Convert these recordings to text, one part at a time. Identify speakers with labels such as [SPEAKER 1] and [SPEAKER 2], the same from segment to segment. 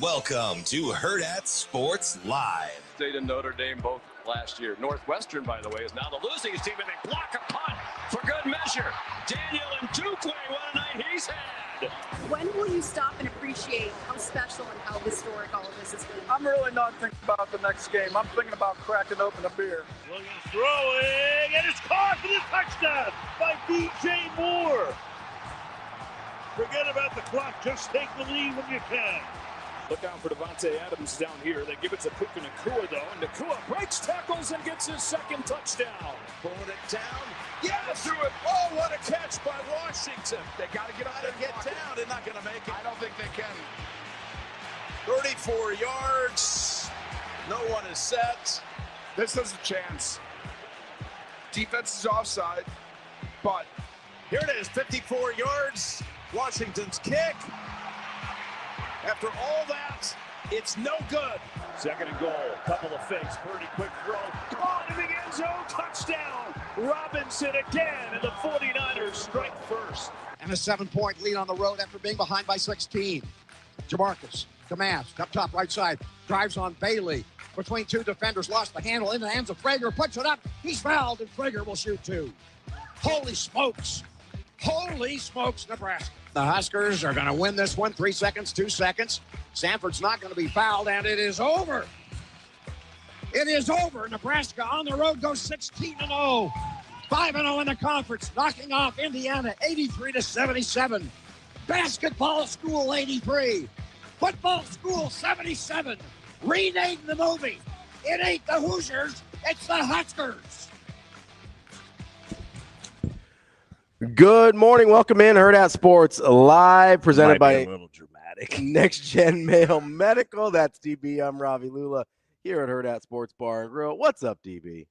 [SPEAKER 1] Welcome to Hurrdat Sports Live.
[SPEAKER 2] State and Notre Dame both last year. Northwestern, by the way, is now the losing team, and they block a punt for good measure. Daniel and Duke, what a night he's had.
[SPEAKER 3] When will you stop and appreciate how special and how historic all of this has been?
[SPEAKER 4] I'm really not thinking about the next game. I'm thinking about cracking open a beer.
[SPEAKER 5] Williams throwing, and it's caught for the touchdown by DJ Moore. Forget about the clock. Just take the lead when you can.
[SPEAKER 2] Look out for Devontae Adams down here. They give it to Puka Nacua, though, and Nacua breaks tackles and gets his second touchdown. Pulling it down. Yeah, through it. Oh, what a catch by Washington. They got to get out and get down. They're not going to make it. I don't think they can. 34 yards. No one is set.
[SPEAKER 4] This is a chance. Defense is offside, but
[SPEAKER 1] Here it is, 54 yards. Washington's kick. After all that, it's no good.
[SPEAKER 5] Second and goal. Couple of fakes. Purdy quick throw. Caught in the end zone. Touchdown. Robinson again, and the 49ers strike first.
[SPEAKER 6] And a 7-point lead on the road after being behind by 16. Jamarcus, Kamask, up top right side, drives on Bailey. Between two defenders, lost the handle in the hands of Frager, puts it up. He's fouled, and Frager will shoot two. Holy smokes. Holy smokes, Nebraska. The Huskers are going to win this one. 3 seconds, 2 seconds. Sanford's not going to be fouled, and it is over. It is over. Nebraska on the road goes 16-0. 5-0 in the conference, knocking off Indiana 83-77. Basketball School 83. Football School 77. Rename the movie. It ain't the Hoosiers, it's the Huskers.
[SPEAKER 7] Good morning. Welcome in Hurrdat Sports Live, presented by
[SPEAKER 5] a little dramatic.
[SPEAKER 7] Next Gen Mail Medical. That's DB. I'm Ravi Lulla here at Hurrdat Sports Bar and Grill. What's up, DB?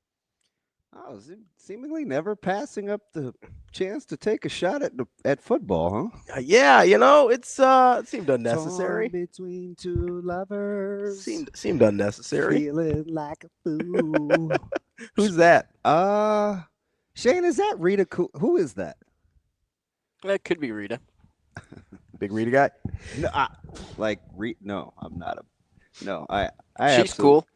[SPEAKER 8] Oh, seemingly never passing up the chance to take a shot at football, huh?
[SPEAKER 7] Yeah, you know, it seemed unnecessary.
[SPEAKER 8] Torn between two lovers.
[SPEAKER 7] Seemed unnecessary.
[SPEAKER 8] Feeling like a fool.
[SPEAKER 7] Who's that?
[SPEAKER 8] Shane, is that Rita? Who is that?
[SPEAKER 9] That could be Rita.
[SPEAKER 7] Big Rita guy?
[SPEAKER 8] No, no, I'm not a. No, I
[SPEAKER 9] She's cool.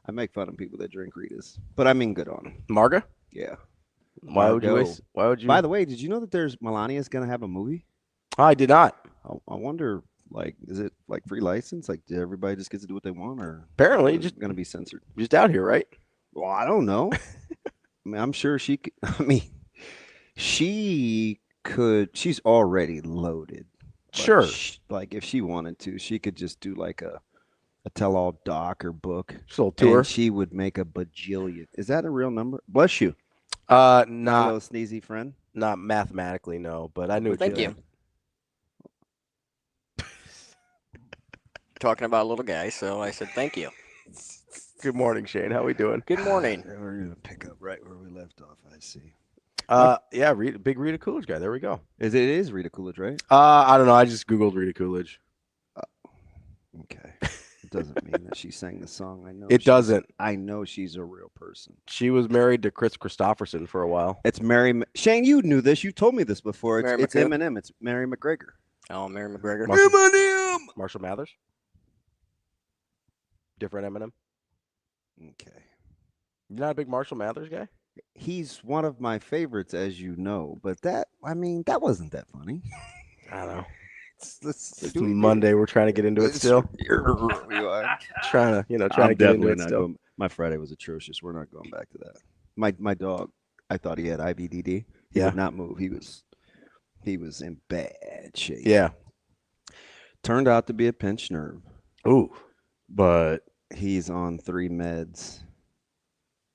[SPEAKER 8] I make fun of people that drink Ritas, but I mean good on them.
[SPEAKER 7] Marga?
[SPEAKER 8] Yeah.
[SPEAKER 7] Why would you?
[SPEAKER 8] By the way, did you know that Melania's gonna have a movie?
[SPEAKER 7] I did not.
[SPEAKER 8] I wonder, is it like free license? Like, did everybody just get to do what they want, or
[SPEAKER 7] Apparently,
[SPEAKER 8] just gonna be censored?
[SPEAKER 7] Just out here, right?
[SPEAKER 8] Well, I don't know. I mean, I'm sure she could. I mean, she could. She's already loaded.
[SPEAKER 7] Sure.
[SPEAKER 8] Like, if she wanted to, she could just do like a tell-all doc or book.
[SPEAKER 7] Just a little tour.
[SPEAKER 8] And she would make a bajillion. Is that a real number? Bless you.
[SPEAKER 7] Not
[SPEAKER 8] Hello, sneezy friend.
[SPEAKER 7] Not mathematically, no, but I knew.
[SPEAKER 9] Thank you. Talking about a little guy, so I said thank you.
[SPEAKER 7] Good morning, Shane. How we doing?
[SPEAKER 9] Good morning.
[SPEAKER 8] We're gonna pick up right where we left off. I see.
[SPEAKER 7] Yeah, big Rita Coolidge guy. There we go.
[SPEAKER 8] It is Rita Coolidge, right?
[SPEAKER 7] I don't know. I just Googled Rita Coolidge.
[SPEAKER 8] Okay. It doesn't mean that she sang the song. I know.
[SPEAKER 7] It doesn't.
[SPEAKER 8] I know she's a real person.
[SPEAKER 7] She was married to Chris Christopherson for a while.
[SPEAKER 8] It's Mary. Shane, you knew this. You told me this before. It's
[SPEAKER 9] Mary
[SPEAKER 8] Eminem. It's Mary McGregor.
[SPEAKER 9] Oh, Mary McGregor.
[SPEAKER 8] Eminem.
[SPEAKER 7] Marshall Mathers. Different Eminem.
[SPEAKER 8] Okay.
[SPEAKER 7] You're not a big Marshall Mathers guy?
[SPEAKER 8] He's one of my favorites, as you know. But that wasn't that funny.
[SPEAKER 7] I don't know.
[SPEAKER 8] It's
[SPEAKER 7] Monday. We're trying to get into it still.
[SPEAKER 8] You are.
[SPEAKER 7] trying to get into it still.
[SPEAKER 8] My Friday was atrocious. We're not going back to that. My dog, I thought he had IBDD. He
[SPEAKER 7] Yeah.
[SPEAKER 8] did not move. He was in bad shape.
[SPEAKER 7] Yeah.
[SPEAKER 8] Turned out to be a pinched nerve.
[SPEAKER 7] Ooh.
[SPEAKER 8] But he's on 3 meds.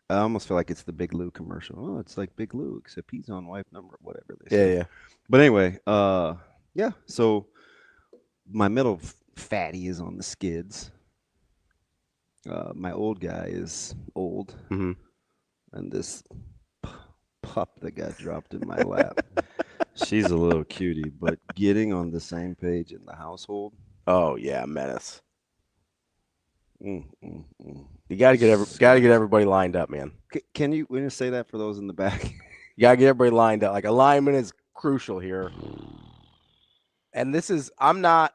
[SPEAKER 8] I almost feel like it's the Big Lou commercial. Oh, it's like Big Lou, except he's on wife number, whatever they say.
[SPEAKER 7] Yeah.
[SPEAKER 8] But anyway, yeah. So my middle fatty is on the skids. My old guy is old.
[SPEAKER 7] Mm-hmm.
[SPEAKER 8] And this pup that got dropped in my lap, she's a little cutie, but getting on the same page in the household.
[SPEAKER 7] Oh yeah, menace.
[SPEAKER 8] You
[SPEAKER 7] You gotta get everybody lined up, man.
[SPEAKER 8] Can you say that for those in the back?
[SPEAKER 7] You gotta get everybody lined up. Like, alignment is crucial here. And this is, I'm not.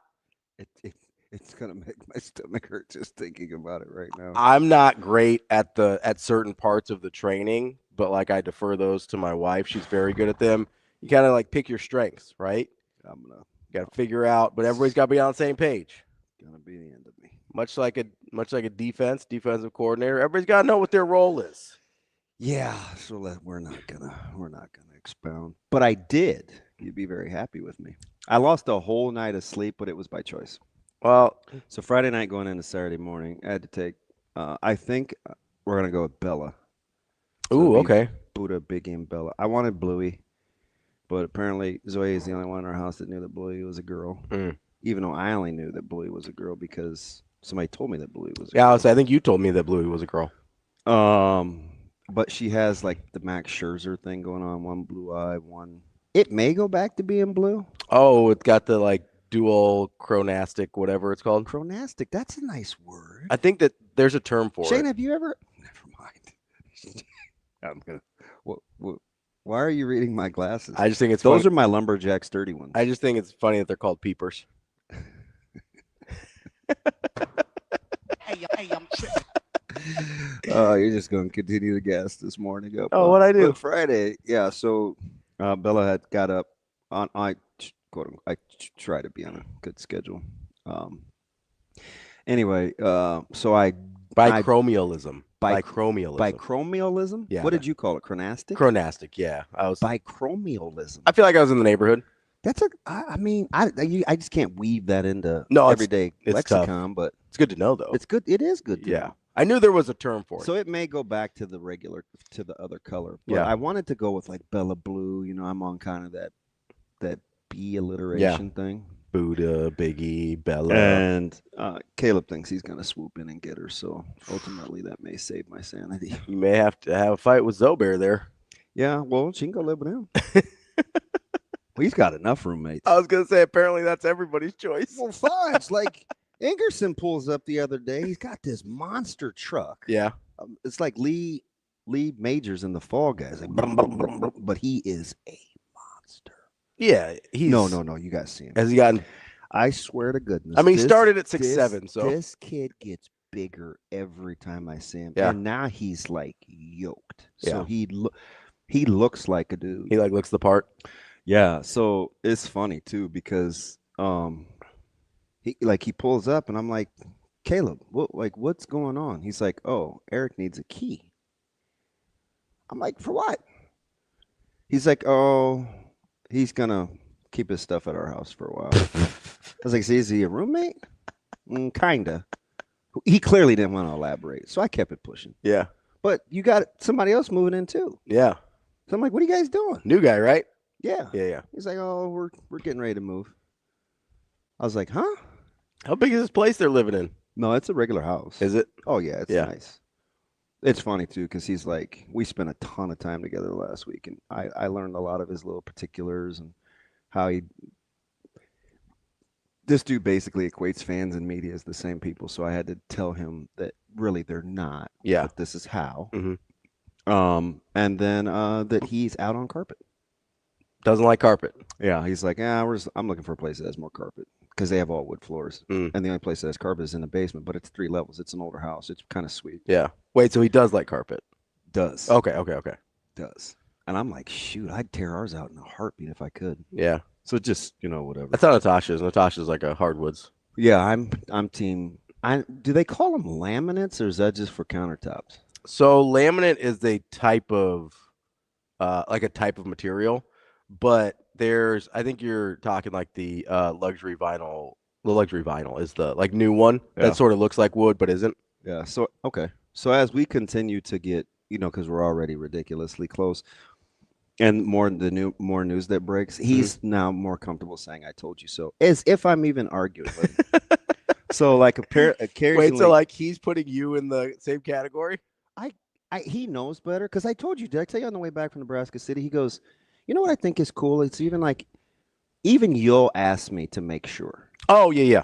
[SPEAKER 8] It's gonna make my stomach hurt just thinking about it right now.
[SPEAKER 7] I'm not great at certain parts of the training, but like I defer those to my wife. She's very good at them. You kind of like pick your strengths, right? Got to figure out, but everybody's got to be on the same page.
[SPEAKER 8] Gonna be the end of me.
[SPEAKER 7] Much like a defensive coordinator, everybody's got to know what their role is.
[SPEAKER 8] Yeah, so we're not gonna expound. But I did. You'd be very happy with me. I lost a whole night of sleep, but it was by choice.
[SPEAKER 7] Well,
[SPEAKER 8] so Friday night going into Saturday morning, I had to take. I think we're gonna go with Bella. So
[SPEAKER 7] ooh, okay.
[SPEAKER 8] Buddha, Big Game, Bella. I wanted Bluey, but apparently Zoe is the only one in our house that knew that Bluey was a girl. Even though I only knew that Bluey was a girl because somebody told me that Bluey was a girl.
[SPEAKER 7] I think you told me that Bluey was a girl.
[SPEAKER 8] But she has like the Max Scherzer thing going on. One blue eye, one. It may go back to being blue.
[SPEAKER 7] Oh, it's got the like dual chronastic, whatever it's called.
[SPEAKER 8] Chronastic. That's a nice word.
[SPEAKER 7] I think that there's a term for
[SPEAKER 8] Shane,
[SPEAKER 7] it.
[SPEAKER 8] have you ever? Never mind. I'm gonna. What? Why are you reading my glasses?
[SPEAKER 7] I just think it's
[SPEAKER 8] those are my lumberjack sturdy ones.
[SPEAKER 7] I just think it's funny that they're called peepers.
[SPEAKER 6] Hey, I'm tripping.
[SPEAKER 8] Oh, you're just going to continue to gas this morning up.
[SPEAKER 7] Oh, what I do?
[SPEAKER 8] Friday, yeah. So Bella had got up on. I try to be on a good schedule. Anyway, so I
[SPEAKER 7] bichromialism.
[SPEAKER 8] Bichromialism.
[SPEAKER 7] Yeah.
[SPEAKER 8] What did you call it? Chronastic.
[SPEAKER 7] Chronastic. Yeah. I was
[SPEAKER 8] bichromialism.
[SPEAKER 7] I feel like I was in the neighborhood.
[SPEAKER 8] That's a. I mean, I just can't weave that into everyday lexicon,
[SPEAKER 7] tough.
[SPEAKER 8] but
[SPEAKER 7] it's good to know, though.
[SPEAKER 8] It's good. It is good to know.
[SPEAKER 7] I knew there was a term for it.
[SPEAKER 8] So it may go back to the other color. But I wanted to go with like Bella Blue. You know, I'm on kind of that B alliteration thing.
[SPEAKER 7] Buddha, Biggie, Bella.
[SPEAKER 8] And Caleb thinks he's going to swoop in and get her. So ultimately that may save my sanity.
[SPEAKER 7] You may have to have a fight with Zobear there.
[SPEAKER 8] Yeah, well, she can go live with him. Well, he's got enough roommates.
[SPEAKER 7] I was going to say, apparently that's everybody's choice.
[SPEAKER 8] Well, fine. It's like Ingerson pulls up the other day. He's got this monster truck.
[SPEAKER 7] Yeah.
[SPEAKER 8] It's like Lee Majors in the Fall Guys. Like, brum, brum, brum, brum, but he is a monster.
[SPEAKER 7] Yeah. He's
[SPEAKER 8] No. You guys see him.
[SPEAKER 7] Has he gotten?
[SPEAKER 8] I swear to goodness.
[SPEAKER 7] I mean, he started at 6'7", so.
[SPEAKER 8] This kid gets bigger every time I see him.
[SPEAKER 7] Yeah.
[SPEAKER 8] And now he's like yoked. So he looks like a dude.
[SPEAKER 7] He like looks the part.
[SPEAKER 8] Yeah, so it's funny too because he pulls up and I'm like, Caleb, what's going on? He's like, oh, Eric needs a key. I'm like, for what? He's like, oh, he's gonna keep his stuff at our house for a while. I was like, is he a roommate? Kinda. He clearly didn't want to elaborate, so I kept it pushing.
[SPEAKER 7] Yeah.
[SPEAKER 8] But you got somebody else moving in too.
[SPEAKER 7] Yeah.
[SPEAKER 8] So I'm like, what are you guys doing?
[SPEAKER 7] New guy, right?
[SPEAKER 8] Yeah.
[SPEAKER 7] Yeah.
[SPEAKER 8] He's like, oh, we're getting ready to move. I was like, huh?
[SPEAKER 7] How big is this place they're living in?
[SPEAKER 8] No, it's a regular house.
[SPEAKER 7] Is it?
[SPEAKER 8] Oh, yeah, it's nice. It's funny, too, because he's like, we spent a ton of time together last week, and I learned a lot of his little particulars and how this dude basically equates fans and media as the same people, so I had to tell him that really they're not.
[SPEAKER 7] Yeah.
[SPEAKER 8] But this is how.
[SPEAKER 7] Mm-hmm.
[SPEAKER 8] And then that he's out on carpet.
[SPEAKER 7] Doesn't like carpet.
[SPEAKER 8] Yeah, he's like, I'm looking for a place that has more carpet because they have all wood floors. And the only place that has carpet is in the basement, but it's 3 levels. It's an older house. It's kind of sweet.
[SPEAKER 7] Yeah. Wait, so he does like carpet?
[SPEAKER 8] Does.
[SPEAKER 7] Okay.
[SPEAKER 8] Does. And I'm like, shoot, I'd tear ours out in a heartbeat if I could.
[SPEAKER 7] Yeah.
[SPEAKER 8] So just, whatever.
[SPEAKER 7] That's how Natasha's. Natasha's like a hardwoods.
[SPEAKER 8] Yeah, I'm team. Do they call them laminates or is that just for countertops?
[SPEAKER 7] So laminate is a type of material. But I think you're talking like the luxury vinyl. The luxury vinyl is the like new one that sort of looks like wood but isn't.
[SPEAKER 8] Yeah. So okay. So as we continue to get, because we're already ridiculously close, and more news that breaks, he's now more comfortable saying "I told you so," as if I'm even arguing with him. So like occasionally.
[SPEAKER 7] Wait, so like he's putting you in the same category?
[SPEAKER 8] He knows better because I told you. Did I tell you on the way back from Nebraska City? He goes, you know what I think is cool? It's even you'll ask me to make sure.
[SPEAKER 7] Oh, yeah.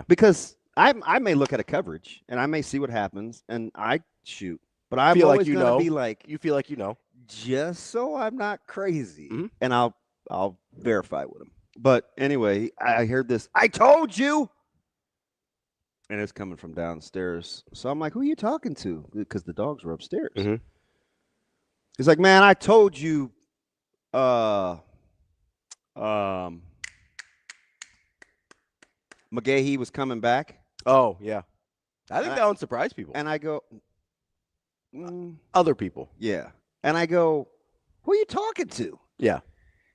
[SPEAKER 8] Because I may look at a coverage and I may see what happens and I shoot. But I'm
[SPEAKER 7] feel
[SPEAKER 8] always
[SPEAKER 7] like
[SPEAKER 8] going to be like,
[SPEAKER 7] you feel like you know.
[SPEAKER 8] Just so I'm not crazy.
[SPEAKER 7] Mm-hmm.
[SPEAKER 8] And I'll verify with him. But anyway, I heard this. I told you. and it's coming from downstairs. So I'm like, who are you talking to? Because the dogs were upstairs.
[SPEAKER 7] Mm-hmm.
[SPEAKER 8] He's like, man, I told you McGahee was coming back.
[SPEAKER 7] Oh, yeah. I think that one surprised people.
[SPEAKER 8] And I go,
[SPEAKER 7] other people.
[SPEAKER 8] yeah. And I go, who are you talking to?
[SPEAKER 7] Yeah.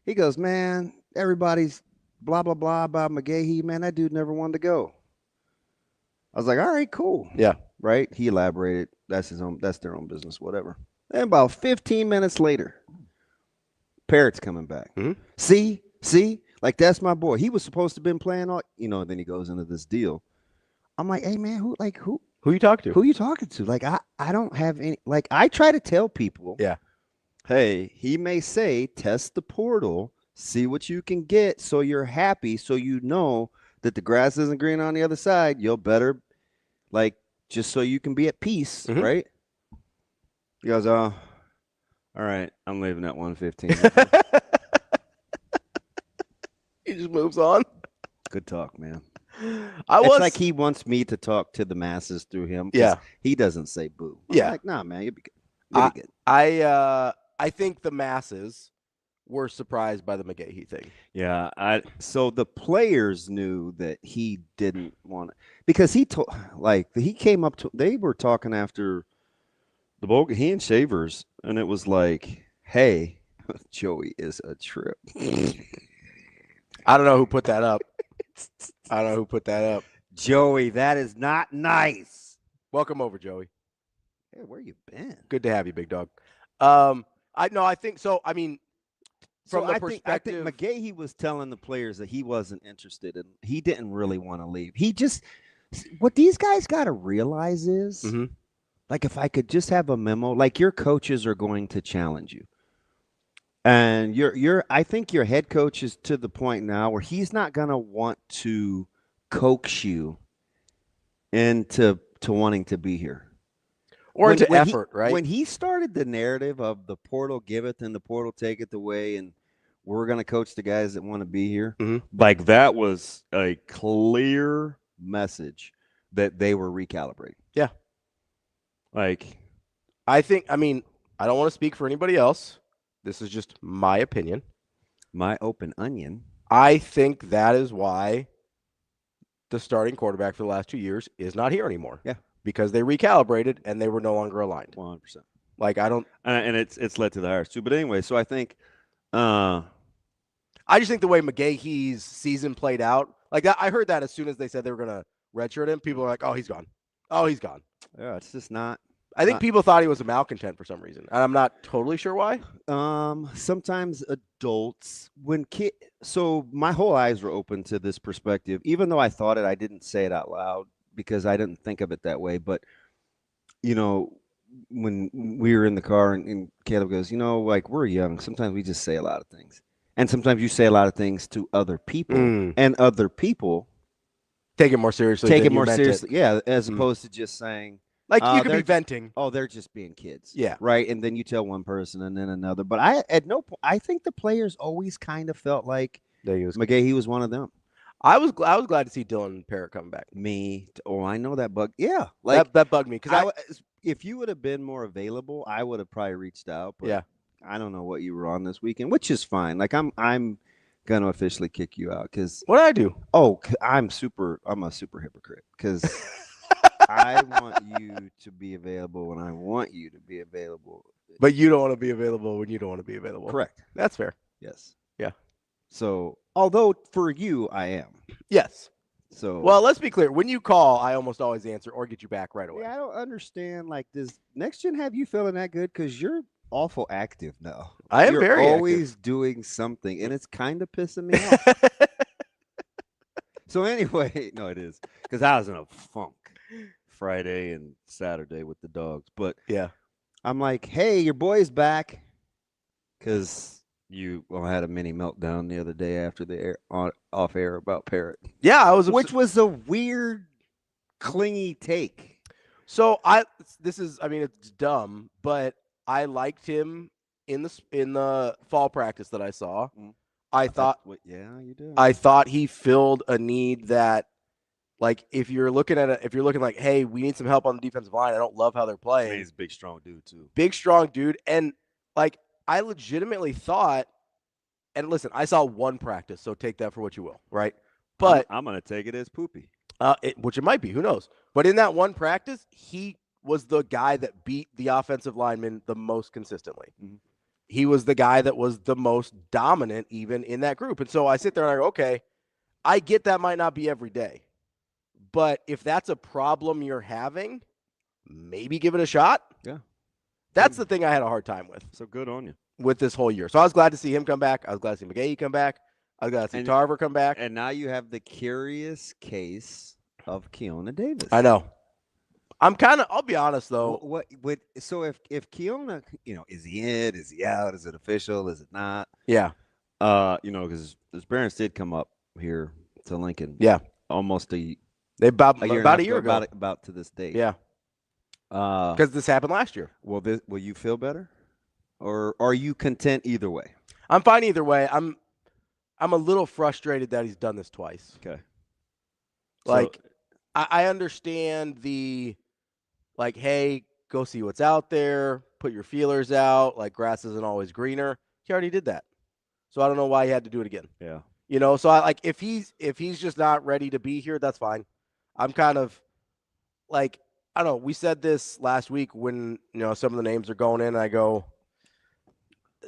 [SPEAKER 8] He goes, man, everybody's blah, blah, blah about McGahee. Man, that dude never wanted to go. I was like, all right, cool.
[SPEAKER 7] Yeah.
[SPEAKER 8] Right? He elaborated. That's their own business, whatever. And about 15 minutes later, Parrot's coming back.
[SPEAKER 7] Mm-hmm.
[SPEAKER 8] See? Like, that's my boy. He was supposed to have been playing all, then he goes into this deal. I'm like, hey, man, who
[SPEAKER 7] you talking to?
[SPEAKER 8] Who you talking to? Like, I don't have any, like, I try to tell people,
[SPEAKER 7] yeah,
[SPEAKER 8] hey, he may say, test the portal, see what you can get so you're happy, so you know that the grass isn't green on the other side. You'll better, like, just so you can be at peace,
[SPEAKER 7] mm-hmm.
[SPEAKER 8] right? He goes, oh, all right, I'm leaving at 1:15.
[SPEAKER 7] He just moves on.
[SPEAKER 8] Good talk, man.
[SPEAKER 7] It's
[SPEAKER 8] like he wants me to talk to the masses through him.
[SPEAKER 7] Yeah.
[SPEAKER 8] He doesn't say boo. I'm like, nah, man, you'll be good. You'll be good.
[SPEAKER 7] I think the masses were surprised by the McGahee thing.
[SPEAKER 8] Yeah. So the players knew that he didn't want it because he came up to, they were talking after the bowl, he and Shavers, and it was like, hey, Joey is a trip.
[SPEAKER 7] I don't know who put that up.
[SPEAKER 8] Joey, that is not nice.
[SPEAKER 7] Welcome over, Joey.
[SPEAKER 8] Hey, where you been?
[SPEAKER 7] Good to have you, big dog. I think so. I mean, from the perspective,
[SPEAKER 8] I think McGahee was telling the players that he wasn't interested in. He didn't really want to leave. He just, what these guys got to realize is,
[SPEAKER 7] mm-hmm.
[SPEAKER 8] like, if I could just have a memo, like, your coaches are going to challenge you. And I think your head coach is to the point now where he's not going to want to coax you into wanting to be here.
[SPEAKER 7] Or into effort, right?
[SPEAKER 8] When he started the narrative of the portal giveth and the portal taketh away, and we're going to coach the guys that want to be here,
[SPEAKER 7] mm-hmm.
[SPEAKER 8] like, that was a clear message that they were recalibrating.
[SPEAKER 7] Yeah.
[SPEAKER 8] Like,
[SPEAKER 7] I don't want to speak for anybody else. This is just my opinion.
[SPEAKER 8] My open onion.
[SPEAKER 7] I think that is why the starting quarterback for the last 2 years is not here anymore.
[SPEAKER 8] Yeah.
[SPEAKER 7] Because they recalibrated and they were no longer aligned.
[SPEAKER 8] 100%.
[SPEAKER 7] Like, I don't.
[SPEAKER 8] And it's led to the hires too. But anyway, so I think.
[SPEAKER 7] I just think the way McGahee's season played out, like that, I heard that as soon as they said they were going to redshirt him, people were like, oh, he's gone. Oh, he's gone.
[SPEAKER 8] Yeah, it's just not.
[SPEAKER 7] I think people thought he was a malcontent for some reason. And I'm not totally sure why.
[SPEAKER 8] Sometimes adults, so my whole eyes were open to this perspective. Even though I thought it, I didn't say it out loud because I didn't think of it that way. But, when we were in the car and Caleb goes, like, we're young. Sometimes we just say a lot of things. And sometimes you say a lot of things to other people. And other people
[SPEAKER 7] take it more seriously.
[SPEAKER 8] Yeah, as opposed to just saying.
[SPEAKER 7] Like, you could be venting.
[SPEAKER 8] Oh, they're just being kids.
[SPEAKER 7] Yeah.
[SPEAKER 8] Right? And then you tell one person and then another. But at no point, I think the players always kind of felt like McGahee was one of them.
[SPEAKER 7] I was glad to see Dylan Parrott come back.
[SPEAKER 8] I know that bug. Yeah. Like,
[SPEAKER 7] that bugged me. Because
[SPEAKER 8] if you would have been more available, I would have probably reached out. But
[SPEAKER 7] yeah.
[SPEAKER 8] I don't know what you were on this weekend, which is fine. Like, I'm going to officially kick you out because.
[SPEAKER 7] What did I do?
[SPEAKER 8] Oh, I'm a super hypocrite because. I want you to be available when I want you to be available.
[SPEAKER 7] But you don't want to be available when you don't want to be available.
[SPEAKER 8] Correct.
[SPEAKER 7] That's fair.
[SPEAKER 8] Yes.
[SPEAKER 7] Yeah.
[SPEAKER 8] So, although for you, I am.
[SPEAKER 7] Yes.
[SPEAKER 8] So.
[SPEAKER 7] Well, let's be clear. When you call, I almost always answer or get you back right away.
[SPEAKER 8] Yeah, I don't understand. Like, does Next Gen have you feeling that good? Because you're awful active now.
[SPEAKER 7] I am very
[SPEAKER 8] always
[SPEAKER 7] active.
[SPEAKER 8] Doing something, and it's kind of pissing me off. So anyway, no, it is because I was in a funk Friday and Saturday with the dogs. But
[SPEAKER 7] yeah,
[SPEAKER 8] I'm like, hey, your boy's back because you had a mini meltdown the other day after the off air about Parrott.
[SPEAKER 7] Yeah,
[SPEAKER 8] which was a weird, clingy take.
[SPEAKER 7] So it's dumb, but I liked him in the fall practice that I saw. I thought
[SPEAKER 8] you did.
[SPEAKER 7] I thought he filled a need that Like if you're looking at it, if you're looking like, hey, we need some help on the defensive line. I don't love how they're playing.
[SPEAKER 10] He's a big, strong dude too.
[SPEAKER 7] Big, strong dude. And like I legitimately thought, and listen, I saw one practice, so take that for what you will, right? But
[SPEAKER 10] I'm gonna take it as poopy.
[SPEAKER 7] Which it might be, who knows? But in that one practice, he was the guy that beat the offensive lineman the most consistently.
[SPEAKER 10] Mm-hmm.
[SPEAKER 7] He was the guy that was the most dominant even in that group. And so I sit there and I go, okay, I get that might not be every day. But if that's a problem you're having, maybe give it a shot.
[SPEAKER 10] Yeah.
[SPEAKER 7] That's the thing I had a hard time with.
[SPEAKER 10] So good on you.
[SPEAKER 7] With this whole year. So I was glad to see him come back. I was glad to see McKEWON come back. I was glad to see Tarver come back.
[SPEAKER 8] And now you have the curious case of Keona Davis.
[SPEAKER 7] I know. I'll be honest though.
[SPEAKER 8] So if Keona, is he in? Is he out? Is it official? Is it not?
[SPEAKER 7] Yeah.
[SPEAKER 8] Because his parents did come up here to Lincoln.
[SPEAKER 7] Yeah.
[SPEAKER 8] Almost a
[SPEAKER 7] year ago.
[SPEAKER 8] About to this date.
[SPEAKER 7] Yeah. Because this happened last year.
[SPEAKER 8] Will you feel better? Or are you content either way?
[SPEAKER 7] I'm fine either way. I'm a little frustrated that he's done this twice.
[SPEAKER 8] Okay.
[SPEAKER 7] Like, I understand the, like, hey, go see what's out there, put your feelers out, like grass isn't always greener. He already did that. So I don't know why he had to do it again.
[SPEAKER 8] Yeah.
[SPEAKER 7] So I like if he's just not ready to be here, that's fine. I'm kind of like, I don't know, we said this last week when, some of the names are going in, and I go,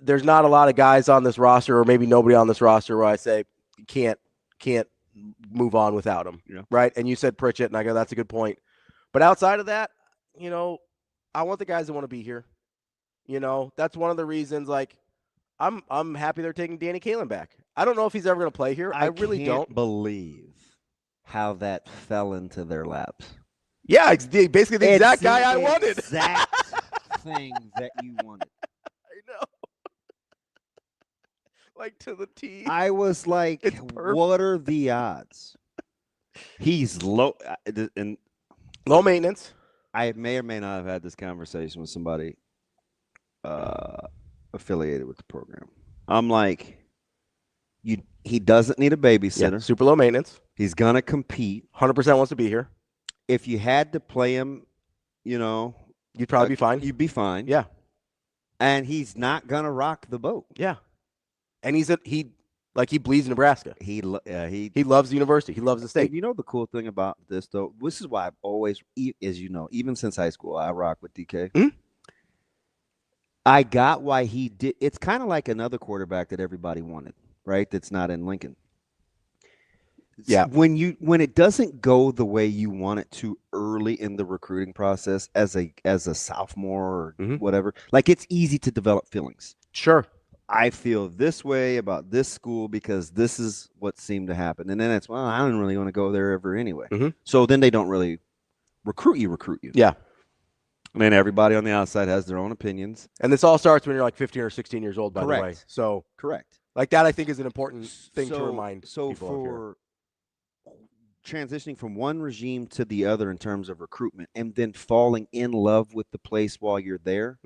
[SPEAKER 7] there's not a lot of guys on this roster, or maybe nobody on this roster, where I say you can't move on without him, right? And you said Pritchett, and I go, that's a good point. But outside of that, I want the guys that want to be here. That's one of the reasons. Like, I'm happy they're taking Danny Kaelin back. I don't know if he's ever going to play here. I really don't
[SPEAKER 8] believe how that fell into their laps.
[SPEAKER 7] Yeah, it's basically the exact guy I wanted.
[SPEAKER 8] Exact thing that you wanted.
[SPEAKER 7] I know. Like to the T.
[SPEAKER 8] I was like, what are the odds? He's low and
[SPEAKER 7] low maintenance.
[SPEAKER 8] I may or may not have had this conversation with somebody affiliated with the program. I'm like, he doesn't need a babysitter.
[SPEAKER 7] Yeah, super low maintenance.
[SPEAKER 8] He's gonna compete.
[SPEAKER 7] 100% wants to be here.
[SPEAKER 8] If you had to play him,
[SPEAKER 7] you'd probably be fine.
[SPEAKER 8] You'd be fine.
[SPEAKER 7] Yeah.
[SPEAKER 8] And he's not gonna rock the boat.
[SPEAKER 7] Yeah. And he bleeds Nebraska.
[SPEAKER 8] He
[SPEAKER 7] loves the university. He loves the state.
[SPEAKER 8] You know the cool thing about this though, this is why I've always, as you know, even since high school, I rock with DK.
[SPEAKER 7] Mm-hmm.
[SPEAKER 8] I got why he did. It's kind of like another quarterback that everybody wanted, right? That's not in Lincoln.
[SPEAKER 7] Yeah.
[SPEAKER 8] When it doesn't go the way you want it to early in the recruiting process as a sophomore or whatever, like it's easy to develop feelings.
[SPEAKER 7] Sure.
[SPEAKER 8] I feel this way about this school because this is what seemed to happen. And then it's, well, I don't really want to go there ever anyway.
[SPEAKER 7] Mm-hmm.
[SPEAKER 8] So then they don't really recruit you.
[SPEAKER 7] Yeah.
[SPEAKER 8] I mean, everybody on the outside has their own opinions.
[SPEAKER 7] And this all starts when you're like 15 or 16 years old, by
[SPEAKER 8] Correct.
[SPEAKER 7] the way. So
[SPEAKER 8] correct.
[SPEAKER 7] Like that, I think, is an important thing to remind people
[SPEAKER 8] for transitioning from one regime to the other in terms of recruitment and then falling in love with the place while you're there,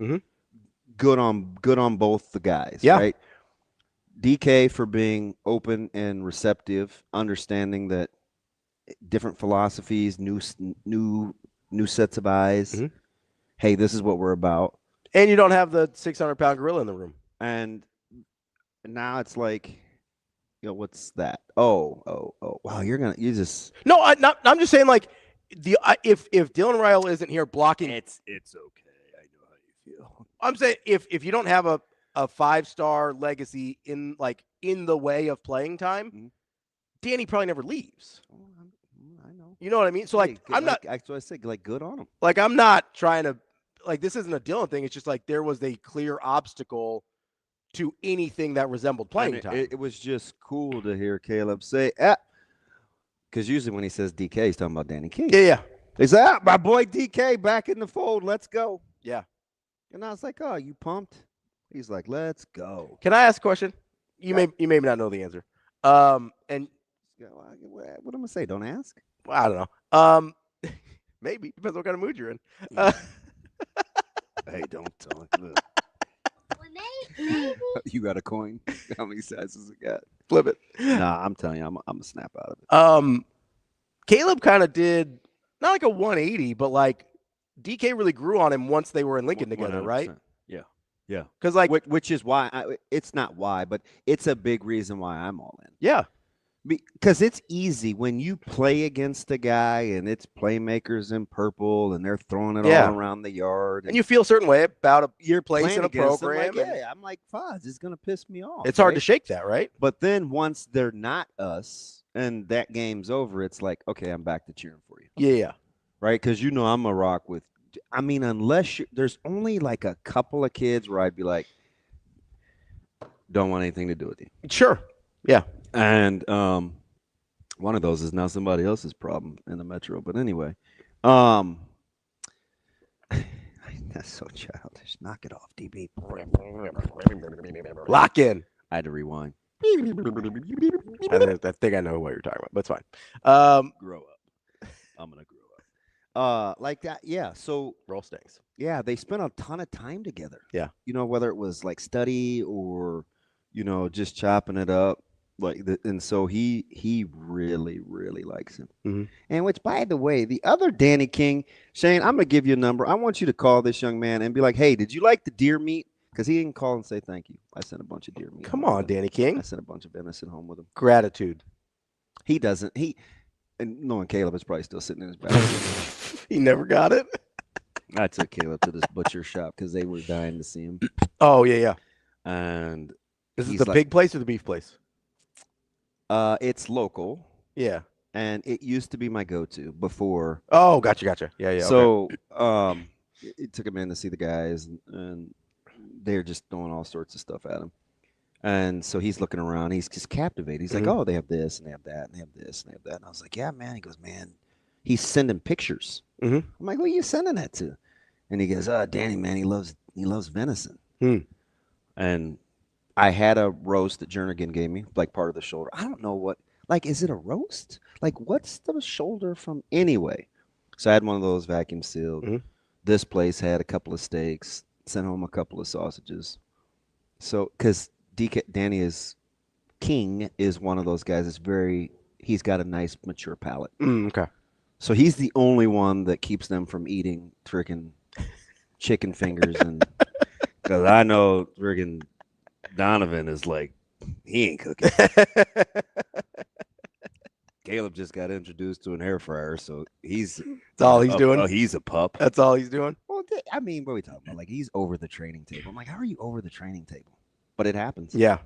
[SPEAKER 8] good on both the guys, right? DK for being open and receptive, understanding that different philosophies, new sets of eyes. Hey, this is what we're about.
[SPEAKER 7] And you don't have the 600-pound gorilla in the room.
[SPEAKER 8] And now it's like, what's that? Oh, wow, you just
[SPEAKER 7] no. I'm just saying, like, if Dylan Raiola isn't here blocking,
[SPEAKER 10] it's okay. I know how you feel.
[SPEAKER 7] I'm saying if you don't have a 5-star legacy in the way of playing time, Danny probably never leaves.
[SPEAKER 8] I know.
[SPEAKER 7] You know what I mean? So I'm not.
[SPEAKER 8] So I say, good on him.
[SPEAKER 7] Like, I'm not trying to. Like, this isn't a Dylan thing. It's just like there was a clear obstacle to anything that resembled playing time.
[SPEAKER 8] It was just cool to hear Caleb say, because usually when he says DK, he's talking about Danny King.
[SPEAKER 7] Yeah.
[SPEAKER 8] He's like, my boy DK back in the fold. Let's go.
[SPEAKER 7] Yeah.
[SPEAKER 8] And I was like, oh, you pumped? He's like, let's go.
[SPEAKER 7] Can I ask a question? You may not know the answer. And
[SPEAKER 8] what am I gonna say? Don't ask.
[SPEAKER 7] Well, I don't know. Maybe depends what kind of mood you're in.
[SPEAKER 8] Hey, don't tell me. You got a coin? How many sizes it got?
[SPEAKER 7] Flip it.
[SPEAKER 8] Nah, I'm telling you, I'm gonna snap out of it.
[SPEAKER 7] Caleb kind of did not like a 180, but like DK really grew on him once they were in Lincoln together,
[SPEAKER 10] 100%.
[SPEAKER 7] right?
[SPEAKER 10] Yeah. Yeah.
[SPEAKER 7] Because like,
[SPEAKER 8] which is why it's not why, but it's a big reason why I'm all in.
[SPEAKER 7] yeah,
[SPEAKER 8] because it's easy when you play against a guy and it's playmakers in purple and they're throwing it all around the yard,
[SPEAKER 7] and you feel a certain way about
[SPEAKER 8] your
[SPEAKER 7] place in a program.
[SPEAKER 8] I'm like, Foz, it's gonna piss me off.
[SPEAKER 7] It's hard to shake that, right?
[SPEAKER 8] But then once they're not us and that game's over, it's like, okay, I'm back to cheering for you.
[SPEAKER 7] Yeah.
[SPEAKER 8] Right? Because I'm a rock with. I mean, unless there's only like a couple of kids where I'd be like, don't want anything to do with you.
[SPEAKER 7] Sure. Yeah.
[SPEAKER 8] And one of those is now somebody else's problem in the Metro. But anyway, that's so childish. Knock it off, DB.
[SPEAKER 7] Lock in.
[SPEAKER 8] I had to rewind.
[SPEAKER 7] I think I know what you're talking about, but it's fine.
[SPEAKER 10] Grow up. I'm going to grow up.
[SPEAKER 8] Like that, yeah. So
[SPEAKER 7] roll stinks.
[SPEAKER 8] Yeah, they spent a ton of time together.
[SPEAKER 7] Yeah.
[SPEAKER 8] Whether it was like study or, just chopping it up. And so he really, really likes him.
[SPEAKER 7] Mm-hmm.
[SPEAKER 8] And which, by the way, the other Danny King, Shane, I'm going to give you a number. I want you to call this young man and be like, hey, did you like the deer meat? Because he didn't call and say thank you. I sent a bunch of deer meat.
[SPEAKER 7] Come on, Danny King.
[SPEAKER 8] I sent a bunch of venison home with him.
[SPEAKER 7] Gratitude.
[SPEAKER 8] He doesn't. And knowing Caleb is probably still sitting in his back.
[SPEAKER 7] He never got it.
[SPEAKER 8] I took Caleb to this butcher shop because they were dying to see him.
[SPEAKER 7] Oh, yeah.
[SPEAKER 8] And
[SPEAKER 7] is it the pig place or the beef place?
[SPEAKER 8] It's local.
[SPEAKER 7] Yeah.
[SPEAKER 8] And it used to be my go-to before.
[SPEAKER 7] Oh, gotcha. Yeah.
[SPEAKER 8] So it took him in to see the guys, and they're just throwing all sorts of stuff at him. And so he's looking around. He's just captivated. He's like, oh, they have this, and they have that, and they have this, and they have that. And I was like, yeah, man. He goes, man. He's sending pictures.
[SPEAKER 7] Mm-hmm.
[SPEAKER 8] I'm like, what are you sending that to? And he goes, Danny, man, he loves venison. And I had a roast that Jernigan gave me, like part of the shoulder. I don't know what, is it a roast? What's the shoulder from anyway? So I had one of those vacuum sealed.
[SPEAKER 7] Mm-hmm. This
[SPEAKER 8] place had a couple of steaks, sent home a couple of sausages. So, because Danny King is one of those guys he's got a nice mature palate.
[SPEAKER 7] Okay.
[SPEAKER 8] So he's the only one that keeps them from eating freaking chicken fingers. And because I know freaking Donovan is like, he ain't cooking. Caleb just got introduced to an air fryer, so that's
[SPEAKER 7] all he's doing.
[SPEAKER 8] Oh, he's a pup.
[SPEAKER 7] That's all he's doing.
[SPEAKER 8] Well, I mean, what are we talking about? He's over the training table. I'm like, how are you over the training table? But it happens.
[SPEAKER 7] Yeah.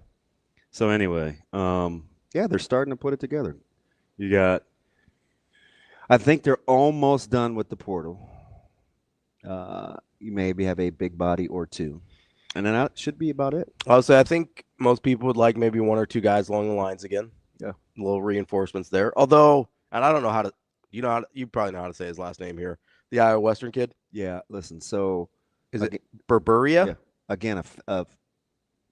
[SPEAKER 8] So anyway, they're starting to put it together. I think they're almost done with the portal. You maybe have a big body or two. And then that should be about it.
[SPEAKER 7] Also, I think most people would like maybe one or two guys along the lines again.
[SPEAKER 8] Yeah.
[SPEAKER 7] Little reinforcements there. Although, and I don't know how to, you probably know how to say his last name here. The Iowa Western kid.
[SPEAKER 8] Yeah. Listen, so.
[SPEAKER 7] Is it Burburia?
[SPEAKER 8] Yeah. Again, I've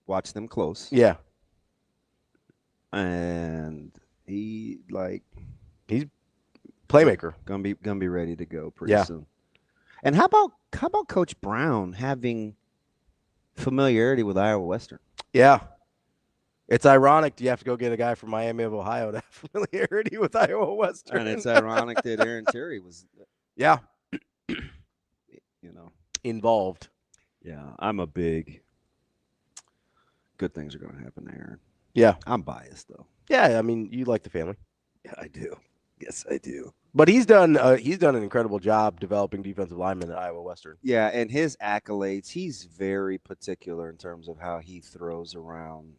[SPEAKER 8] watched them close.
[SPEAKER 7] Yeah.
[SPEAKER 8] And he's
[SPEAKER 7] playmaker.
[SPEAKER 8] Gonna be ready to go pretty soon. And how about Coach Brown having familiarity with Iowa Western?
[SPEAKER 7] Yeah. It's ironic. You have to go get a guy from Miami of Ohio to have familiarity with Iowa Western.
[SPEAKER 8] And it's ironic that Aaron Terry was
[SPEAKER 7] involved.
[SPEAKER 8] Yeah, I'm a big good things are going to happen to Aaron.
[SPEAKER 7] Yeah.
[SPEAKER 8] I'm biased though.
[SPEAKER 7] Yeah, I mean, you like the family.
[SPEAKER 8] Yeah, I do. Yes, I do.
[SPEAKER 7] But he's done an incredible job developing defensive linemen at Iowa Western.
[SPEAKER 8] Yeah, and his accolades, he's very particular in terms of how he throws around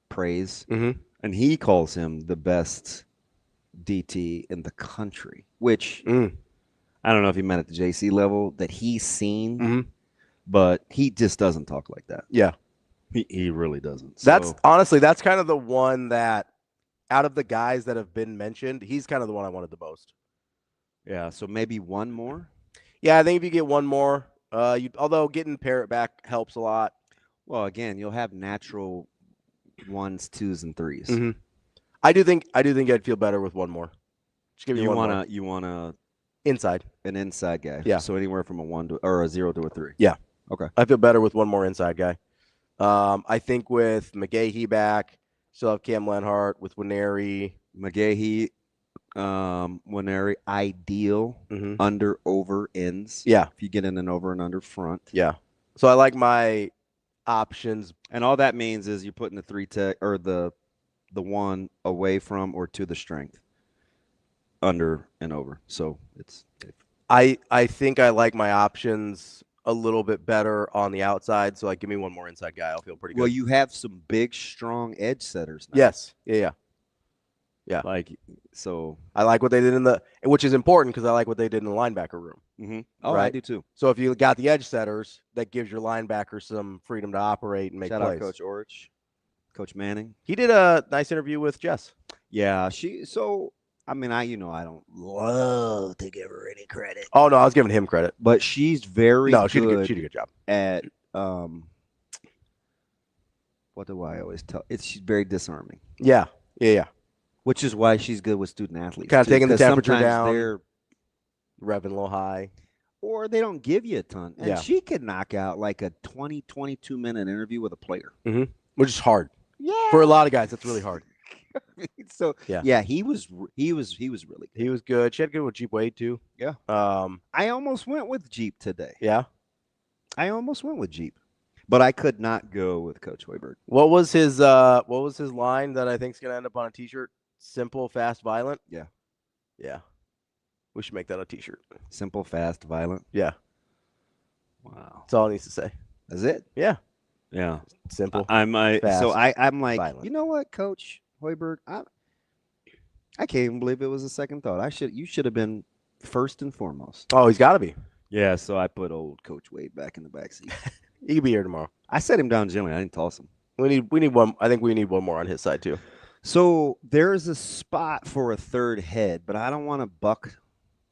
[SPEAKER 8] praise.
[SPEAKER 7] Mm-hmm.
[SPEAKER 8] And he calls him the best DT in the country, which I don't know if he meant at the JC level that he's seen, but he just doesn't talk like that.
[SPEAKER 7] Yeah.
[SPEAKER 8] He really doesn't.
[SPEAKER 7] That's honestly, that's kind of the one that out of the guys that have been mentioned, he's kind of the one I wanted the most.
[SPEAKER 8] Yeah, so maybe one more?
[SPEAKER 7] Yeah, I think if you get one more, although getting Parrott back helps a lot.
[SPEAKER 8] Well, again, you'll have natural 1s, 2s, and 3s.
[SPEAKER 7] Mm-hmm. I do think I'd feel better with one more. Just give me one more.
[SPEAKER 8] You want an
[SPEAKER 7] inside
[SPEAKER 8] guy.
[SPEAKER 7] Yeah.
[SPEAKER 8] So anywhere from a 0 to a 3.
[SPEAKER 7] Yeah.
[SPEAKER 8] Okay.
[SPEAKER 7] I feel better with one more inside guy. I think with McGahee back, still have Cam Lenhart with Winery.
[SPEAKER 8] McGahee When they're ideal under over ends.
[SPEAKER 7] Yeah.
[SPEAKER 8] If you get in an over and under front.
[SPEAKER 7] Yeah. So I like my options.
[SPEAKER 8] And all that means is you're putting the 3 tech or the one away from or to the strength. Under and over. So it's
[SPEAKER 7] I think I like my options a little bit better on the outside. So like give me one more inside guy. I'll feel pretty good.
[SPEAKER 8] Well, you have some big, strong edge setters now.
[SPEAKER 7] Yes. Yeah.
[SPEAKER 8] Like, so
[SPEAKER 7] I like what they did which is important because I like what they did in the linebacker room.
[SPEAKER 8] Mm-hmm. Oh,
[SPEAKER 7] right?
[SPEAKER 8] I do too.
[SPEAKER 7] So if you got the edge setters, that gives your linebacker some freedom to operate and make
[SPEAKER 8] Shout
[SPEAKER 7] plays.
[SPEAKER 8] out Coach Orich, Coach Manning.
[SPEAKER 7] He did a nice interview with Jess.
[SPEAKER 8] Yeah, I don't love to give her any credit.
[SPEAKER 7] Oh no, I was giving him credit,
[SPEAKER 8] but she's very
[SPEAKER 7] she did a good job
[SPEAKER 8] at what do I always tell? She's very disarming.
[SPEAKER 7] Yeah.
[SPEAKER 8] Which is why she's good with student athletes.
[SPEAKER 7] Kind of taking the temperature
[SPEAKER 8] sometimes
[SPEAKER 7] down.
[SPEAKER 8] They're
[SPEAKER 7] revving a little high.
[SPEAKER 8] Or they don't give you a ton. And
[SPEAKER 7] Yeah.
[SPEAKER 8] she could knock out like a 20, 22-minute interview with a player.
[SPEAKER 7] Mm-hmm. Which is hard.
[SPEAKER 8] Yeah.
[SPEAKER 7] For a lot of guys, that's really hard.
[SPEAKER 8] So yeah, he was really good.
[SPEAKER 7] He was good. She had good with Jeep Wade too.
[SPEAKER 8] Yeah. I almost went with Jeep today.
[SPEAKER 7] Yeah.
[SPEAKER 8] I almost went with Jeep. But I could not go with Coach Hoiberg.
[SPEAKER 7] What was his line that I think is gonna end up on a t-shirt? Simple, fast, violent?
[SPEAKER 8] Yeah.
[SPEAKER 7] Yeah. We should make that a t-shirt.
[SPEAKER 8] Simple, fast, violent.
[SPEAKER 7] Yeah.
[SPEAKER 8] Wow.
[SPEAKER 7] That's all it needs to say.
[SPEAKER 8] Is it?
[SPEAKER 7] Yeah.
[SPEAKER 10] Yeah.
[SPEAKER 7] Simple.
[SPEAKER 8] I'm like,
[SPEAKER 7] violent.
[SPEAKER 8] you know what, Coach Hoiberg? I can't even believe it was a second thought. You should have been first and foremost.
[SPEAKER 7] Oh, he's got to be.
[SPEAKER 8] Yeah, so I put old Coach Wade back in the backseat.
[SPEAKER 7] He could be here tomorrow.
[SPEAKER 8] I set him down gently. I didn't toss him.
[SPEAKER 7] We need one. I think we need one more on his side too.
[SPEAKER 8] So there's a spot for a third head, but I don't want to buck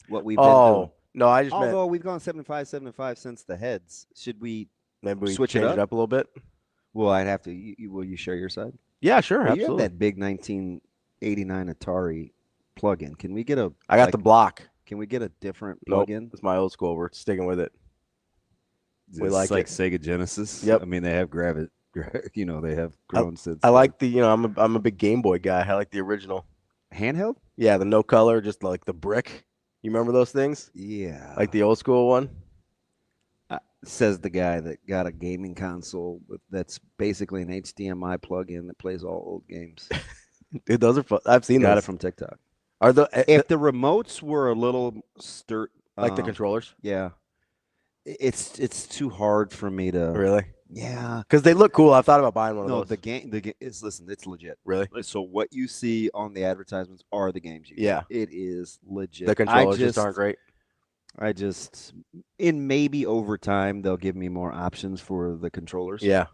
[SPEAKER 8] what we've been doing.
[SPEAKER 7] No, I just
[SPEAKER 8] Although
[SPEAKER 7] meant
[SPEAKER 8] we've gone 75 since the heads. Should we
[SPEAKER 7] maybe we
[SPEAKER 8] switch
[SPEAKER 7] change it up a little bit?
[SPEAKER 8] Well, I'd have to. Will you share your side?
[SPEAKER 7] Yeah, sure.
[SPEAKER 8] Well,
[SPEAKER 7] absolutely.
[SPEAKER 8] you have that big 1989 Atari plug-in. Can we get
[SPEAKER 7] I got the block.
[SPEAKER 8] Can we get a different
[SPEAKER 7] Nope,
[SPEAKER 8] plug-in?
[SPEAKER 7] it's my old school. We're sticking with it. We
[SPEAKER 10] It's
[SPEAKER 7] like it.
[SPEAKER 10] Sega Genesis.
[SPEAKER 7] Yep.
[SPEAKER 10] I mean, they have they have grown since.
[SPEAKER 7] I like the I'm a big Game Boy guy. I like the original
[SPEAKER 8] handheld.
[SPEAKER 7] Yeah, the no color, just like the brick. You remember those things?
[SPEAKER 8] Yeah.
[SPEAKER 7] Like the old school one.
[SPEAKER 8] Says the guy that got a gaming console that's basically an HDMI plug-in that plays all old games.
[SPEAKER 7] Dude, those are fun. I've seen
[SPEAKER 8] Got
[SPEAKER 7] those.
[SPEAKER 8] it from TikTok.
[SPEAKER 7] Are
[SPEAKER 8] if the remotes were a little
[SPEAKER 7] like the controllers?
[SPEAKER 8] Yeah. It's too hard for me to
[SPEAKER 7] Really?
[SPEAKER 8] Yeah,
[SPEAKER 7] because they look cool. I've thought about buying one of
[SPEAKER 8] no,
[SPEAKER 7] those.
[SPEAKER 8] the game it's legit.
[SPEAKER 7] Really?
[SPEAKER 8] So what you see on the advertisements are the games you get.
[SPEAKER 7] Yeah.
[SPEAKER 8] It is legit.
[SPEAKER 7] The controllers just aren't great.
[SPEAKER 8] In maybe over time they'll give me more options for the controllers.
[SPEAKER 7] Yeah.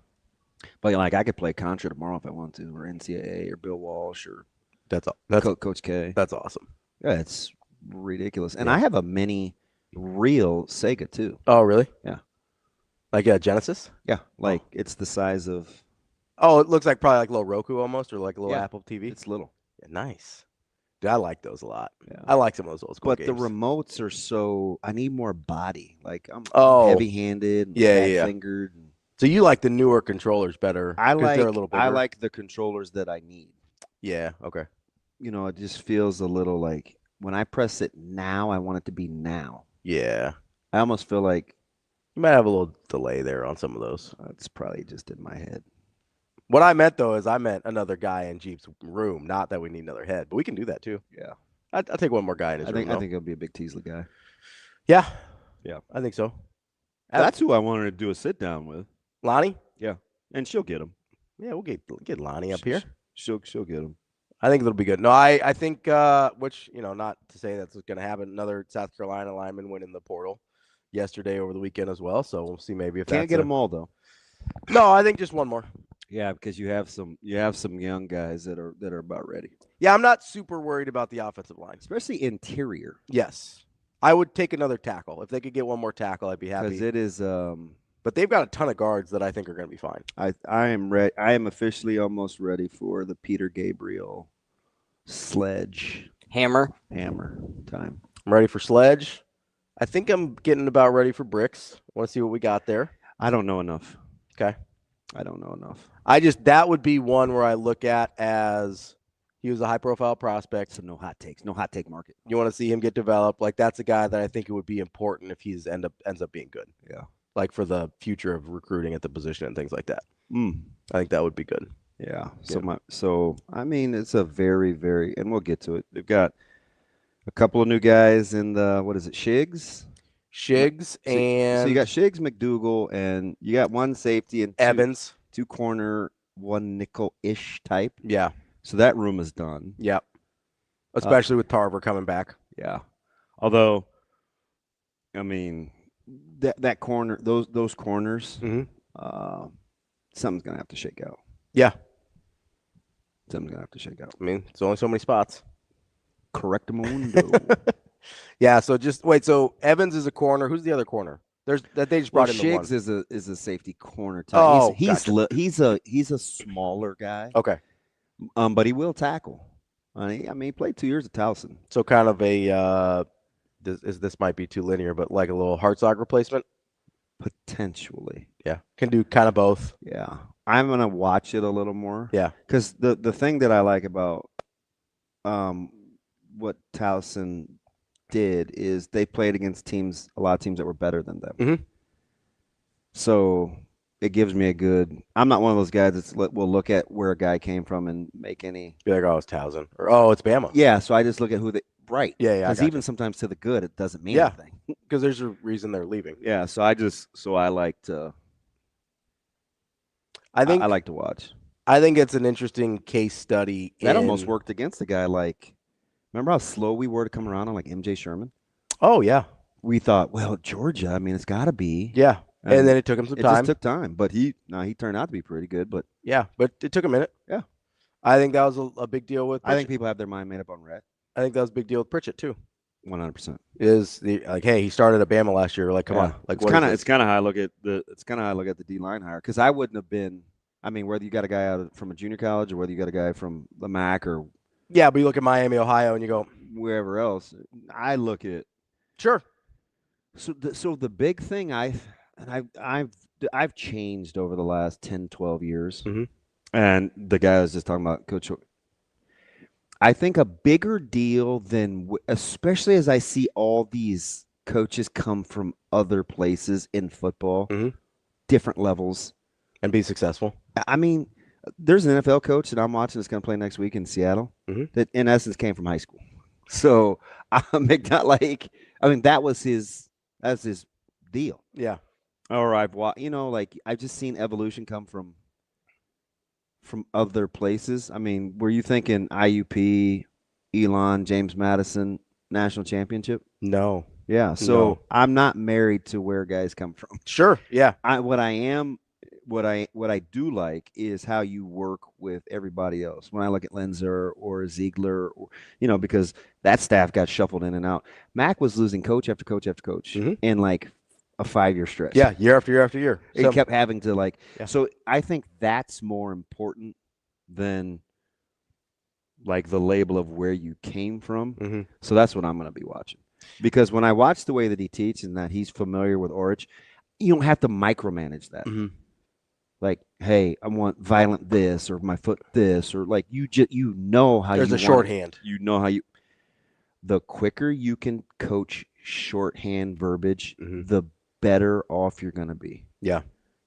[SPEAKER 8] But like I could play Contra tomorrow if I want to, or NCAA or Bill Walsh or
[SPEAKER 7] that's
[SPEAKER 8] Coach K.
[SPEAKER 7] That's awesome.
[SPEAKER 8] Yeah, it's ridiculous. And I have a mini real Sega too.
[SPEAKER 7] Oh, really?
[SPEAKER 8] Yeah.
[SPEAKER 7] Like a Genesis?
[SPEAKER 8] Yeah, like it's the size of.
[SPEAKER 7] Oh, it looks like probably like a little Roku almost, or like a little Apple TV.
[SPEAKER 8] It's little.
[SPEAKER 7] Yeah, nice. Dude, I like those a lot.
[SPEAKER 8] Yeah.
[SPEAKER 7] I like some of those old school
[SPEAKER 8] But
[SPEAKER 7] games.
[SPEAKER 8] the remotes are so. I need more body. Like I'm heavy-handed. And fat-fingered.
[SPEAKER 7] So you like the newer controllers better?
[SPEAKER 8] I like.
[SPEAKER 7] They're a little bigger.
[SPEAKER 8] I like the controllers that I need.
[SPEAKER 7] Yeah. Okay.
[SPEAKER 8] You know, it just feels a little like when I press it now, I want it to be now.
[SPEAKER 7] Yeah.
[SPEAKER 8] I almost feel like
[SPEAKER 7] you might have a little delay there on some of those.
[SPEAKER 8] It's probably just in my head.
[SPEAKER 7] What I meant though is I meant another guy in Jeep's room. Not that we need another head, but we can do that too.
[SPEAKER 8] Yeah.
[SPEAKER 7] I'll take one more guy in his room.
[SPEAKER 8] I think it'll be a big Teasley guy.
[SPEAKER 7] Yeah.
[SPEAKER 8] Yeah.
[SPEAKER 7] I think so.
[SPEAKER 10] That's who I wanted to do a sit down with.
[SPEAKER 7] Lonnie?
[SPEAKER 10] Yeah. And she'll get him.
[SPEAKER 7] Yeah, we'll get Lonnie up here.
[SPEAKER 10] She'll get him.
[SPEAKER 7] I think it'll be good. No, I think which, not to say that's going to happen. Another South Carolina lineman went in the portal yesterday over the weekend as well. So we'll see maybe if
[SPEAKER 8] can't get them all though.
[SPEAKER 7] No, I think just one more.
[SPEAKER 8] Yeah, because you have some young guys that are about ready.
[SPEAKER 7] Yeah, I'm not super worried about the offensive line,
[SPEAKER 8] especially interior.
[SPEAKER 7] Yes, I would take another tackle if they could get one more tackle. I'd be happy
[SPEAKER 8] because it is.
[SPEAKER 7] But they've got a ton of guards that I think are going to be fine.
[SPEAKER 8] I am ready. I am officially almost ready for the Peter Gabriel sledge
[SPEAKER 9] hammer
[SPEAKER 8] time.
[SPEAKER 7] I'm ready for sledge. I think I'm getting about ready for bricks. Want to see what we got there?
[SPEAKER 8] I don't know enough.
[SPEAKER 7] Okay.
[SPEAKER 8] I don't know enough.
[SPEAKER 7] That would be one where I look at as He was a high-profile prospect.
[SPEAKER 10] So no hot takes. No hot take market.
[SPEAKER 7] You want to see him get developed. Like, that's a guy that I think it would be important if he's ends up being good.
[SPEAKER 10] Yeah.
[SPEAKER 7] Like, for the future of recruiting at the position and things like that.
[SPEAKER 10] I
[SPEAKER 7] think that would be good.
[SPEAKER 10] Yeah. So I mean, it's a very, very, and we'll get to it. They've got a couple of new guys in the, what is it, Shiggs?
[SPEAKER 7] And
[SPEAKER 10] so you got Shiggs, McDougal, and you got one safety and
[SPEAKER 7] Evans,
[SPEAKER 10] two corner, one nickel-ish type.
[SPEAKER 7] Yeah.
[SPEAKER 10] So that room is done.
[SPEAKER 7] Yep. Especially with Tarver coming back.
[SPEAKER 10] Yeah. Although, I mean, that corner, those corners, something's gonna have to shake out.
[SPEAKER 7] Yeah.
[SPEAKER 10] Something's gonna have to shake out.
[SPEAKER 7] I mean, it's only so many spots.
[SPEAKER 10] Correctamundo.
[SPEAKER 7] Yeah. So just wait. So Evans is a corner. Who's the other corner? They just brought in
[SPEAKER 10] Shiggs
[SPEAKER 7] the one.
[SPEAKER 10] is a safety corner type.
[SPEAKER 7] Oh,
[SPEAKER 10] he's
[SPEAKER 7] gotcha.
[SPEAKER 10] he's a smaller guy.
[SPEAKER 7] Okay.
[SPEAKER 10] But he will tackle. I mean, he played 2 years at Towson.
[SPEAKER 7] So kind of a this might be too linear, but like a little Hartzog replacement.
[SPEAKER 10] Potentially.
[SPEAKER 7] Yeah. Can do kind of both.
[SPEAKER 10] Yeah. I'm gonna watch it a little more.
[SPEAKER 7] Yeah.
[SPEAKER 10] Because the thing that I like about what Towson did is they played against a lot of teams that were better than them.
[SPEAKER 7] Mm-hmm.
[SPEAKER 10] So it gives me a good. I'm not one of those guys will look at where a guy came from and make any.
[SPEAKER 7] Be like, oh, it's Towson, or oh, it's Bama.
[SPEAKER 10] Yeah, so I just look at who they. Right.
[SPEAKER 7] Yeah.
[SPEAKER 10] Because even sometimes to the good, it doesn't mean
[SPEAKER 7] Yeah.
[SPEAKER 10] anything.
[SPEAKER 7] Because there's a reason they're leaving.
[SPEAKER 10] Yeah. So I like to. I like to watch.
[SPEAKER 7] I think it's an interesting case study.
[SPEAKER 10] That almost worked against a guy like. Remember how slow we were to come around on like MJ Sherman?
[SPEAKER 7] Oh yeah.
[SPEAKER 10] We thought, well, Georgia. I mean, it's got to be.
[SPEAKER 7] Yeah. And then it took him some time.
[SPEAKER 10] It just took time, but he turned out to be pretty good. But
[SPEAKER 7] yeah, but it took a minute.
[SPEAKER 10] Yeah,
[SPEAKER 7] I think that was a big deal with. Pritchett.
[SPEAKER 10] I think people have their mind made up on Rhett.
[SPEAKER 7] I think that was a big deal with Pritchett too.
[SPEAKER 10] 100%.
[SPEAKER 7] Is like, hey, he started at Bama last year. Like, come on, like
[SPEAKER 10] it's kind of how I look at the D line hire because I wouldn't have been. I mean, whether you got a guy from a junior college or whether you got a guy from the MAC or
[SPEAKER 7] yeah, but you look at Miami, Ohio, and you go
[SPEAKER 10] wherever else. I look at
[SPEAKER 7] sure.
[SPEAKER 10] So the big thing I've changed over the last 10, 12 years.
[SPEAKER 7] Mm-hmm.
[SPEAKER 10] And the guy I was just talking about, Coach. I think a bigger deal than, especially as I see all these coaches come from other places in football, different levels.
[SPEAKER 7] And be successful.
[SPEAKER 10] I mean, there's an NFL coach that I'm watching that's going to play next week in Seattle that in essence came from high school. So that was his deal.
[SPEAKER 7] Yeah.
[SPEAKER 10] Or I've just seen evolution come from other places. I mean, were you thinking IUP, Elon, James Madison, national championship?
[SPEAKER 7] No.
[SPEAKER 10] Yeah. So I'm not married to where guys come from.
[SPEAKER 7] Sure. Yeah.
[SPEAKER 10] What I do like is how you work with everybody else. When I look at Lenzer or Ziegler, because that staff got shuffled in and out. Mac was losing coach after coach after coach in like a 5-year stretch.
[SPEAKER 7] Yeah, year after year after year.
[SPEAKER 10] It kept having to So I think that's more important than like the label of where you came from. So that's what I'm going to be watching. Because when I watch the way that he teaches and that he's familiar with Orich, you don't have to micromanage that. Like, hey, I want violent this or my foot this or like you know how
[SPEAKER 7] there's a shorthand.
[SPEAKER 10] You know how the quicker you can coach shorthand verbiage, the better off you're going to be.
[SPEAKER 7] Yeah.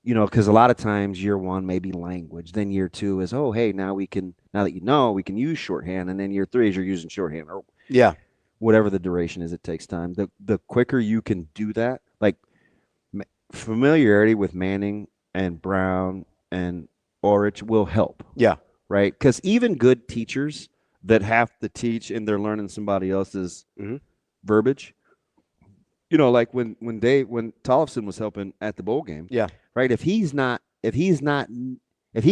[SPEAKER 10] Because a lot of times year one may be language. Then year two is, oh, hey, now that we can use shorthand. And then year three is you're using shorthand or whatever the duration is, it takes time. The quicker you can do that, like familiarity with Manning and Brown and Orich will help.
[SPEAKER 7] Yeah.
[SPEAKER 10] Right? Because even good teachers that have to teach and they're learning somebody else's verbiage, like when Tollefson was helping at the bowl game.
[SPEAKER 7] Yeah.
[SPEAKER 10] Right. If he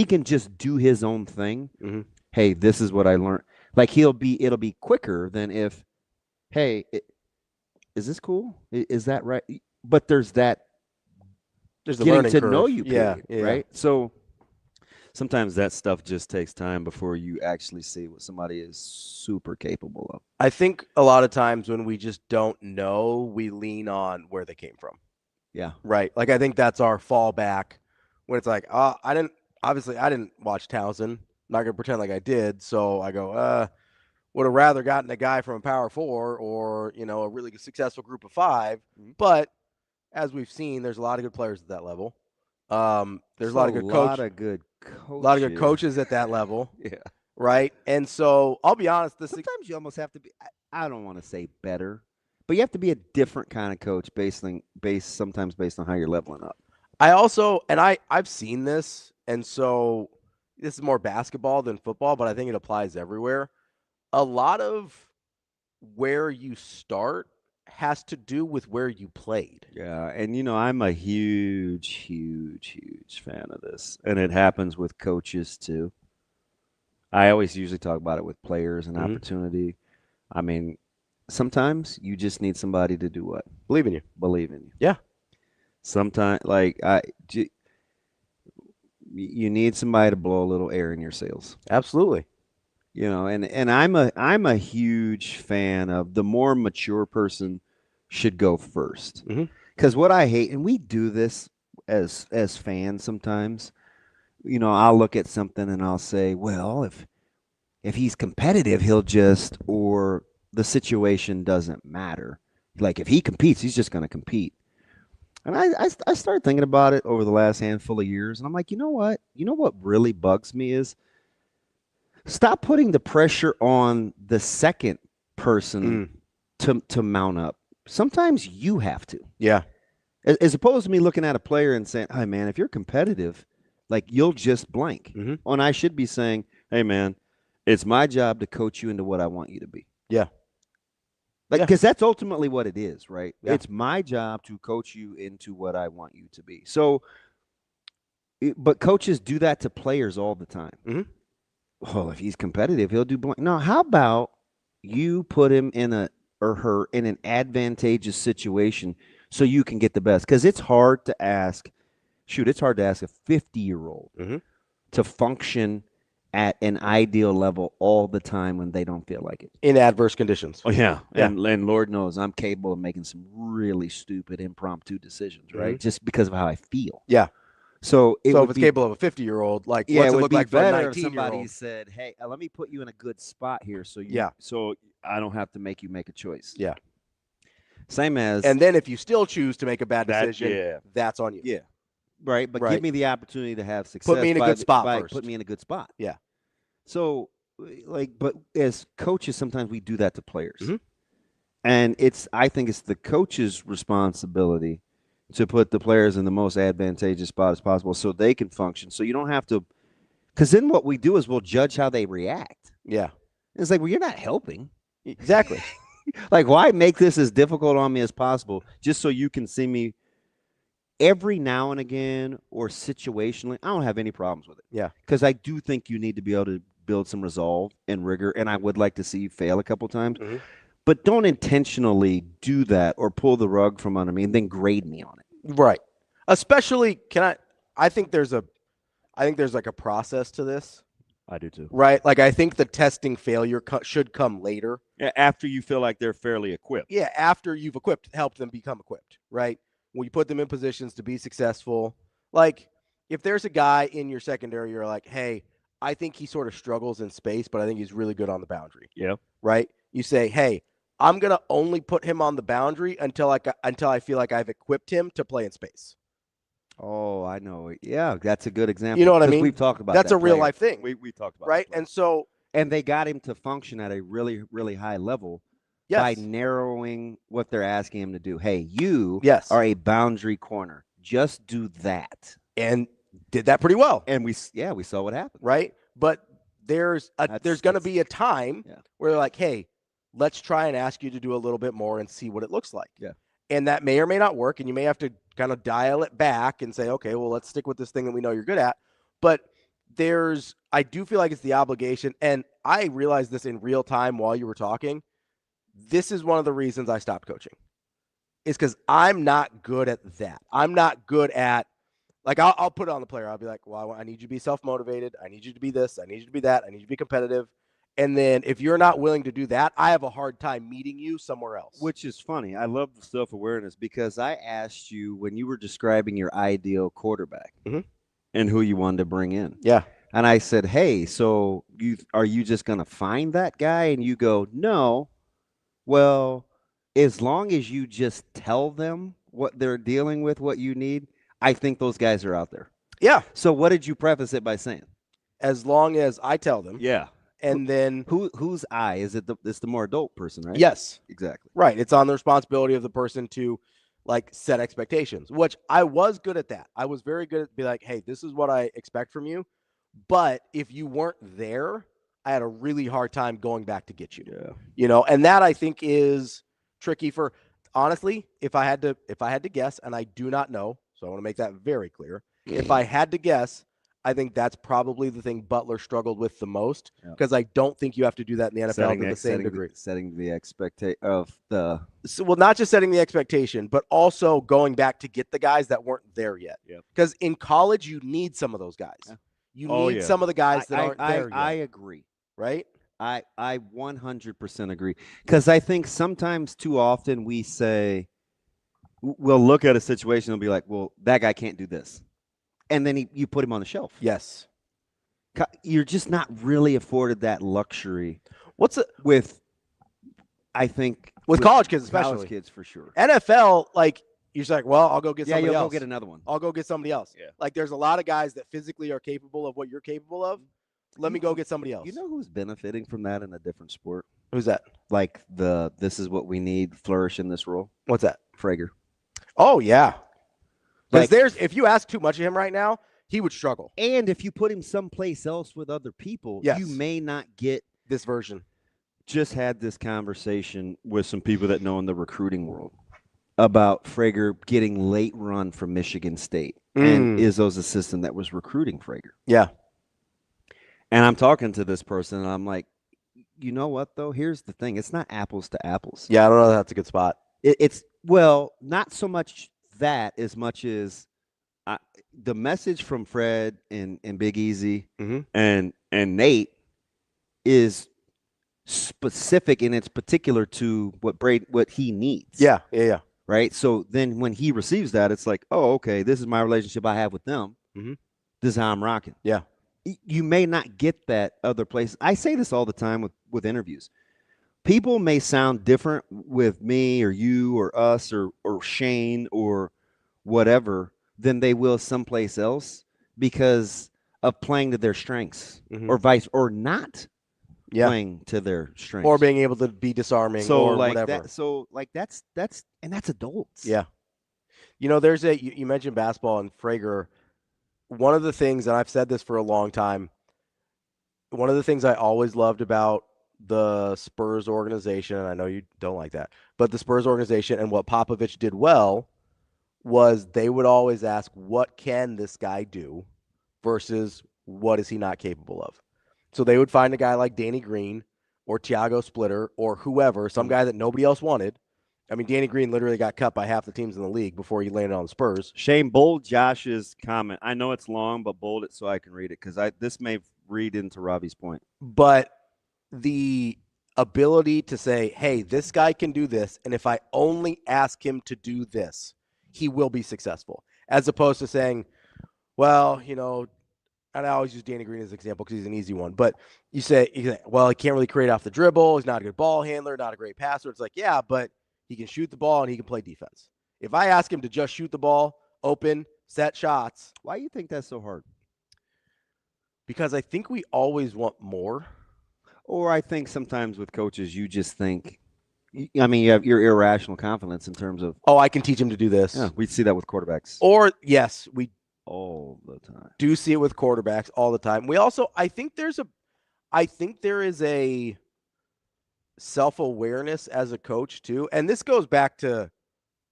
[SPEAKER 10] can just do his own thing, hey, this is what I learned. Like it'll be quicker than if, hey, is this cool? Is that right? But there's the getting to know you period, right? So sometimes that stuff just takes time before you actually see what somebody is super capable of.
[SPEAKER 7] I think a lot of times when we just don't know, we lean on where they came from.
[SPEAKER 10] Yeah.
[SPEAKER 7] Right. Like I think that's our fallback when it's like, I didn't watch Towson. not going to pretend like I did. So I go, would have rather gotten a guy from a Power 4 or, a really successful group of 5.
[SPEAKER 10] Mm-hmm.
[SPEAKER 7] But as we've seen, there's a lot of good players at that level. There's a lot of good coaches at that level.
[SPEAKER 10] Yeah.
[SPEAKER 7] Right. And so I'll be honest.
[SPEAKER 10] Sometimes you almost have to be, I don't want to say better, but you have to be a different kind of coach sometimes based on how you're leveling up.
[SPEAKER 7] I also, and I've seen this, and so this is more basketball than football, but I think it applies everywhere. A lot of where you start has to do with where you played.
[SPEAKER 10] Yeah, and I'm a huge fan of this, and it happens with coaches too. I always usually talk about it with players and opportunity. I mean, sometimes you just need somebody to do what?
[SPEAKER 7] Believe in you.
[SPEAKER 10] Believe in you.
[SPEAKER 7] Yeah.
[SPEAKER 10] Sometimes, you need somebody to blow a little air in your sails.
[SPEAKER 7] Absolutely.
[SPEAKER 10] And I'm a huge fan of the more mature person should go first. Because what I hate, and we do this as fans sometimes, I'll look at something and I'll say, well, if he's competitive, or the situation doesn't matter. Like if he competes, he's just going to compete. And I started thinking about it over the last handful of years, and I'm like, you know what? You know what really bugs me is stop putting the pressure on the second person to mount up. Sometimes you have to.
[SPEAKER 7] Yeah.
[SPEAKER 10] As opposed to me looking at a player and saying, hey, man, if you're competitive, like you'll just blank. And I should be saying, hey, man, it's my job to coach you into what I want you to be.
[SPEAKER 7] Yeah.
[SPEAKER 10] Because that's ultimately what it is, right?
[SPEAKER 7] Yeah.
[SPEAKER 10] It's my job to coach you into what I want you to be. So, but coaches do that to players all the time. Well, if he's competitive, he'll do blank. No, how about you put him in her in an advantageous situation so you can get the best? Because it's hard to ask. It's hard to ask a 50-year-old to function at an ideal level all the time when they don't feel like it.
[SPEAKER 7] In adverse conditions.
[SPEAKER 10] Oh, yeah. And Lord knows I'm capable of making some really stupid impromptu decisions, right? Just because of how I feel.
[SPEAKER 7] Yeah.
[SPEAKER 10] So if
[SPEAKER 7] it's capable of a 50-year-old, what's it look like for a 19-year-old?
[SPEAKER 10] If somebody said, hey, let me put you in a good spot here so I don't have to make you make a choice.
[SPEAKER 7] Yeah.
[SPEAKER 10] Same as.
[SPEAKER 7] And then if you still choose to make a bad decision, that's on you.
[SPEAKER 10] Yeah. Right. But give me the opportunity to have success.
[SPEAKER 7] Put me in a good spot first.
[SPEAKER 10] Put me in a good spot.
[SPEAKER 7] Yeah.
[SPEAKER 10] So, but as coaches, sometimes we do that to players. And I think it's the coach's responsibility to put the players in the most advantageous spot as possible so they can function. So you don't have to, because then what we do is we'll judge how they react.
[SPEAKER 7] Yeah.
[SPEAKER 10] It's like, well, you're not helping.
[SPEAKER 7] Exactly.
[SPEAKER 10] Like, why make this as difficult on me as possible just so you can see me every now and again or situationally? I don't have any problems with it.
[SPEAKER 7] Yeah.
[SPEAKER 10] Because I do think you need to be able to build some resolve and rigor, and I would like to see you fail a couple times. But don't intentionally do that or pull the rug from under me and then grade me on it.
[SPEAKER 7] Right. Especially, I think there's like a process to this.
[SPEAKER 10] I do too.
[SPEAKER 7] Right? Like I think the testing failure should come later.
[SPEAKER 10] After you feel like they're fairly equipped.
[SPEAKER 7] Yeah, after you've helped them become equipped, right? When you put them in positions to be successful. Like if there's a guy in your secondary, you're like, hey, I think he sort of struggles in space, but I think he's really good on the boundary.
[SPEAKER 10] Yeah.
[SPEAKER 7] Right? You say, hey, I'm going to only put him on the boundary until I feel like I've equipped him to play in space.
[SPEAKER 10] Oh, I know. Yeah, that's a good example.
[SPEAKER 7] You know what I mean?
[SPEAKER 10] We've talked about
[SPEAKER 7] that's
[SPEAKER 10] that
[SPEAKER 7] a real life thing.
[SPEAKER 10] We talked about
[SPEAKER 7] right? And so
[SPEAKER 10] they got him to function at a really, really high level by narrowing what they're asking him to do. Hey, you are a boundary corner. Just do that.
[SPEAKER 7] And did that pretty well.
[SPEAKER 10] And we saw what happened.
[SPEAKER 7] Right? But there's going to be a time where they're like, hey, let's try and ask you to do a little bit more and see what it looks like.
[SPEAKER 10] Yeah.
[SPEAKER 7] And that may or may not work, and you may have to kind of dial it back and say, okay, well, let's stick with this thing that we know you're good at. But I do feel like it's the obligation, and I realized this in real time while you were talking. This is one of the reasons I stopped coaching, is because I'm not good at that. I'm not good at, like, I'll put it on the player. I'll be like, well, I need you to be self-motivated. I need you to be this. I need you to be that. I need you to be competitive. And then if you're not willing to do that, I have a hard time meeting you somewhere else.
[SPEAKER 10] Which is funny. I love the self-awareness because I asked you when you were describing your ideal quarterback and who you wanted to bring in.
[SPEAKER 7] Yeah.
[SPEAKER 8] And I said, hey, so are you just going to find that guy? And you go, no. Well, as long as you just tell them what they're dealing with, what you need, I think those guys are out there.
[SPEAKER 7] Yeah.
[SPEAKER 8] So what did you preface it by saying?
[SPEAKER 7] As long as I tell them.
[SPEAKER 8] Yeah.
[SPEAKER 7] And then
[SPEAKER 8] whose I? Is it it's the more adult person, right?
[SPEAKER 7] Yes.
[SPEAKER 8] Exactly.
[SPEAKER 7] Right. It's on the responsibility of the person to like set expectations, which I was good at that. I was very good at be like, hey, this is what I expect from you. But if you weren't there, I had a really hard time going back to get you.
[SPEAKER 8] Yeah.
[SPEAKER 7] You know, and that I think is tricky for honestly, if I had to guess, and I do not know, so I want to make that very clear. If I had to guess, I think that's probably the thing Butler struggled with the most because I don't think you have to do that in the NFL to the same degree.
[SPEAKER 8] Setting the expectation of the
[SPEAKER 7] well, not just setting the expectation, but also going back to get the guys that weren't there yet. Because in college, you need some of those guys.
[SPEAKER 8] Yeah.
[SPEAKER 7] You need some of the guys that aren't there yet.
[SPEAKER 8] I agree.
[SPEAKER 7] Right?
[SPEAKER 8] I 100% agree. Because I think sometimes too often we say, we'll look at a situation and be like, well, that guy can't do this. And then you put him on the shelf.
[SPEAKER 7] Yes.
[SPEAKER 8] You're just not really afforded that luxury. I think
[SPEAKER 7] with college kids, especially.
[SPEAKER 8] College kids for sure.
[SPEAKER 7] NFL, like, you're just like, well, I'll go get somebody else.
[SPEAKER 8] Yeah, you'll go get another one.
[SPEAKER 7] I'll go get somebody else.
[SPEAKER 8] Yeah.
[SPEAKER 7] Like, there's a lot of guys that physically are capable of what you're capable of. Let me go get somebody else.
[SPEAKER 8] You know who's benefiting from that in a different sport?
[SPEAKER 7] Who's that?
[SPEAKER 8] Like this is what we need, flourish in this role.
[SPEAKER 7] What's that?
[SPEAKER 8] Frager.
[SPEAKER 7] Oh, yeah. Because if you ask too much of him right now, he would struggle.
[SPEAKER 8] And if you put him someplace else with other people, you may not get
[SPEAKER 7] this version.
[SPEAKER 8] Just had this conversation with some people that know in the recruiting world about Frager getting late run from Michigan State and Izzo's assistant that was recruiting Frager.
[SPEAKER 7] Yeah.
[SPEAKER 8] And I'm talking to this person, and I'm like, you know what, though? Here's the thing. It's not apples to apples.
[SPEAKER 7] Yeah, I don't know if that's a good spot.
[SPEAKER 8] It's not so much that as much as the message from Fred and Big Easy and Nate is specific and it's particular to what he needs.
[SPEAKER 7] Yeah.
[SPEAKER 8] Right. So then when he receives that, it's like, oh, okay, this is my relationship I have with them. This is how I'm rocking.
[SPEAKER 7] Yeah.
[SPEAKER 8] You may not get that other place. I say this all the time with interviews. People may sound different with me or you or us or Shane or whatever than they will someplace else because of playing to their strengths or or not playing to their strengths
[SPEAKER 7] or being able to be disarming or whatever.
[SPEAKER 8] That's adults.
[SPEAKER 7] Yeah. You know, you mentioned basketball and Frager. One of the things, and I've said this for a long time, one of the things I always loved about the Spurs organization, and I know you don't like that, but the Spurs organization and what Popovich did well was they would always ask, what can this guy do versus what is he not capable of? So they would find a guy like Danny Green or Thiago Splitter or whoever, some guy that nobody else wanted. I mean, Danny Green literally got cut by half the teams in the league before he landed on the Spurs.
[SPEAKER 8] Shane, bold Josh's comment. I know it's long, but bold it so I can read it because this may read into Ravi's point.
[SPEAKER 7] But the ability to say, hey, this guy can do this, and if I only ask him to do this, he will be successful. As opposed to saying, well, you know, and I always use Danny Green as an example because he's an easy one. But you say, well, he can't really create off the dribble. He's not a good ball handler, not a great passer. It's like, yeah, but he can shoot the ball and he can play defense. If I ask him to just shoot the ball, open, set shots.
[SPEAKER 8] Why do you think that's so hard?
[SPEAKER 7] Because I think we always want more.
[SPEAKER 8] Or I think sometimes with coaches, you just think, I mean, you have your irrational confidence in terms of,
[SPEAKER 7] oh, I can teach him to do this.
[SPEAKER 8] Yeah, we see that with quarterbacks.
[SPEAKER 7] Or, yes, we
[SPEAKER 8] all the time
[SPEAKER 7] do see it with quarterbacks all the time. We also, I think there is a self-awareness as a coach too. And this goes back to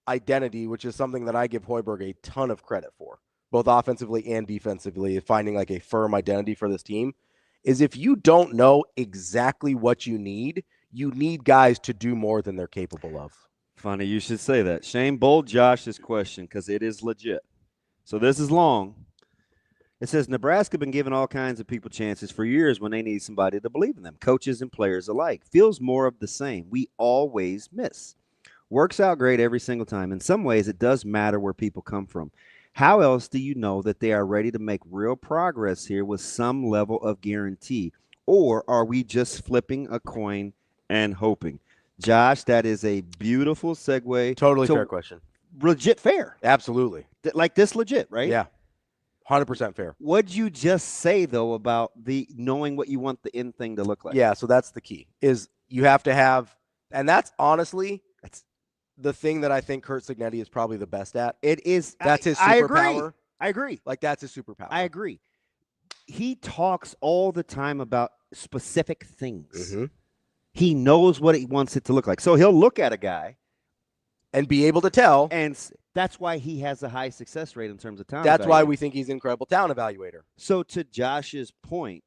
[SPEAKER 7] identity, which is something that I give Hoiberg a ton of credit for, both offensively and defensively, finding like a firm identity for this team. Is if you don't know exactly what you need guys to do more than they're capable of.
[SPEAKER 8] Funny you should say that. Shane, bold Josh's question because it is legit. So this is long. It says, Nebraska been giving all kinds of people chances for years when they need somebody to believe in them, coaches and players alike. Feels more of the same. We always miss. Works out great every single time. In some ways, it does matter where people come from.
[SPEAKER 10] How else do you know that they are ready to make real progress here with some level of guarantee? Or are we just flipping a coin and hoping? Josh, that is a beautiful segue.
[SPEAKER 7] Totally fair question.
[SPEAKER 10] Legit fair.
[SPEAKER 7] Absolutely.
[SPEAKER 10] Like this legit, right?
[SPEAKER 7] Yeah. 100% fair.
[SPEAKER 10] What'd you just say, though, about the knowing what you want the end thing to look like?
[SPEAKER 7] Yeah, so that's the key, is you have to have, and that's honestly, that's the thing that I think Curt Cignetti is probably the best at.
[SPEAKER 10] It is.
[SPEAKER 7] That's his
[SPEAKER 10] I
[SPEAKER 7] superpower.
[SPEAKER 10] I agree.
[SPEAKER 7] Like, that's his superpower.
[SPEAKER 10] I agree. He talks all the time about specific things.
[SPEAKER 7] Mm-hmm.
[SPEAKER 10] He knows what he wants it to look like. So he'll look at a guy
[SPEAKER 7] and be able to tell.
[SPEAKER 10] And that's why he has a high success rate in terms of talent.
[SPEAKER 7] That's why we think he's an incredible talent evaluator.
[SPEAKER 10] So to Josh's point,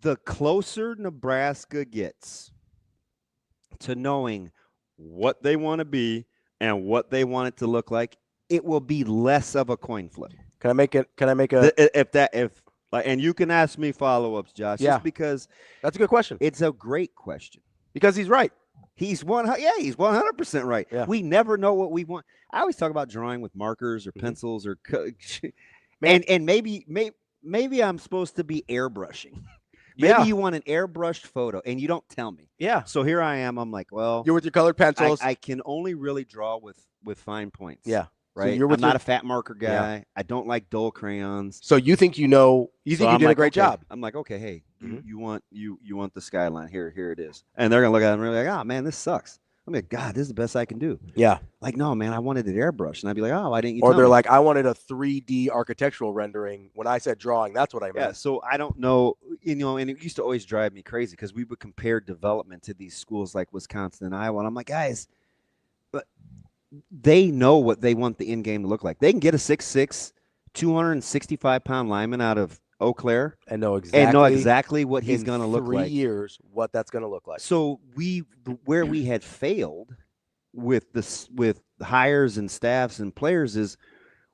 [SPEAKER 10] the closer Nebraska gets to knowing what they want to be and what they want it to look like, it will be less of a coin flip.
[SPEAKER 7] Can I make a
[SPEAKER 10] and you can ask me follow-ups, Josh.
[SPEAKER 7] Yeah.
[SPEAKER 10] Just because
[SPEAKER 7] that's a good question.
[SPEAKER 10] It's a great question.
[SPEAKER 7] Because he's right.
[SPEAKER 10] He's 100% right.
[SPEAKER 7] Yeah.
[SPEAKER 10] We never know what we want. I always talk about drawing with markers or pencils or and maybe I'm supposed to be airbrushing. Maybe you want an airbrushed photo and you don't tell me.
[SPEAKER 7] Yeah.
[SPEAKER 10] So here I am. I'm like, well,
[SPEAKER 7] you're with your colored pencils.
[SPEAKER 10] I can only really draw with fine points.
[SPEAKER 7] Yeah.
[SPEAKER 10] Right.
[SPEAKER 7] So I'm
[SPEAKER 10] not a fat marker guy. Yeah. I don't like dull crayons.
[SPEAKER 7] So you think you did a great job.
[SPEAKER 10] I'm like, okay, hey, you want the skyline here it is. And they're gonna look at it and they're like, oh man, this sucks. I'm like, God, this is the best I can do.
[SPEAKER 7] Yeah.
[SPEAKER 10] Like, no, man, I wanted it airbrushed. And I'd be like, oh, why didn't you
[SPEAKER 7] Or
[SPEAKER 10] tell
[SPEAKER 7] they're
[SPEAKER 10] me?
[SPEAKER 7] like, I wanted a 3D architectural rendering. When I said drawing, that's what I meant.
[SPEAKER 10] Yeah, so I don't know, and it used to always drive me crazy because we would compare development to these schools like Wisconsin and Iowa. And I'm like, guys, but they know what they want the end game to look like. They can get a 6'6", 265-pound lineman out of Eau Claire
[SPEAKER 7] and know exactly
[SPEAKER 10] what he's going to look like.
[SPEAKER 7] 3 years, what that's going to look like.
[SPEAKER 10] So where we had failed with hires and staffs and players is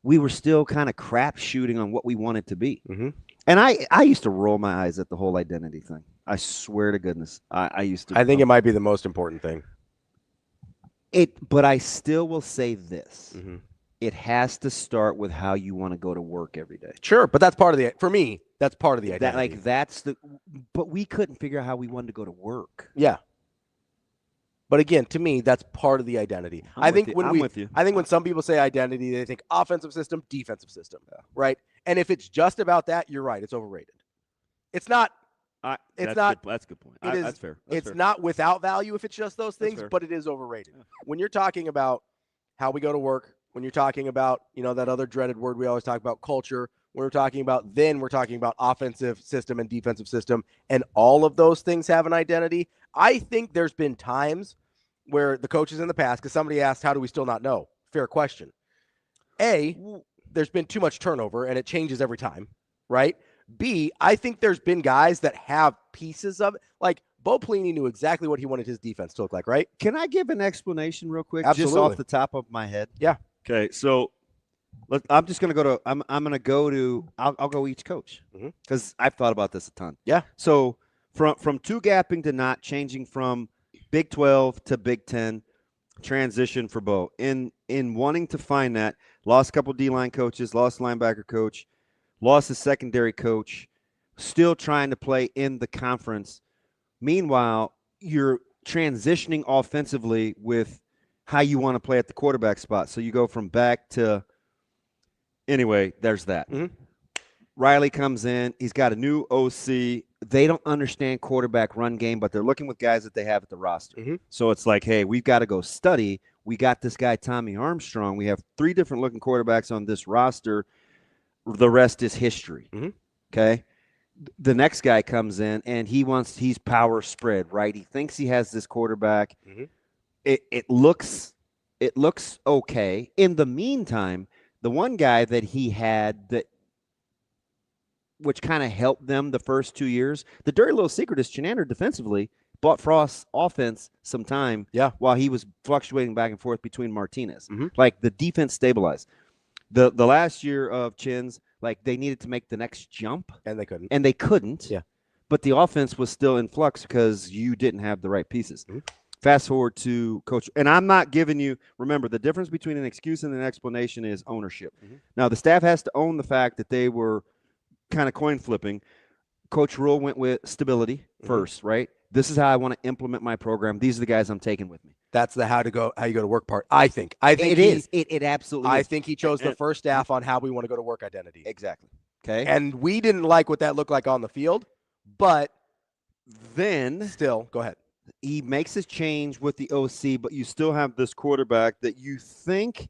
[SPEAKER 10] we were still kind of crap shooting on what we wanted to be.
[SPEAKER 7] Mm-hmm.
[SPEAKER 10] And I used to roll my eyes at the whole identity thing. I swear to goodness, I used to.
[SPEAKER 7] I think it might be the most important thing.
[SPEAKER 10] But I still will say this. Mm-hmm. It has to start with how you want to go to work every day.
[SPEAKER 7] Sure, but that's part of for me, that's part of the identity.
[SPEAKER 10] But we couldn't figure out how we wanted to go to work.
[SPEAKER 7] Yeah. But again, to me, that's part of the identity. I think when some people say identity, they think offensive system, defensive system, right? And if it's just about that, you're right. It's overrated. It's not.
[SPEAKER 10] That's a good point. That's fair.
[SPEAKER 7] It's not without value if it's just those things, but it is overrated. Yeah. When you're talking about how we go to work, when you're talking about, that other dreaded word we always talk about, culture, when we're talking about offensive system and defensive system, and all of those things have an identity. I think there's been times where the coaches in the past, because somebody asked, how do we still not know? Fair question. There's been too much turnover, and it changes every time, right? B, I think there's been guys that have pieces of it. Like, Bo Pelini knew exactly what he wanted his defense to look like, right?
[SPEAKER 10] Can I give an explanation real quick?
[SPEAKER 7] Absolutely.
[SPEAKER 10] Just off the top of my head?
[SPEAKER 7] Yeah.
[SPEAKER 10] Okay, so I'm just going to go to I'm going to go to I'll go each coach because I've thought about this a ton.
[SPEAKER 7] Yeah.
[SPEAKER 10] So from two-gapping to not, changing from Big 12 to Big 10, transition for Bo. In wanting to find that, lost a couple D-line coaches, lost linebacker coach, lost a secondary coach, still trying to play in the conference. Meanwhile, you're transitioning offensively with how you want to play at the quarterback spot. So you go from back to – anyway, there's that.
[SPEAKER 7] Mm-hmm.
[SPEAKER 10] Riley comes in. He's got a new OC. They don't understand quarterback run game, but they're looking with guys that they have at the roster.
[SPEAKER 7] Mm-hmm.
[SPEAKER 10] So it's like, hey, we've got to go study. We got this guy, Tommy Armstrong. We have 3 different looking quarterbacks on this roster. The rest is history.
[SPEAKER 7] Mm-hmm.
[SPEAKER 10] Okay? The next guy comes in, and he's power spread, right? He thinks he has this quarterback.
[SPEAKER 7] Mm-hmm.
[SPEAKER 10] It looks okay. In the meantime, the one guy that he had which kind of helped them the first 2 years, the dirty little secret is Chenander defensively bought Frost's offense some time while he was fluctuating back and forth between Martinez.
[SPEAKER 7] Mm-hmm.
[SPEAKER 10] Like, the defense stabilized. The last year of Chin's, like, they needed to make the next jump.
[SPEAKER 7] And they couldn't.
[SPEAKER 10] Yeah. But the offense was still in flux because you didn't have the right pieces.
[SPEAKER 7] Mm-hmm.
[SPEAKER 10] Fast forward to Coach, and I'm not giving you, remember, the difference between an excuse and an explanation is ownership. Now, the staff has to own the fact that they were kind of coin flipping. Coach Rhule went with stability first, right? This is how I want to implement my program. These are the guys I'm taking with me.
[SPEAKER 7] That's the how you go to work part. I think
[SPEAKER 10] it is. It absolutely is.
[SPEAKER 7] I think he chose the first staff on how we want to go to work identity.
[SPEAKER 10] Exactly. Okay.
[SPEAKER 7] And we didn't like what that looked like on the field, but
[SPEAKER 10] then
[SPEAKER 7] still, go ahead.
[SPEAKER 10] He makes his change with the OC, but you still have this quarterback that you think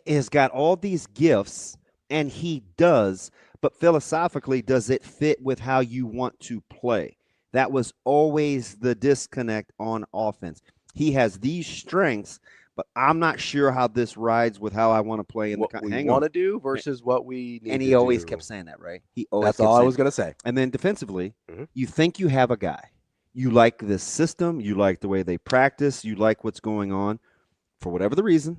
[SPEAKER 10] has got all these gifts, and he does, but philosophically, does it fit with how you want to play? That was always the disconnect on offense. He has these strengths, but I'm not sure how this rides with how I want to play in
[SPEAKER 7] what we want to do versus what we need.
[SPEAKER 10] And he always kept saying that, right? He always.
[SPEAKER 7] That's all I was going to say.
[SPEAKER 10] And then defensively, you think you have a guy. You like this system. You like the way they practice. You like what's going on. For whatever the reason,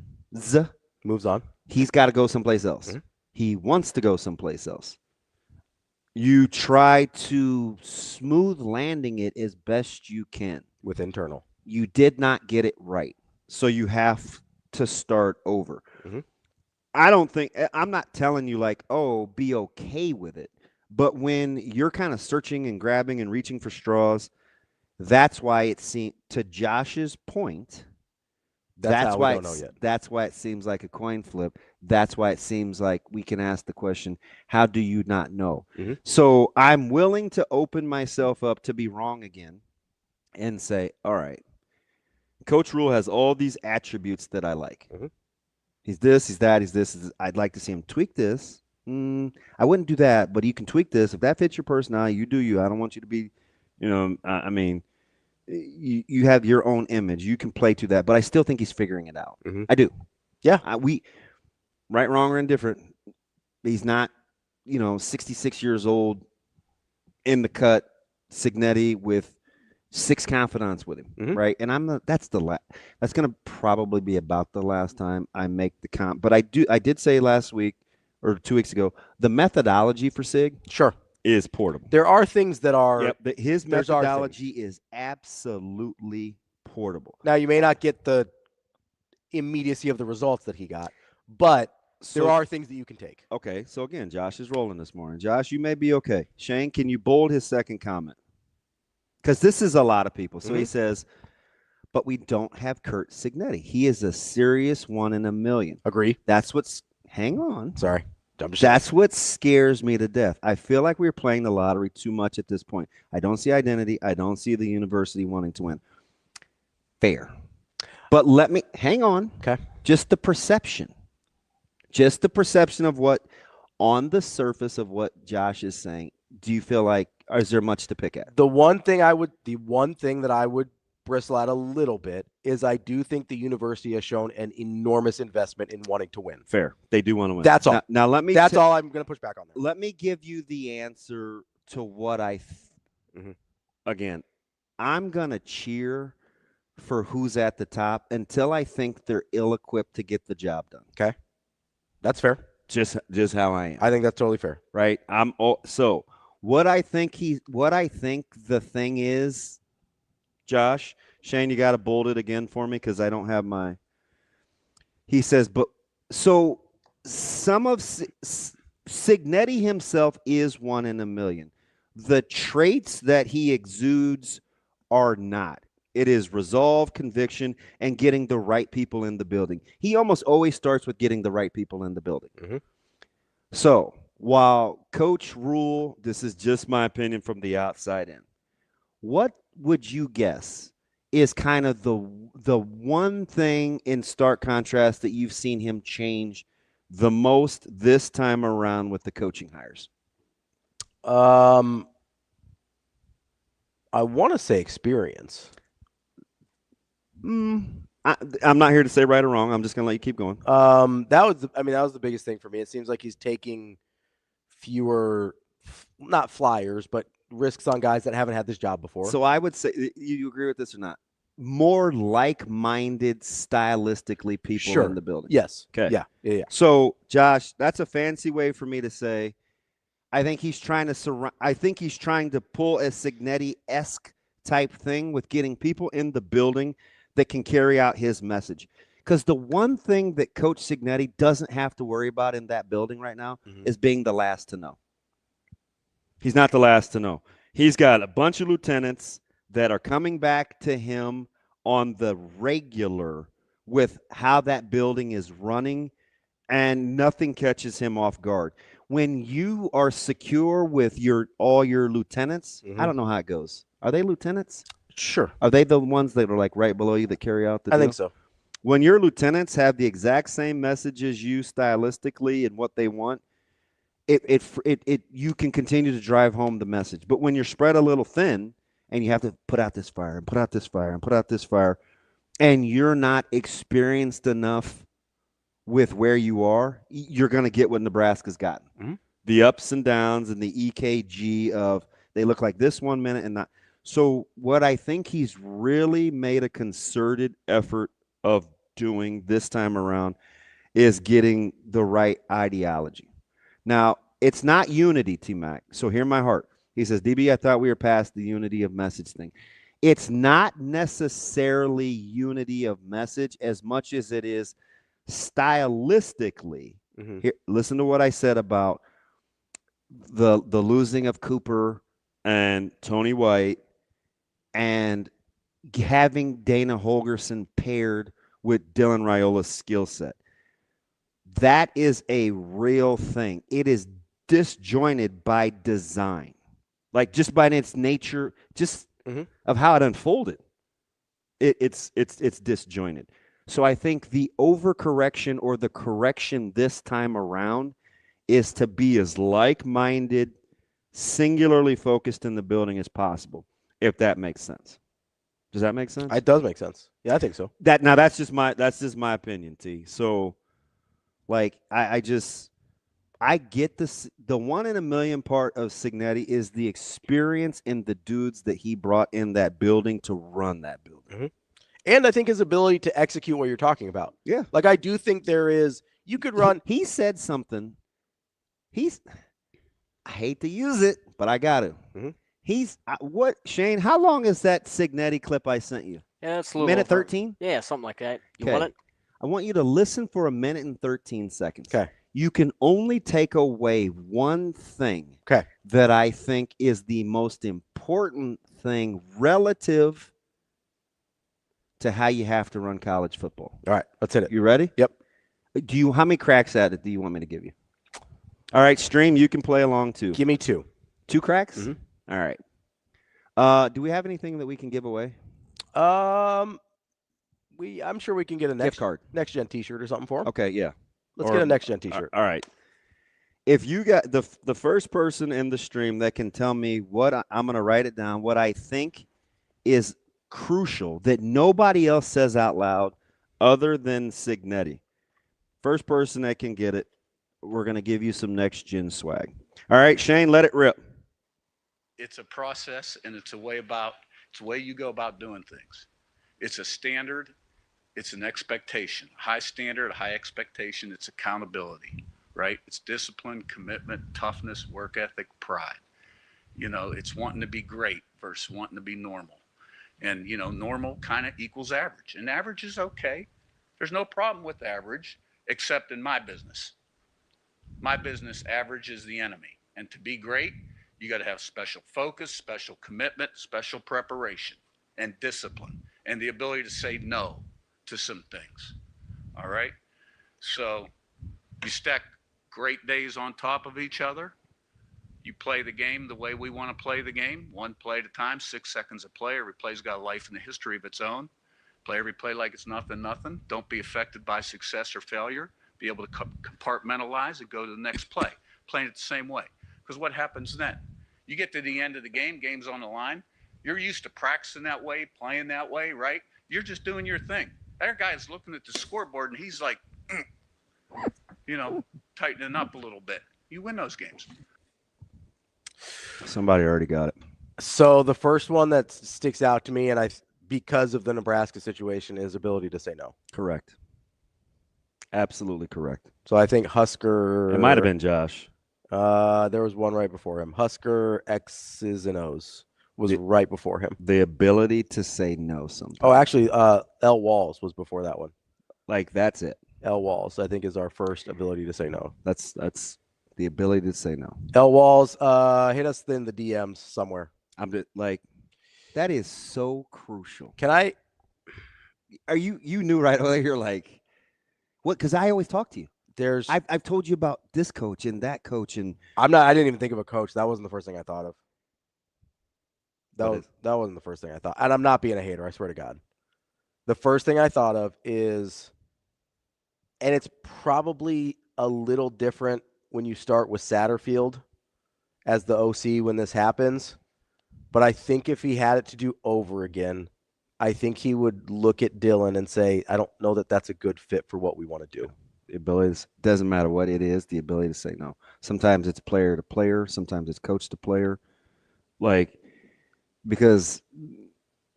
[SPEAKER 7] moves on.
[SPEAKER 10] He's got to go someplace else. He wants to go someplace else. You try to smooth landing it as best you can.
[SPEAKER 7] With internal.
[SPEAKER 10] You did not get it right. So you have to start over. I'm not telling you like, oh, be okay with it. But when you're kind of searching and grabbing and reaching for straws, that's why it seemed, to Josh's point, that's why it seems like a coin flip. That's why it seems like we can ask the question, how do you not know? So I'm willing to open myself up to be wrong again and say, all right, Coach Rhule has all these attributes that I like. He's this, he's that, he's this. I'd like to see him tweak this. I wouldn't do that, but you can tweak this. If that fits your personality, you do you. I don't want you to be, you have your own image. You can play to that, but I still think he's figuring it out. I do.
[SPEAKER 7] Yeah.
[SPEAKER 10] Right, wrong, or indifferent. He's not, 66 years old in the cut, Cignetti with 6 confidants with him, right? And that's going to probably be about the last time I make the comp. But I did say last week or 2 weeks ago, the methodology for Sig is portable.
[SPEAKER 7] There are things that are
[SPEAKER 10] his methodology is absolutely portable.
[SPEAKER 7] Now you may not get the immediacy of the results that he got, but there are things that you can take.
[SPEAKER 10] Okay, so again, Josh is rolling this morning. Josh, you may be okay. Shane, can you bold his second comment? Because this is a lot of people. So he says, but we don't have Curt Cignetti. He is a serious 1 in a million.
[SPEAKER 7] Agree.
[SPEAKER 10] That's what's – hang on.
[SPEAKER 7] Sorry.
[SPEAKER 10] That's what scares me to death. I feel like we're playing the lottery too much at this point. I don't see identity. I don't see the university wanting to win. Fair. But let me – hang on.
[SPEAKER 7] Okay.
[SPEAKER 10] Just the perception. Just the perception of what – on the surface of what Josh is saying, do you feel like – is there much to pick at?
[SPEAKER 7] The one thing that I would bristle at a little bit is I do think the university has shown an enormous investment in wanting to win.
[SPEAKER 10] Fair. They do want to win.
[SPEAKER 7] That's all.
[SPEAKER 10] Now let me.
[SPEAKER 7] That's all I'm going to push back on that.
[SPEAKER 10] Let me give you the answer to what I. Again, I'm going to cheer for who's at the top until I think they're ill-equipped to get the job done.
[SPEAKER 7] Okay, that's fair.
[SPEAKER 10] Just how I am.
[SPEAKER 7] I think that's totally fair.
[SPEAKER 10] Right. So. What I think the thing is, Josh, Shane, you got to bold it again for me because I don't have my. He says, but so some of Cignetti himself is 1 in a million. The traits that he exudes are not. It is resolve, conviction, and getting the right people in the building. He almost always starts with getting the right people in the building. So. While Coach Rhule, this is just my opinion from the outside in, what would you guess is kind of the one thing in stark contrast that you've seen him change the most this time around with the coaching hires?
[SPEAKER 7] I want to say experience.
[SPEAKER 10] I'm not here to say right or wrong. I'm just going to let you keep going.
[SPEAKER 7] That was the biggest thing for me. It seems like he's taking fewer, not flyers, but risks on guys that haven't had this job before.
[SPEAKER 10] So I would say, you agree with this or not? More like-minded, stylistically people in the building.
[SPEAKER 7] Yes.
[SPEAKER 10] Okay.
[SPEAKER 7] Yeah.
[SPEAKER 10] So, Josh, that's a fancy way for me to say I think he's trying to pull a Cignetti-esque type thing with getting people in the building that can carry out his message. Because the one thing that Coach Cignetti doesn't have to worry about in that building right now is being the last to know. He's not the last to know. He's got a bunch of lieutenants that are coming back to him on the regular with how that building is running, and nothing catches him off guard. When you are secure with all your lieutenants, I don't know how it goes. Are they lieutenants?
[SPEAKER 7] Sure.
[SPEAKER 10] Are they the ones that are like right below you that carry out the deal?
[SPEAKER 7] I think so.
[SPEAKER 10] When your lieutenants have the exact same message as you stylistically and what they want, you can continue to drive home the message. But when you're spread a little thin and you have to put out this fire and put out this fire and put out this fire, and you're not experienced enough with where you are, you're going to get what Nebraska's gotten. The ups and downs and the EKG of they look like this 1 minute and not. So what I think he's really made a concerted effort of doing this time around is getting the right ideology. Now, it's not unity, T-Mac. So hear my heart. He says, DB, I thought we were past the unity of message thing. It's not necessarily unity of message as much as it is stylistically. Here, listen to what I said about the losing of Cooper and Tony White and having Dana Holgerson paired with Dylan Raiola's skill set. That is a real thing. It is disjointed by design, like just by its nature, just of how it unfolded. It's disjointed. So I think the overcorrection or the correction this time around is to be as like-minded, singularly focused in the building as possible, if that makes sense. Does that make sense?
[SPEAKER 7] It does make sense. Yeah, I think so.
[SPEAKER 10] That's just my opinion, T. So, like, I get this. The 1 in a million part of Cignetti is the experience and the dudes that he brought in that building to run that building.
[SPEAKER 7] And I think his ability to execute what you're talking about.
[SPEAKER 10] Yeah.
[SPEAKER 7] Like, I do think there is, you could run.
[SPEAKER 10] He said something. I hate to use it, but I got to. Shane, how long is that Cignetti clip I sent you?
[SPEAKER 9] Yeah, it's a little
[SPEAKER 10] minute 13?
[SPEAKER 9] Yeah, something like that. You
[SPEAKER 10] Okay.
[SPEAKER 9] want it?
[SPEAKER 10] I want you to listen for a minute and 13 seconds.
[SPEAKER 7] Okay.
[SPEAKER 10] You can only take away one thing that I think is the most important thing relative to how you have to run college football.
[SPEAKER 7] All right, let's hit it.
[SPEAKER 10] You ready?
[SPEAKER 7] Yep.
[SPEAKER 10] How many cracks at it do you want me to give you? All right, Stream, you can play along too.
[SPEAKER 7] Give me 2.
[SPEAKER 10] 2 cracks? All right. Do we have anything that we can give away?
[SPEAKER 7] I'm sure we can get a
[SPEAKER 10] gift card,
[SPEAKER 7] next gen T-shirt or something for him.
[SPEAKER 10] Okay, yeah.
[SPEAKER 7] Let's get a next gen T-shirt.
[SPEAKER 10] All right. If you got the first person in the stream that can tell me what I'm going to write it down, what I think is crucial that nobody else says out loud other than Cignetti. First person that can get it, we're going to give you some next gen swag. All right, Shane, let it rip.
[SPEAKER 11] It's a process, and it's a way you go about doing things. It's a standard. It's an expectation. High standard, high expectation. It's accountability, right? It's discipline, commitment, toughness, work ethic, pride. It's wanting to be great versus wanting to be normal. And, normal kind of equals average. And average is okay. There's no problem with average, except in my business. My business, average is the enemy. And to be great, you got to have special focus, special commitment, special preparation, and discipline, and the ability to say no to some things. All right? So you stack great days on top of each other. You play the game the way we want to play the game, one play at a time, 6 seconds a play. Every play's got a life and a history of its own. Play every play like it's nothing. Don't be affected by success or failure. Be able to compartmentalize and go to the next play. Playing it the same way. Because what happens then? You get to the end of the game, game's on the line. You're used to practicing that way, playing that way, right? You're just doing your thing. That guy's looking at the scoreboard and he's like, tightening up a little bit. You win those games.
[SPEAKER 10] Somebody already got it.
[SPEAKER 7] So the first one that sticks out to me, and because of the Nebraska situation, is ability to say no.
[SPEAKER 10] Correct. Absolutely correct.
[SPEAKER 7] So I think Husker.
[SPEAKER 10] It might have been Josh.
[SPEAKER 7] There was one right before him. Husker, X's and O's. was right before him.
[SPEAKER 10] The ability to say no sometimes.
[SPEAKER 7] Oh, actually, L. Walls was before that one.
[SPEAKER 10] Like, that's it.
[SPEAKER 7] L. Walls, I think, is our first ability to say no.
[SPEAKER 10] That's the ability to say no.
[SPEAKER 7] L. Walls, hit us in the DMs somewhere.
[SPEAKER 10] I'm just like, that is so crucial.
[SPEAKER 7] Can I?
[SPEAKER 10] Are you knew right away? You're like, what? Because I always talk to you. I've told you about this coach and that coach, and
[SPEAKER 7] I didn't even think of a coach. That wasn't the first thing I thought of. That wasn't the first thing I thought. And I'm not being a hater, I swear to God. The first thing I thought of is, and it's probably a little different when you start with Satterfield as the OC when this happens, but I think if he had it to do over again, I think he would look at Dylan and say, I don't know that that's a good fit for what we want to do.
[SPEAKER 10] The ability doesn't matter what it is, the ability to say no. Sometimes it's player to player, sometimes it's coach to player. Like, because,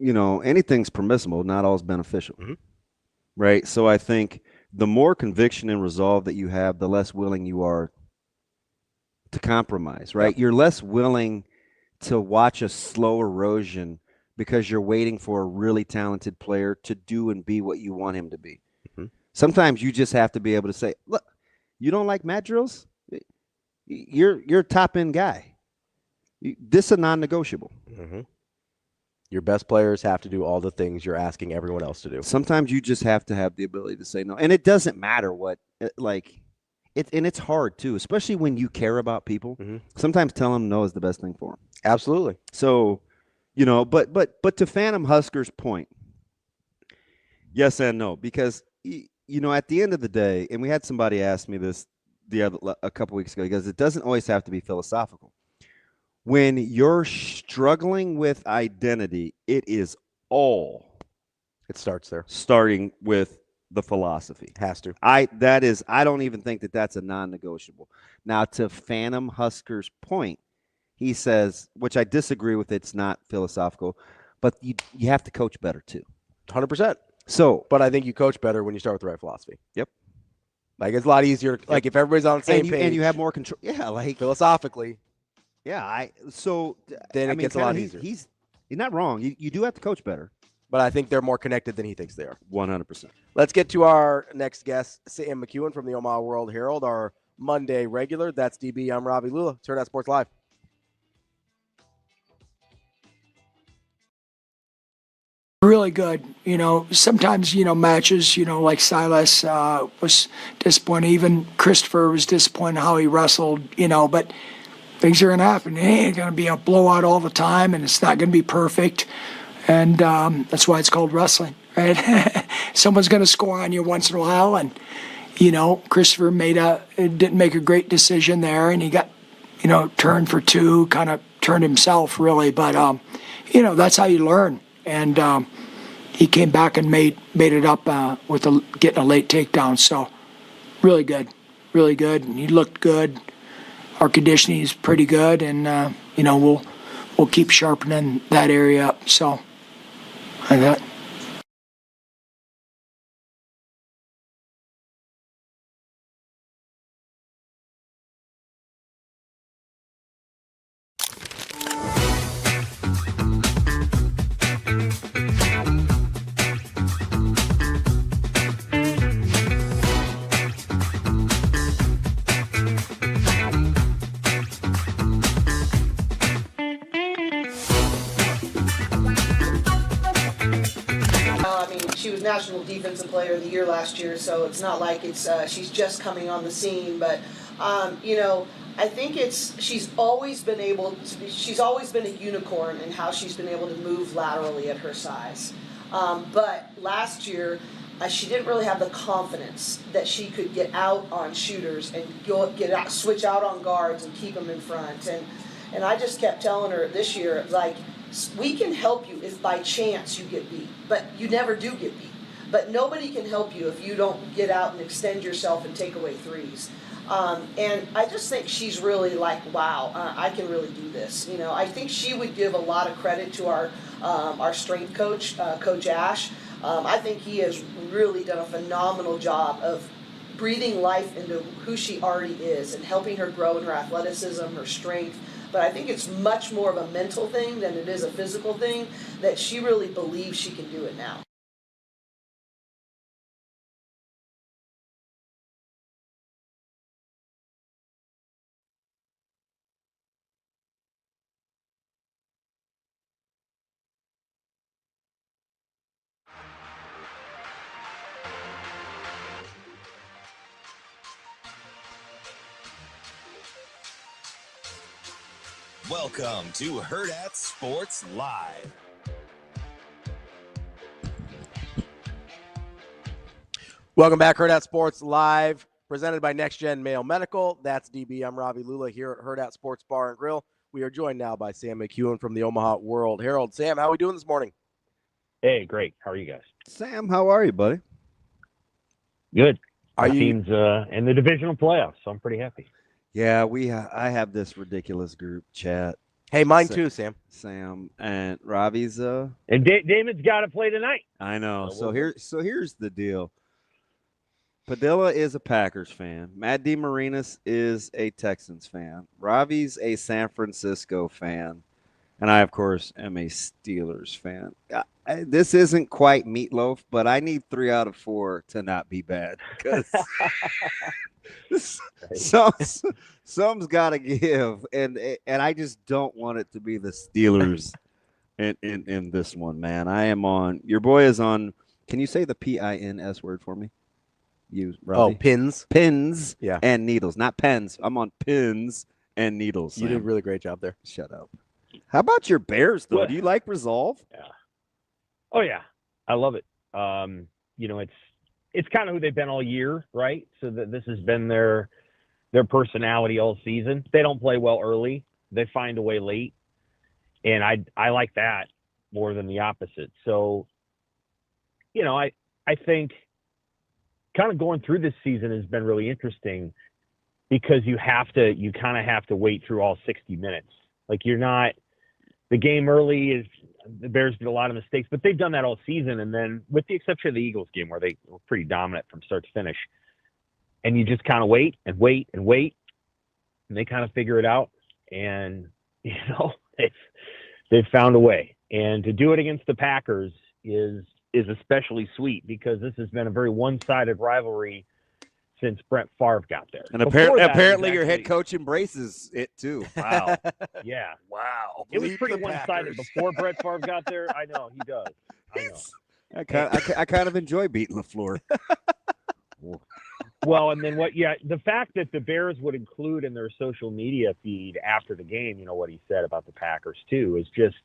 [SPEAKER 10] anything's permissible, not all is beneficial.
[SPEAKER 7] Mm-hmm.
[SPEAKER 10] Right? So I think the more conviction and resolve that you have, the less willing you are to compromise, right? Yep. You're less willing to watch a slow erosion because you're waiting for a really talented player to do and be what you want him to be.
[SPEAKER 7] Mm-hmm.
[SPEAKER 10] Sometimes you just have to be able to say, look, you don't like Matt Drills? You're a top-end guy. This is a non-negotiable.
[SPEAKER 7] Mm-hmm. Your best players have to do all the things you're asking everyone else to do.
[SPEAKER 10] Sometimes you just have to have the ability to say no. And it doesn't matter what, and it's hard too, especially when you care about people.
[SPEAKER 7] Mm-hmm.
[SPEAKER 10] Sometimes telling them no is the best thing for them.
[SPEAKER 7] Absolutely.
[SPEAKER 10] So, but to Phantom Husker's point, yes and no, because, at the end of the day, and we had somebody ask me this a couple weeks ago, because it doesn't always have to be philosophical. When you're struggling with identity, it
[SPEAKER 7] starts there.
[SPEAKER 10] Starting with the philosophy.
[SPEAKER 7] Has to.
[SPEAKER 10] I don't even think that that's a non-negotiable. Now, to Phantom Husker's point, he says, which I disagree with, it's not philosophical, but you have to coach better too.
[SPEAKER 7] 100%.
[SPEAKER 10] So,
[SPEAKER 7] but I think you coach better when you start with the right philosophy.
[SPEAKER 10] Yep.
[SPEAKER 7] Like, it's a lot easier. Like, if everybody's on the same page.
[SPEAKER 10] And you have more control. Yeah, like.
[SPEAKER 7] Philosophically.
[SPEAKER 10] Yeah,
[SPEAKER 7] then it gets a lot easier.
[SPEAKER 10] He's not wrong. You do have to coach better.
[SPEAKER 7] But I think they're more connected than he thinks they are.
[SPEAKER 10] 100%.
[SPEAKER 7] Let's get to our next guest, Sam McKEWON from the Omaha World Herald, our Monday regular. That's DB. I'm Ravi Lulla. Hurrdat Sports Live.
[SPEAKER 12] Really good. Sometimes, matches, like Silas was disappointed. Even Christopher was disappointed how he wrestled, but things are going to happen. It ain't going to be a blowout all the time, and it's not going to be perfect. And that's why it's called wrestling, right? Someone's going to score on you once in a while. And, Christopher didn't make a great decision there, and he got, turned for two, kind of turned himself, really. But, that's how you learn. And he came back and made it up with getting a late takedown. So really good. And he looked good. Our conditioning is pretty good, and we'll keep sharpening that area up. So I got.
[SPEAKER 13] She was National Defensive Player of the Year last year, so it's not like she's just coming on the scene. But I think she's always been a unicorn in how she's been able to move laterally at her size. But last year, she didn't really have the confidence that she could get out on shooters and switch out on guards and keep them in front. And I just kept telling her this year, like, we can help you if by chance you get beat, but you never do get beat. But nobody can help you if you don't get out and extend yourself and take away threes. And I just think she's really like, wow, I can really do this. I think she would give a lot of credit to our strength coach, Coach Ash. I think he has really done a phenomenal job of breathing life into who she already is and helping her grow in her athleticism, her strength. But I think it's much more of a mental thing than it is a physical thing, that she really believes she can do it now.
[SPEAKER 14] Welcome to Hurrdat Sports Live.
[SPEAKER 7] Welcome back, Hurrdat Sports Live, presented by Next Gen Male Medical. That's DB. I'm Ravi Lulla here at Hurrdat Sports Bar and Grill. We are joined now by Sam McKEWON from the Omaha World Herald. Sam, how are we doing this morning?
[SPEAKER 15] Hey, great. How are you guys?
[SPEAKER 10] Sam, how are you, buddy?
[SPEAKER 15] Good.
[SPEAKER 7] Our
[SPEAKER 15] team's in the divisional playoffs, so I'm pretty happy.
[SPEAKER 10] Yeah, I have this ridiculous group chat.
[SPEAKER 7] Hey, mine too, Sam.
[SPEAKER 10] Sam and Robbie's
[SPEAKER 15] And Damon's got to play tonight.
[SPEAKER 10] I know. So here's the deal. Padilla is a Packers fan. Matt DeMarinis is a Texans fan. Ravi's a San Francisco fan. And I, of course, am a Steelers fan. This isn't quite meatloaf, but I need 3 out of 4 to not be bad. Because some's got to give. And I just don't want it to be the Steelers in this one, man. I am on – your boy is on – can you say the PINS word for me?
[SPEAKER 7] Pins.
[SPEAKER 10] Pins
[SPEAKER 7] yeah.
[SPEAKER 10] And needles. Not pens. I'm on pins and needles.
[SPEAKER 7] You did a really great job there.
[SPEAKER 10] Shut up. How about your Bears, though? Do you like Resolve?
[SPEAKER 15] Yeah. Oh, yeah. I love it. It's kind of who they've been all year, right? So that this has been their personality all season. They don't play well early. They find a way late. And I like that more than the opposite. So, I think kind of going through this season has been really interesting because you kind of have to wait through all 60 minutes. Like the game early is the Bears did a lot of mistakes, but they've done that all season. And then with the exception of the Eagles game where they were pretty dominant from start to finish, and you just kind of wait and wait and wait, and they kind of figure it out. And, they've found a way. And to do it against the Packers is especially sweet because this has been a very one-sided rivalry since Brett Favre got there.
[SPEAKER 10] And apparently your head coach embraces it too.
[SPEAKER 15] Wow. Yeah.
[SPEAKER 10] Wow.
[SPEAKER 15] It was pretty one-sided before Brett Favre got there. I know, he does. I know.
[SPEAKER 10] I kind of enjoy beating LaFleur.
[SPEAKER 15] Well, and then the fact that the Bears would include in their social media feed after the game, what he said about the Packers too, is just,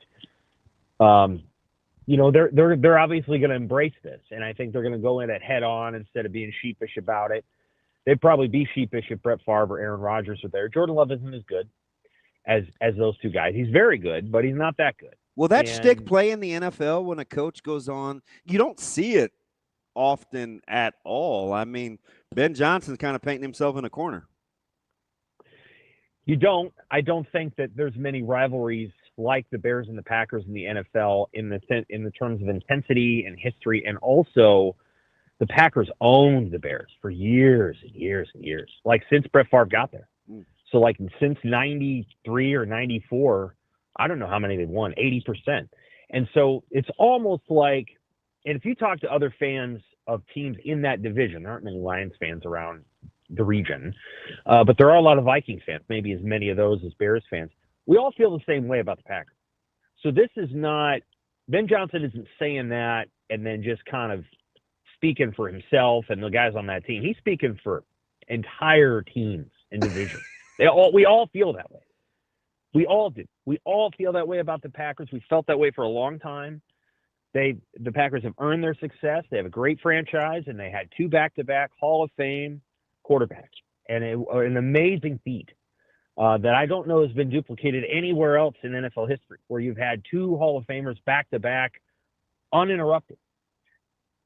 [SPEAKER 15] they're obviously going to embrace this, and I think they're going to go in it head on instead of being sheepish about it. They'd probably be sheepish if Brett Favre or Aaron Rodgers are there. Jordan Love isn't as good as those two guys. He's very good, but he's not that good.
[SPEAKER 10] Will that shtick play in the NFL when a coach goes on? You don't see it often at all. I mean, Ben Johnson's kind of painting himself in a corner.
[SPEAKER 15] You don't. I don't think that there's many rivalries like the Bears and the Packers in the NFL in the terms of intensity and history, and also the Packers owned the Bears for years and years and years, like since Brett Favre got there. So like since 93 or 94, I don't know how many they've won, 80%. And so it's almost like, and if you talk to other fans of teams in that division, there aren't many Lions fans around the region, but there are a lot of Vikings fans, maybe as many of those as Bears fans. We all feel the same way about the Packers. So this is not, Ben Johnson isn't saying that and then just kind of speaking for himself and the guys on that team. He's speaking for entire teams and divisions. We all feel that way. We all do. We all feel that way about the Packers. We felt that way for a long time. The Packers have earned their success. They have a great franchise, and they had 2 back-to-back Hall of Fame quarterbacks, and an amazing feat that I don't know has been duplicated anywhere else in NFL history, where you've had 2 Hall of Famers back-to-back uninterrupted.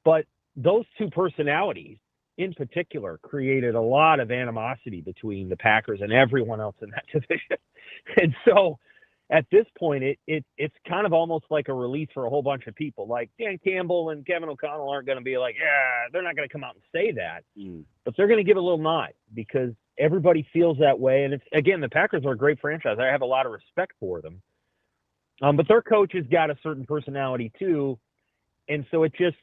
[SPEAKER 15] But those 2 personalities in particular created a lot of animosity between the Packers and everyone else in that division. And so at this point, it's kind of almost like a release for a whole bunch of people. Like Dan Campbell and Kevin O'Connell aren't going to be like, yeah, they're not going to come out and say that, but they're going to give a little nod because Everybody feels that way. And it's, again, the Packers are a great franchise. I have a lot of respect for them. But their coach has got a certain personality too. And so it just,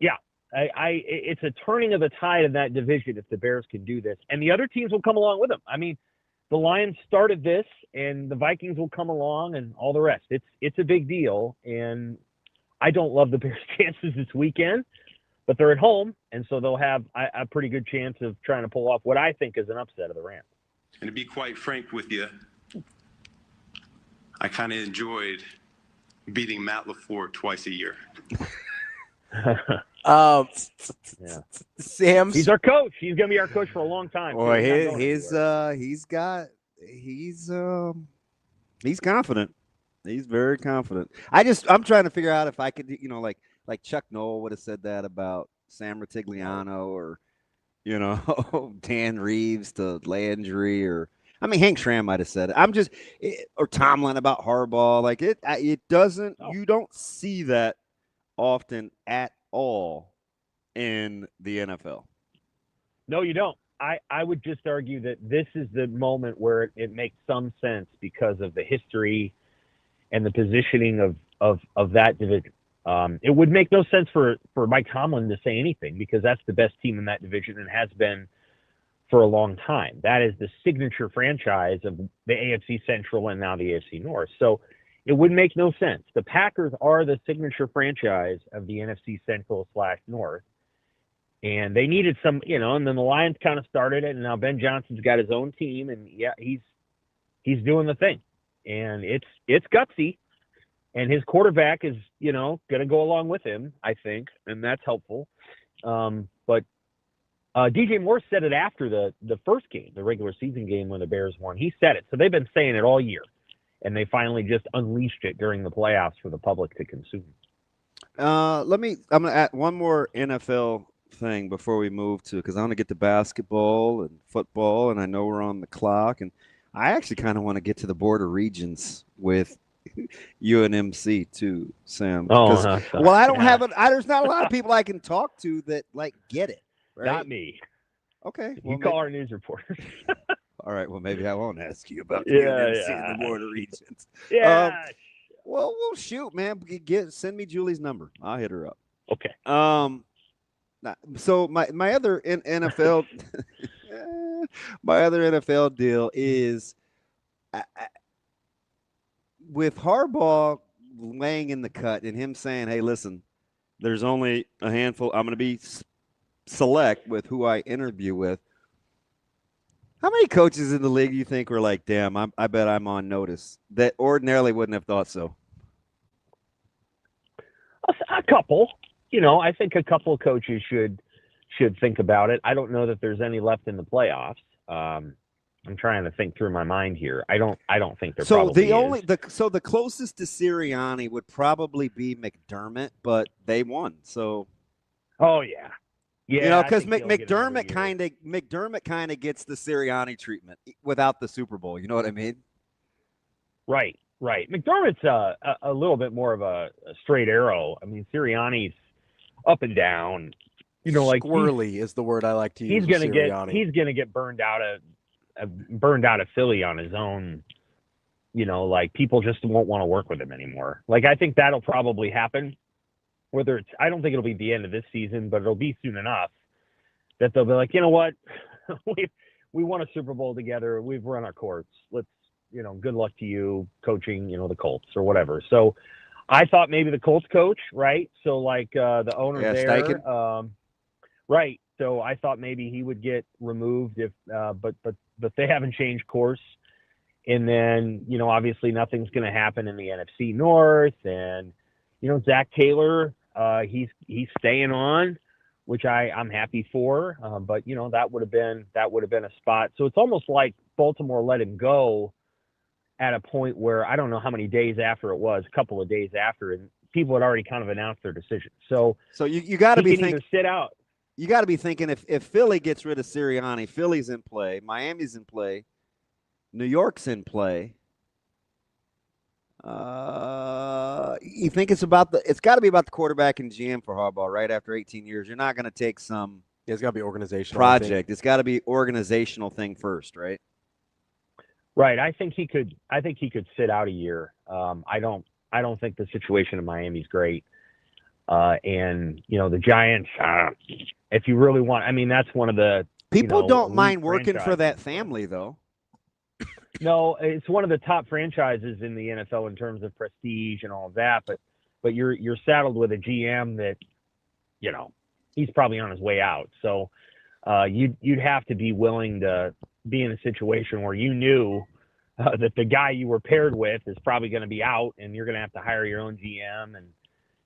[SPEAKER 15] yeah, it's a turning of the tide in that division if the Bears can do this. And the other teams will come along with them. I mean, the Lions started this, and the Vikings will come along and all the rest. It's a big deal. And I don't love the Bears' chances this weekend, but they're at home, and so they'll have a pretty good chance of trying to pull off what I think is an upset of the Rams.
[SPEAKER 16] And to be quite frank with you, I kind of enjoyed beating Matt LaFleur twice a year.
[SPEAKER 7] Sam's,
[SPEAKER 15] he's our coach. He's going to be our coach for a long time.
[SPEAKER 10] Boy, he's confident. He's very confident. I'm trying to figure out if I could, like Chuck Noll would have said that about Sam Rutigliano or, Dan Reeves to Landry or, Hank Schramm might have said it. Or Tomlin about Harbaugh. Like it doesn't, you don't see that often at all in the NFL.
[SPEAKER 15] No, you don't. I would just argue that this is the moment where it makes some sense because of the history and the positioning of that division. It would make no sense for Mike Tomlin to say anything because that's the best team in that division and has been for a long time. That is the signature franchise of the AFC Central and now the AFC North. So it would make no sense. The Packers are the signature franchise of the NFC Central / North. And they needed some, and then the Lions kind of started it, and now Ben Johnson's got his own team, and yeah, he's doing the thing. And it's gutsy. And his quarterback is, going to go along with him, I think, and that's helpful. But DJ Moore said it after the first game, the regular season game when the Bears won. He said it. So they've been saying it all year, and they finally just unleashed it during the playoffs for the public to consume.
[SPEAKER 10] I'm going to add one more NFL thing before we move to, because I want to get to basketball and football, and I know we're on the clock, and I actually kind of want to get to the border regions with UNMC too, Sam. Well, I don't have it. There's not a lot of people I can talk to that get it. Right?
[SPEAKER 15] Not me.
[SPEAKER 10] Okay.
[SPEAKER 15] You call our news reporters.
[SPEAKER 10] All right. Well, maybe I won't ask you about UNMC and the border regions.
[SPEAKER 15] Yeah.
[SPEAKER 10] Well, shoot, man. Send me Julie's number. I'll hit her up.
[SPEAKER 15] Okay.
[SPEAKER 10] So my other NFL my other NFL deal is with Harbaugh laying in the cut and him saying, "Hey, listen, there's only a handful. I'm going to be select with who I interview with." How many coaches in the league do you think were like, "Damn, I bet I'm on notice," that ordinarily wouldn't have thought so?
[SPEAKER 15] A couple. I think a couple of coaches should think about it. I don't know that there's any left in the playoffs. I'm trying to think through my mind here. I don't think there.
[SPEAKER 10] So
[SPEAKER 15] probably
[SPEAKER 10] the closest to Sirianni would probably be McDermott, but they won. So.
[SPEAKER 15] Oh yeah. Yeah.
[SPEAKER 10] Because McDermott kind of gets the Sirianni treatment without the Super Bowl. You know what I mean?
[SPEAKER 15] Right. McDermott's a little bit more of a straight arrow. I mean, Sirianni's up and down.
[SPEAKER 7] Squirrely is the word I like to use.
[SPEAKER 15] He's gonna get burned out of Philly on his own. People just won't want to work with him anymore. I think that'll probably happen. I don't think it'll be the end of this season, but it'll be soon enough that they'll be like, you know what, we won a Super Bowl together. We've run our course. Let's, good luck to you coaching, the Colts or whatever. So I thought maybe the Colts coach, right? So the owner there, right. So I thought maybe he would get removed but they haven't changed course. And then, obviously nothing's going to happen in the NFC North, and, Zach Taylor, he's staying on, which I'm happy for. But that would have been a spot. So it's almost like Baltimore let him go at a point where I don't know how many days after it was, a couple of days after, and people had already kind of announced their decision. So
[SPEAKER 10] you got to be
[SPEAKER 15] thinking, sit out.
[SPEAKER 10] You got to be thinking if Philly gets rid of Sirianni, Philly's in play, Miami's in play, New York's in play. You think it's got to be about the quarterback and GM for Harbaugh, right? After 18 years, you're not going to take some
[SPEAKER 7] Yeah, it's got to be organizational. I think.
[SPEAKER 10] project. It's got to be organizational thing first, right?
[SPEAKER 15] Right. I think he could sit out a year. I don't think the situation in Miami is great. And the Giants, if you really want, I mean, that's one of the
[SPEAKER 10] People don't
[SPEAKER 15] elite
[SPEAKER 10] mind working for
[SPEAKER 15] franchises.
[SPEAKER 10] that family, though.
[SPEAKER 15] No, it's one of the top franchises in the NFL in terms of prestige and all of that. But you're saddled with a GM that, he's probably on his way out. So you'd have to be willing to be in a situation where you knew that the guy you were paired with is probably going to be out, and you're going to have to hire your own GM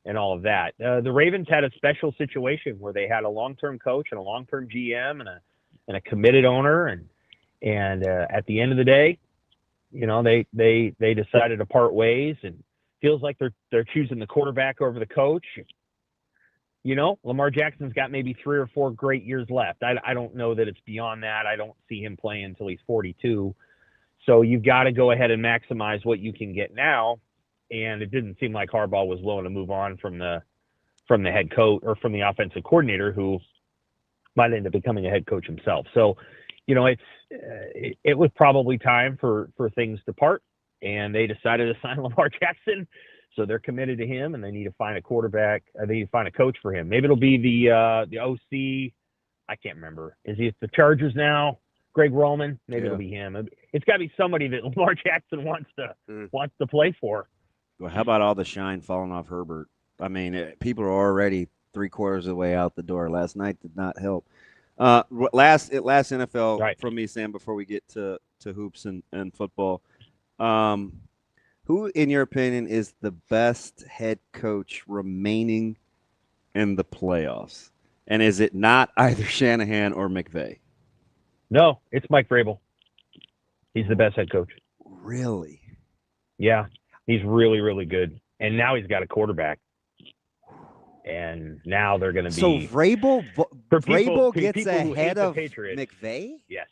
[SPEAKER 15] and all of that. The Ravens had a special situation where they had a long-term coach and a long-term GM and a committed owner, and at the end of the day, they decided to part ways, and feels like they're choosing the quarterback over the coach. Lamar Jackson's got maybe 3 or 4 great years left. I don't know that it's beyond that. I don't see him playing until he's 42. So you've got to go ahead and maximize what you can get now. And it didn't seem like Harbaugh was willing to move on from the head coach or from the offensive coordinator, who might end up becoming a head coach himself. So, it was probably time for things to part, and they decided to sign Lamar Jackson. So they're committed to him, and they need to find a quarterback. They need to find a coach for him. Maybe it'll be the OC. I can't remember. Is he at the Chargers now? Greg Roman? Maybe it'll be him. It's got to be somebody that Lamar Jackson wants to play for.
[SPEAKER 10] Well, how about all the shine falling off Herbert? I mean, people are already 3/4 of the way out the door. Last night did not help. Last NFL from me, Sam, before we get to hoops and football. Who, in your opinion, is the best head coach remaining in the playoffs? And is it not either Shanahan or McVay?
[SPEAKER 15] No, it's Mike Vrabel. He's the best head coach.
[SPEAKER 10] Really?
[SPEAKER 15] Yeah, he's really, really good. And now he's got a quarterback. And now they're going to be.
[SPEAKER 10] So Vrabel gets ahead of
[SPEAKER 15] Patriots.
[SPEAKER 10] McVay?
[SPEAKER 15] Yes.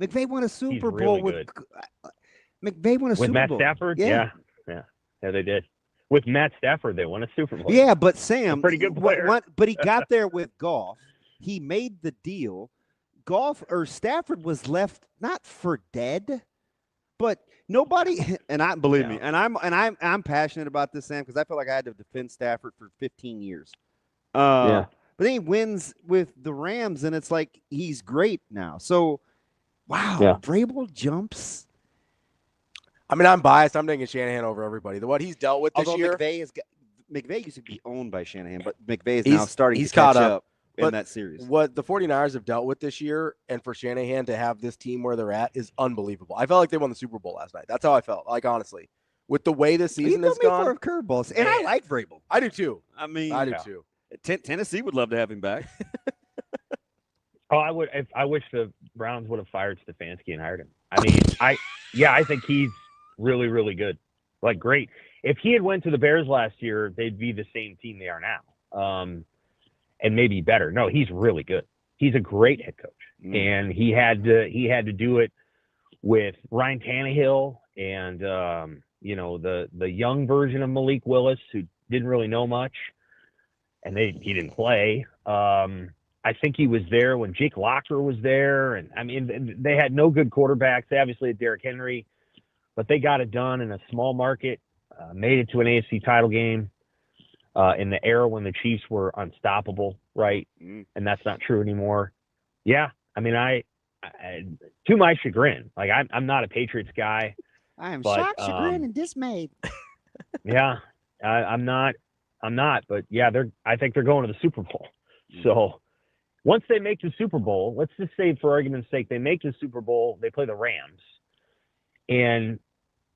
[SPEAKER 10] McVay won a Super
[SPEAKER 15] He's
[SPEAKER 10] Bowl
[SPEAKER 15] really
[SPEAKER 10] with
[SPEAKER 15] good.
[SPEAKER 10] McVay won a Super
[SPEAKER 15] Matt
[SPEAKER 10] Bowl.
[SPEAKER 15] Stafford?
[SPEAKER 10] Yeah,
[SPEAKER 15] they did. With Matt Stafford, they won a Super Bowl.
[SPEAKER 10] Yeah, but Sam,
[SPEAKER 15] pretty good player.
[SPEAKER 10] But he got there with Goff. He made the deal. Stafford was left not for dead, but nobody. And believe me, and I'm passionate about this, Sam, because I feel like I had to defend Stafford for 15 years. But then he wins with the Rams, and it's like he's great now. So, wow, Vrabel jumps.
[SPEAKER 7] I mean, I'm biased. I'm taking Shanahan over everybody. What he's dealt with this year.
[SPEAKER 10] McVay used to be owned by Shanahan, but McVay is now starting to catch up in that series.
[SPEAKER 7] What the 49ers have dealt with this year, and for Shanahan to have this team where they're at, is unbelievable. I felt like they won the Super Bowl last night. That's how I felt. Like, honestly, with the way the season has gone.
[SPEAKER 10] For curveballs, and I like Vrabel.
[SPEAKER 7] I do too.
[SPEAKER 10] I mean,
[SPEAKER 7] I do too.
[SPEAKER 10] Tennessee would love to have him back.
[SPEAKER 15] I would. I wish the Browns would have fired Stefanski and hired him. I mean, I think he's really, really good. Like, great. If he had went to the Bears last year, they'd be the same team they are now, and maybe better. No, he's really good. He's a great head coach, and he had to do it with Ryan Tannehill and the young version of Malik Willis, who didn't really know much, and he didn't play. I think he was there when Jake Locker was there, and I mean they had no good quarterbacks. They obviously had Derrick Henry, but they got it done in a small market. Made it to an AFC title game in the era when the Chiefs were unstoppable, right? And that's not true anymore. Yeah, I mean, I to my chagrin, like I'm not a Patriots guy.
[SPEAKER 10] I am shocked, chagrin, and dismayed.
[SPEAKER 15] Yeah, I'm not. But yeah, I think they're going to the Super Bowl. So once they make the Super Bowl, let's just say for argument's sake, they make the Super Bowl, they play the Rams, and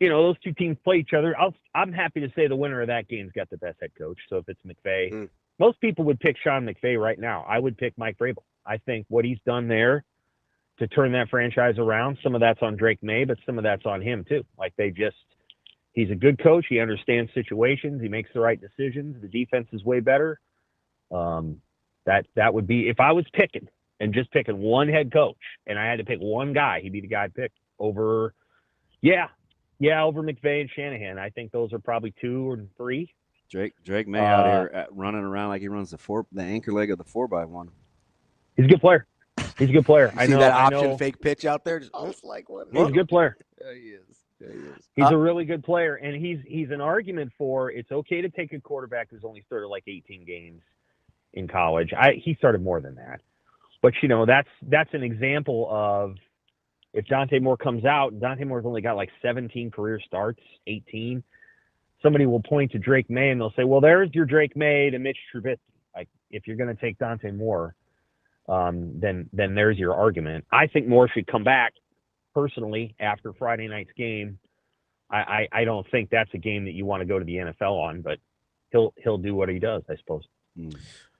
[SPEAKER 15] those two teams play each other. I'm happy to say the winner of that game's got the best head coach. So if it's McVay, most people would pick Sean McVay right now. I would pick Mike Vrabel. I think what he's done there to turn that franchise around, some of that's on Drake May, but some of that's on him too. Like he's a good coach. He understands situations. He makes the right decisions. The defense is way better. That would be, if I was picking and just picking one head coach and I had to pick one guy, he'd be the guy I'd pick over. Over McVay and Shanahan. I think those are probably 2 or 3.
[SPEAKER 10] Drake May out here running around like he runs the anchor leg of the 4x1.
[SPEAKER 15] He's a good player. He's a good player.
[SPEAKER 7] You see that option fake pitch out there? Just,
[SPEAKER 15] He's a good player.
[SPEAKER 8] Yeah, he is. Yeah, he is.
[SPEAKER 15] He's a really good player, and he's an argument for it's okay to take a quarterback who's only started like 18 games in college. He started more than that, but that's an example of if Dante Moore comes out. Dante Moore's only got like 17 career starts, 18. Somebody will point to Drake May and they'll say, "Well, there's your Drake May to Mitch Trubisky." Like if you're going to take Dante Moore, then there's your argument. I think Moore should come back. Personally, after Friday night's game, I don't think that's a game that you want to go to the NFL on, but he'll do what he does, I suppose.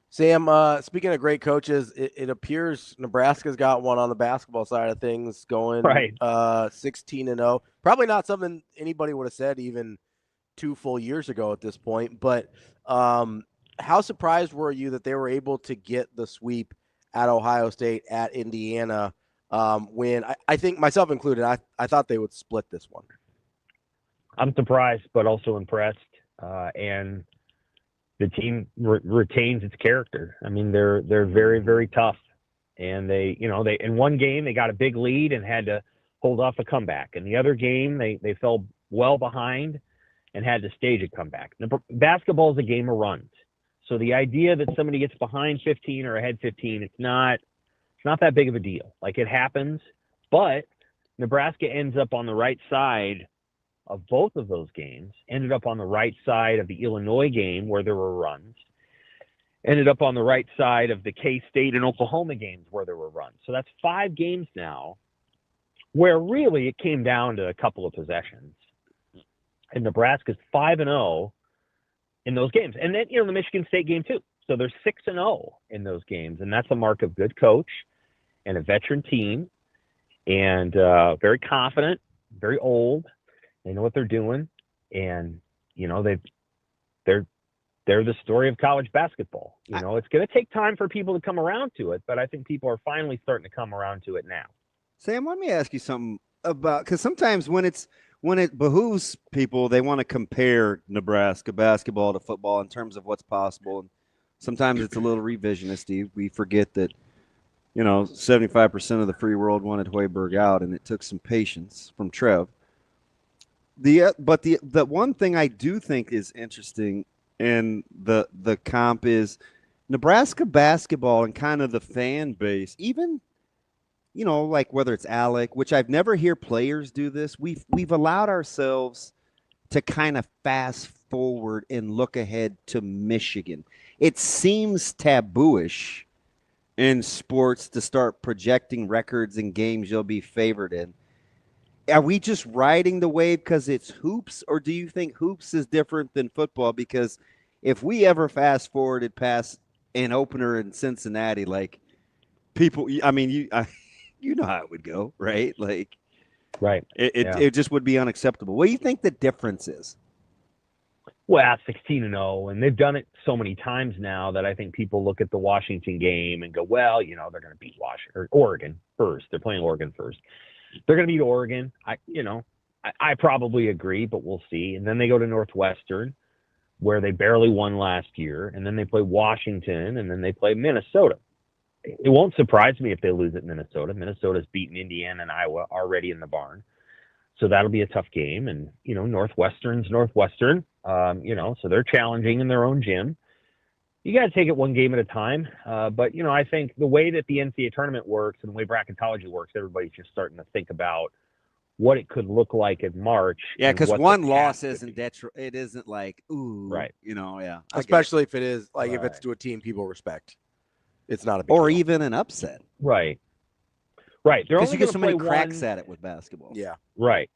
[SPEAKER 7] Sam, speaking of great coaches, it appears Nebraska's got one on the basketball side of things going 16-0. Probably not something anybody would have said even 2 full years ago at this point, but how surprised were you that they were able to get the sweep at Ohio State, at Indiana, when I think myself included, I thought they would split this one?
[SPEAKER 15] I'm surprised, but also impressed. And the team retains its character. I mean, they're very, very tough. And they in one game, they got a big lead and had to hold off a comeback. In the other game, they fell well behind and had to stage a comeback. Basketball is a game of runs. So the idea that somebody gets behind 15 or ahead 15, it's not that big of a deal. Like, it happens, but Nebraska ends up on the right side of both of those games, ended up on the right side of the Illinois game where there were runs, ended up on the right side of the K-State and Oklahoma games where there were runs. So that's 5 games now where really it came down to a couple of possessions. And Nebraska's 5-0 in those games. And then, the Michigan State game too. So they're 6-0 in those games. And that's a mark of good coach and a veteran team, and very confident, very old. They know what they're doing. And, they're the story of college basketball. It's going to take time for people to come around to it, but I think people are finally starting to come around to it now.
[SPEAKER 8] Sam, let me ask you something about, because sometimes when it behooves people, they want to compare Nebraska basketball to football in terms of what's possible. And sometimes it's a little revisionist. We forget that, 75% of the free world wanted Hoiberg out, and it took some patience from Trev. But the one thing I do think is interesting in the comp is Nebraska basketball and kind of the fan base, even like whether it's Alec, which I've never hear players do this. We've allowed ourselves to kind of fast forward and look ahead to Michigan. It seems tabooish in sports to start projecting records and games you'll be favored in. Are we just riding the wave because it's hoops, or do you think hoops is different than football? Because if we ever fast forwarded past an opener in Cincinnati, like people, I mean, you know how it would go, right? Like,
[SPEAKER 15] right.
[SPEAKER 8] It just would be unacceptable. What do you think the difference is?
[SPEAKER 15] Well, 16-0, and they've done it so many times now that I think people look at the Washington game and go, well, they're going to beat Oregon first. They're playing Oregon first. They're going to beat Oregon. I probably agree, but we'll see. And then they go to Northwestern, where they barely won last year, and then they play Washington, and then they play Minnesota. It won't surprise me if they lose at Minnesota. Minnesota's beaten Indiana and Iowa already in the barn. So that'll be a tough game. And, Northwestern's Northwestern, so they're challenging in their own gym. You got to take it one game at a time. But, I think the way that the NCAA tournament works and the way bracketology works, everybody's just starting to think about what it could look like in March.
[SPEAKER 8] Yeah, because one loss isn't it isn't like, ooh,
[SPEAKER 15] right.
[SPEAKER 8] Yeah.
[SPEAKER 7] Especially if it is, like, if it's to a team people respect. It's not a big deal.
[SPEAKER 8] Even an upset.
[SPEAKER 15] Right. Right.
[SPEAKER 8] Because you get so many cracks at it with basketball.
[SPEAKER 7] Yeah.
[SPEAKER 15] Right.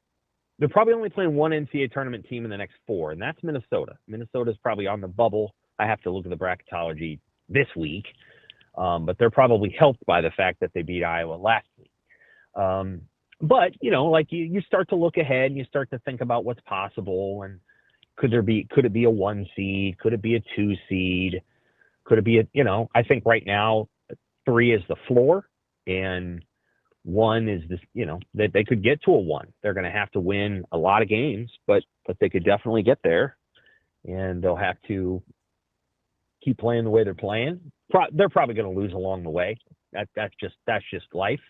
[SPEAKER 15] They're probably only playing one NCAA tournament team in the next 4, and that's Minnesota. Minnesota's probably on the bubble. I have to look at the bracketology this week, but they're probably helped by the fact that they beat Iowa last week. But, like you start to look ahead and you start to think about what's possible, and could it be a 1 seed? Could it be a 2 seed? Could it be I think right now 3 is the floor, and 1 is this, that they could get to a 1. They're going to have to win a lot of games, but they could definitely get there, and they'll have to keep playing the way they're playing they're probably going to lose along the way. That's just life.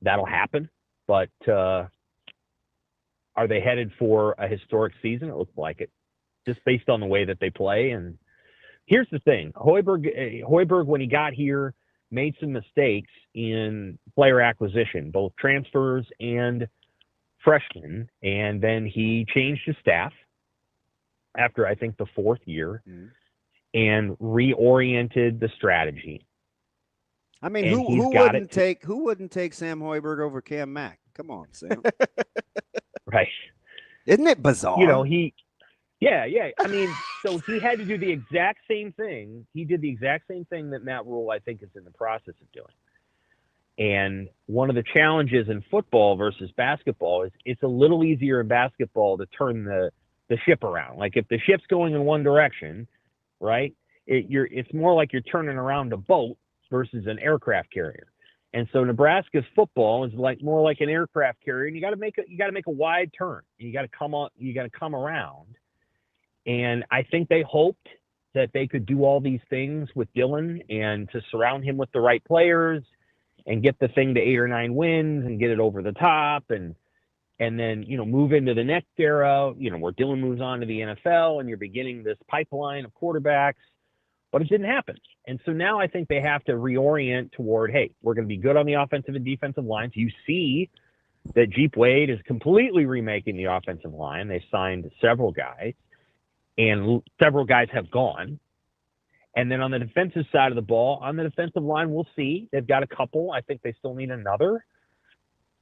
[SPEAKER 15] That'll happen. But are they headed for a historic season? It looks like it, just based on the way that they play. And here's the thing: Hoiberg, when he got here, made some mistakes in player acquisition, both transfers and freshmen, and then he changed his staff after, I think, the fourth year, and reoriented the strategy.
[SPEAKER 10] I mean,
[SPEAKER 15] And
[SPEAKER 10] who wouldn't take Sam Hoiberg over Cam Mack? Come on, Sam.
[SPEAKER 15] Right.
[SPEAKER 10] Isn't it bizarre?
[SPEAKER 15] You know, yeah. I mean, so he had to do the exact same thing. He did the exact same thing that Matt Rhule, I think, is in the process of doing. And one of the challenges in football versus basketball is it's a little easier in basketball to turn the ship around. Like if the ship's going in one direction, right, it's more like you're turning around a boat versus an aircraft carrier. And so Nebraska's football is more like an aircraft carrier, and you got to make a wide turn. You got to come around. And I think they hoped that they could do all these things with Dylan and to surround him with the right players and get the thing to 8 or 9 wins and get it over the top and then, you know, move into the next era, you know, where Dylan moves on to the NFL and you're beginning this pipeline of quarterbacks. But it didn't happen. And so now I think they have to reorient toward, hey, we're going to be good on the offensive and defensive lines. You see that Jeep Wade is completely remaking the offensive line. They've signed several guys, and several guys have gone. And then on the defensive side of the ball, on the defensive line, we'll see. They've got a couple. I think they still need another.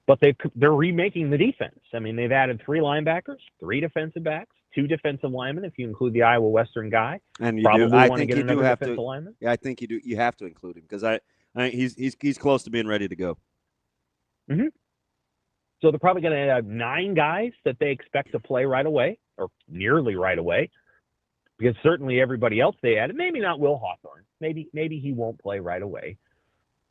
[SPEAKER 15] But they're remaking the defense. I mean, they've added 3 linebackers, 3 defensive backs, 2 defensive linemen, if you include the Iowa Western guy.
[SPEAKER 10] And you
[SPEAKER 15] probably
[SPEAKER 10] do. I
[SPEAKER 15] want
[SPEAKER 10] think
[SPEAKER 15] to get
[SPEAKER 10] you do
[SPEAKER 15] another
[SPEAKER 10] have
[SPEAKER 15] defensive
[SPEAKER 10] to.
[SPEAKER 15] lineman.
[SPEAKER 10] Yeah, I think you do. You have to include him because he's close to being ready to go.
[SPEAKER 15] Mm-hmm. So they're probably going to have 9 guys that they expect to play right away, or nearly right away, because certainly everybody else they added, maybe not Will Hawthorne, maybe he won't play right away,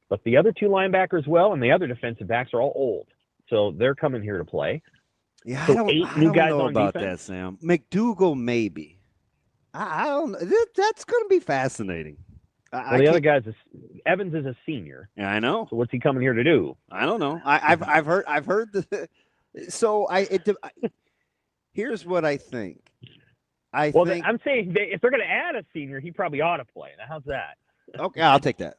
[SPEAKER 15] but the other 2 linebackers, and the other defensive backs are all old, so they're coming here to play.
[SPEAKER 10] Yeah,
[SPEAKER 15] so
[SPEAKER 10] I don't,
[SPEAKER 15] 8
[SPEAKER 10] I
[SPEAKER 15] new
[SPEAKER 10] don't
[SPEAKER 15] guys
[SPEAKER 10] know
[SPEAKER 15] on
[SPEAKER 10] about
[SPEAKER 15] defense.
[SPEAKER 10] that, Sam. McDougal, maybe. I don't. That's going to be fascinating.
[SPEAKER 15] Well, the other guys, Evans is a senior.
[SPEAKER 10] Yeah, I know.
[SPEAKER 15] So what's he coming here to do?
[SPEAKER 10] I don't know. I've heard the. So here's what I think. I'm
[SPEAKER 15] saying if they're going to add a senior, he probably ought to play. Now, how's that?
[SPEAKER 10] Okay, I'll take that.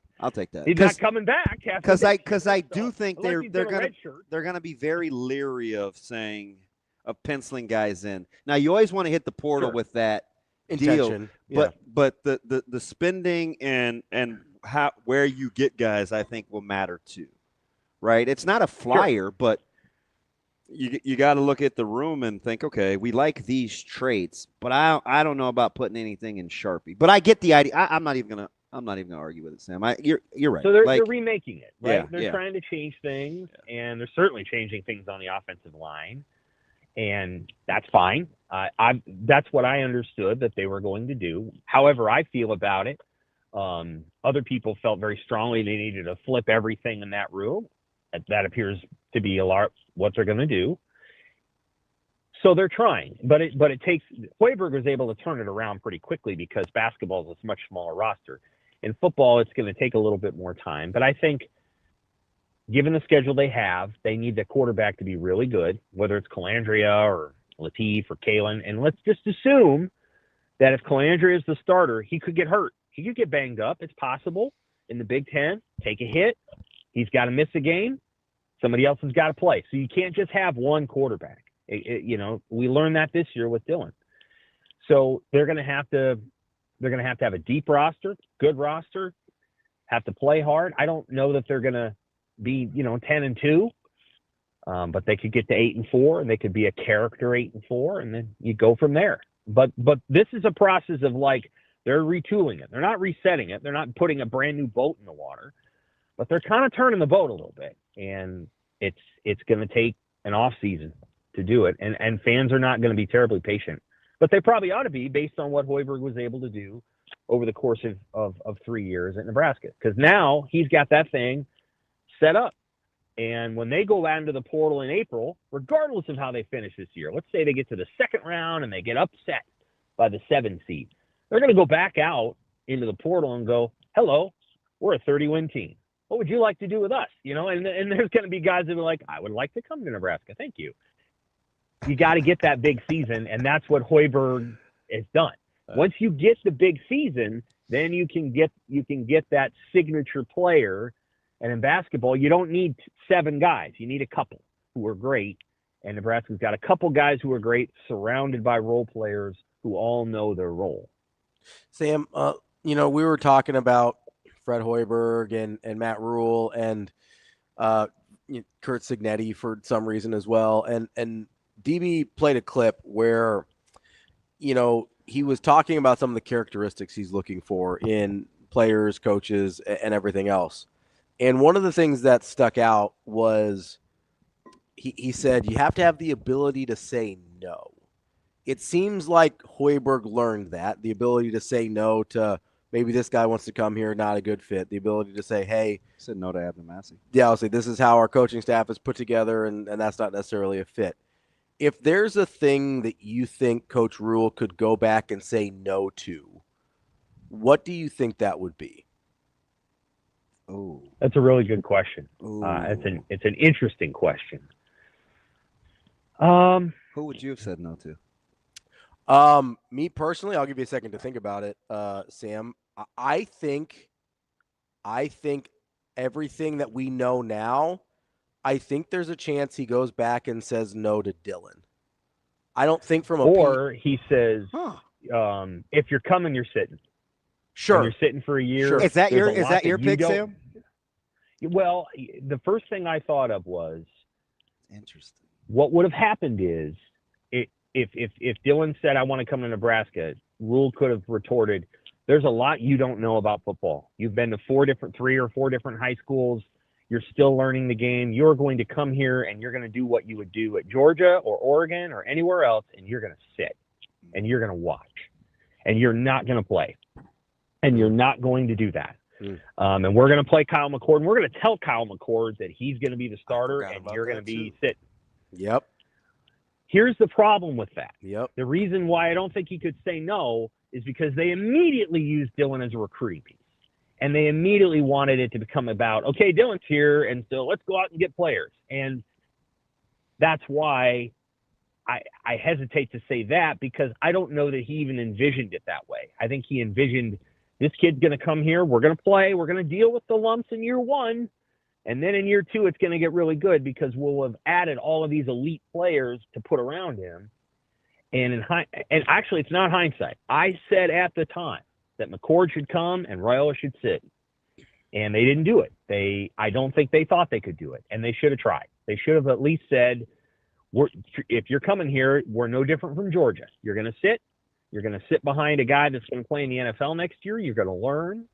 [SPEAKER 15] He's not coming back.
[SPEAKER 10] Because I do think they're going to be very leery of penciling guys in. Now you always want to hit the portal with that
[SPEAKER 7] intention,
[SPEAKER 10] deal, but the spending and where you get guys, I think, will matter too, right? It's not a flyer, but you got to look at the room and think, okay, we like these traits, but I don't know about putting anything in Sharpie. But I get the idea. I'm not even gonna argue with it, Sam. You're right.
[SPEAKER 15] So they're remaking it, right?
[SPEAKER 10] Yeah,
[SPEAKER 15] they're trying to change things, and they're certainly changing things on the offensive line, and that's fine. That's what I understood that they were going to do. However, I feel about it. Other people felt very strongly they needed to flip everything in that room. That appears to be what they're going to do. So they're trying, but it takes. Hoiberg was able to turn it around pretty quickly because basketball is a much smaller roster. In football, it's going to take a little bit more time. But I think, given the schedule they have, they need the quarterback to be really good, whether it's Calandria or Latif or Kalen. And let's just assume that if Calandria is the starter, he could get hurt. He could get banged up. It's possible in the Big Ten. Take a hit. He's got to miss a game. Somebody else has got to play. So you can't just have one quarterback. We learned that this year with Dylan. So they're going to have to have a deep roster, good roster, have to play hard. I don't know that they're going to be, 10-2, but they could get to 8-4, and they could be a character 8-4, and then you go from there. But this is a process of they're retooling it. They're not resetting it. They're not putting a brand new boat in the water, but they're kind of turning the boat a little bit, and it's going to take an off season to do it, and fans are not going to be terribly patient. But they probably ought to be based on what Hoiberg was able to do over the course of 3 years at Nebraska. Because now he's got that thing set up. And when they go out into the portal in April, regardless of how they finish this year, let's say they get to the second round and they get upset by the 7 seed. They're going to go back out into the portal and go, hello, we're a 30-win team. What would you like to do with us? You know, and there's going to be guys that are like, I would like to come to Nebraska. Thank you. You got to get that big season, and that's what Hoiberg has done. Once you get the big season, then you can get that signature player. And in basketball, you don't need 7 guys. You need a couple who are great. And Nebraska's got a couple guys who are great, surrounded by role players who all know their role.
[SPEAKER 7] Sam, we were talking about Fred Hoiberg and Matt Rhule and Curt Cignetti for some reason as well. And DB played a clip where, he was talking about some of the characteristics he's looking for in players, coaches, and everything else. And one of the things that stuck out was he said, you have to have the ability to say no. It seems like Hoiberg learned that, the ability to say no to maybe this guy wants to come here, not a good fit. The ability to say, hey.
[SPEAKER 10] Said no to Abner Massey.
[SPEAKER 7] Yeah, I'll say this is how our coaching staff is put together, and that's not necessarily a fit. If there's a thing that you think Coach Rhule could go back and say no to, what do you think that would be?
[SPEAKER 10] Oh,
[SPEAKER 15] that's a really good question. It's an interesting question.
[SPEAKER 10] Who would you have said no to?
[SPEAKER 7] Me personally, I'll give you a second to think about it, Sam. I think everything that we know now, I think there's a chance he goes back and says no to Dylan. I don't think
[SPEAKER 15] he says, if you're coming, you're sitting.
[SPEAKER 7] Sure.
[SPEAKER 15] And you're sitting for a year.
[SPEAKER 7] Sure.
[SPEAKER 10] Is that your pick, Sam?
[SPEAKER 15] Well, the first thing I thought of was
[SPEAKER 10] interesting.
[SPEAKER 15] What would have happened is if Dylan said, I want to come to Nebraska, Rhule could have retorted, there's a lot you don't know about football. You've been to 3 or 4 different high schools. You're still learning the game. You're going to come here and you're going to do what you would do at Georgia or Oregon or anywhere else, and you're going to sit and you're going to watch and you're not going to play and you're not going to do that. And we're going to play Kyle McCord, and we're going to tell Kyle McCord that he's going to be the starter and you're going to be sitting.
[SPEAKER 7] Yep.
[SPEAKER 15] Here's the problem with that.
[SPEAKER 7] Yep.
[SPEAKER 15] The reason why I don't think he could say no is because they immediately used Dylan as a recruiting piece. And they immediately wanted it to become about, okay, Dylan's here, and so let's go out and get players. And that's why I hesitate to say that, because I don't know that he even envisioned it that way. I think he envisioned this kid's going to come here, we're going to play, we're going to deal with the lumps in year 1, and then in year 2 it's going to get really good because we'll have added all of these elite players to put around him. And actually, it's not hindsight. I said at the time that McCord should come and Raiola should sit, and they didn't do it. I don't think they thought they could do it, and they should have tried. They should have at least said, if you're coming here, we're no different from Georgia. You're going to sit. You're going to sit behind a guy that's going to play in the NFL next year. You're going to learn.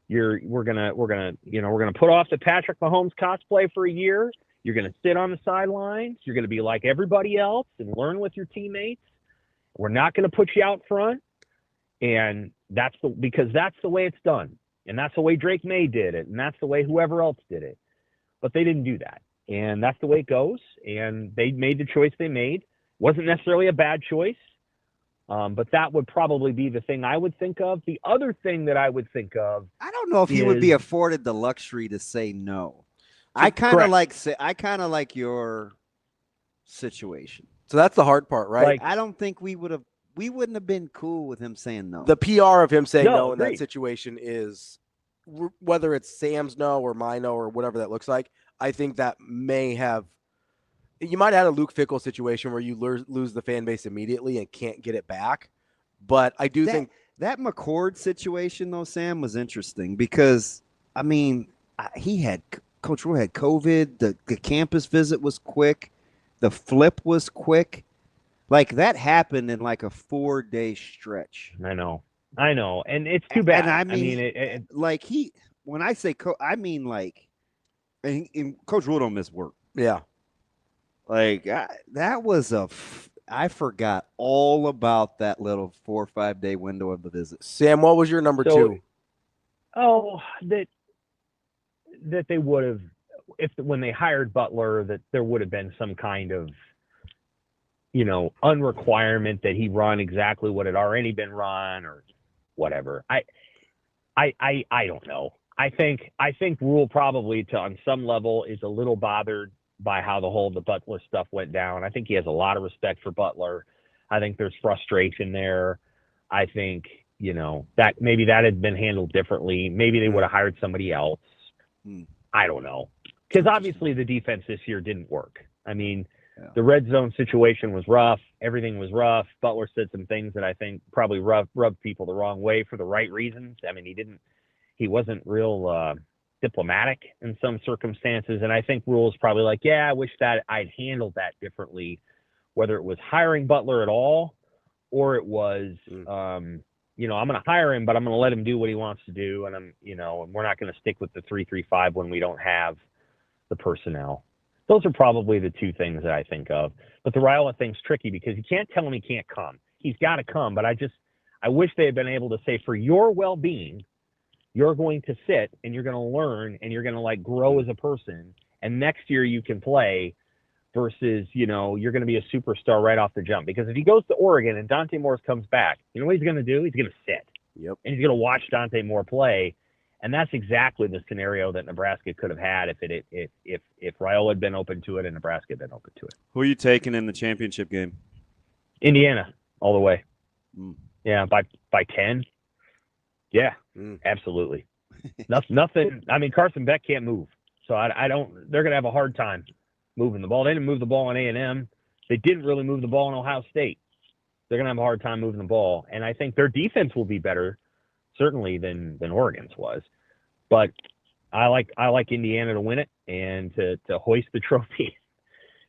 [SPEAKER 15] We're going to put off the Patrick Mahomes cosplay for a year. You're going to sit on the sidelines. You're going to be like everybody else and learn with your teammates. We're not going to put you out front. And because that's the way it's done. And that's the way Drake May did it. And that's the way whoever else did it. But they didn't do that. And that's the way it goes. And they made the choice they made. Wasn't necessarily a bad choice. But that would probably be the thing I would think of. The other thing that I would think of,
[SPEAKER 8] I don't know if he would be afforded the luxury to say no. I kind of like your situation.
[SPEAKER 7] So that's the hard part, right?
[SPEAKER 8] Like, I don't think we wouldn't have been cool with him saying no.
[SPEAKER 7] The PR of him saying no in
[SPEAKER 15] agreed.
[SPEAKER 7] that situation is, whether it's Sam's no or my no or whatever that looks like, I think that you might have had a Luke Fickell situation where you lose the fan base immediately and can't get it back. But I do think
[SPEAKER 8] that McCord situation, though, Sam, was interesting because, I mean, Coach Rhule had COVID. The campus visit was quick. The flip was quick. Like, that happened in like a 4-day stretch.
[SPEAKER 15] I know. And it's too bad.
[SPEAKER 8] And when I say I mean, like, and Coach Rhule don't miss work.
[SPEAKER 7] Yeah.
[SPEAKER 8] Like, that was I forgot all about that little 4 or 5 day window of the visit.
[SPEAKER 7] Sam, what was your number 2?
[SPEAKER 15] Oh, that they would have, when they hired Butler, that there would have been some kind of, unrequirement that he run exactly what had already been run or whatever. I don't know. I think Rhule probably on some level is a little bothered by how the Butler stuff went down. I think he has a lot of respect for Butler. I think there's frustration there. I think, that maybe that had been handled differently. Maybe they would have hired somebody else. I don't know. Because obviously the defense this year didn't work. I mean, the red zone situation was rough. Everything was rough. Butler said some things that I think probably rubbed people the wrong way for the right reasons. I mean, he wasn't real diplomatic in some circumstances. And I think Rhule's probably like, yeah, I wish that I'd handled that differently, whether it was hiring Butler at all or it was, I'm going to hire him, but I'm going to let him do what he wants to do. And and we're not going to stick with the 3-3-5 when we don't have the personnel. Those are probably the two things that I think of. But the Raiola thing's tricky because you can't tell him he can't come. He's got to come. But I wish they had been able to say, for your well-being, you're going to sit and you're going to learn and you're going to grow as a person. And next year you can play versus, you're going to be a superstar right off the jump. Because if he goes to Oregon and Dante Morris comes back, you know what he's going to do? He's going to sit.
[SPEAKER 7] Yep.
[SPEAKER 15] And he's going to watch Dante Moore play. And that's exactly the scenario that Nebraska could have had if Raiola had been open to it and Nebraska had been open to it.
[SPEAKER 10] Who are you taking in the championship game?
[SPEAKER 15] Indiana, all the way. Yeah, by 10. Yeah, absolutely. Nothing. I mean, Carson Beck can't move, so I don't. They're going to have a hard time moving the ball. They didn't move the ball on A&M. They didn't really move the ball in Ohio State. They're going to have a hard time moving the ball, and I think their defense will be better, certainly than Oregon's was. But I like Indiana to win it and to hoist the trophy,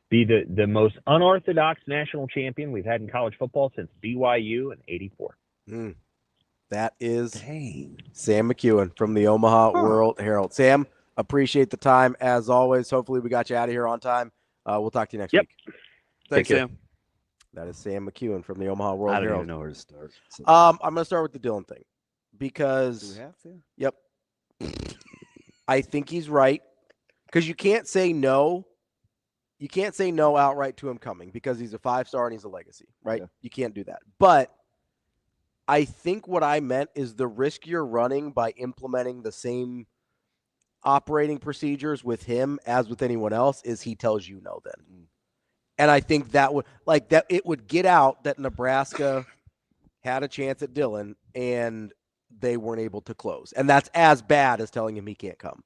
[SPEAKER 15] be the most unorthodox national champion we've had in college football since BYU in '84.
[SPEAKER 7] That is Sam McKEWON from the Omaha World Herald. Sam, appreciate the time as always. Hopefully we got you out of here on time. We'll talk to you next week.
[SPEAKER 10] Thanks, Sam.
[SPEAKER 7] That is Sam McKEWON from the Omaha World Herald.
[SPEAKER 10] I don't even know where to start.
[SPEAKER 7] I'm going to start with the Dylan thing because
[SPEAKER 10] Do we have to?
[SPEAKER 7] Yep. I think he's right because you can't say no. You can't say no outright to him coming because he's a 5-star and he's a legacy, right? Yeah. You can't do that. But I think what I meant is the risk you're running by implementing the same operating procedures with him as with anyone else is he tells you no then. And I think that would it would get out that Nebraska had a chance at Dylan and they weren't able to close. And that's as bad as telling him he can't come.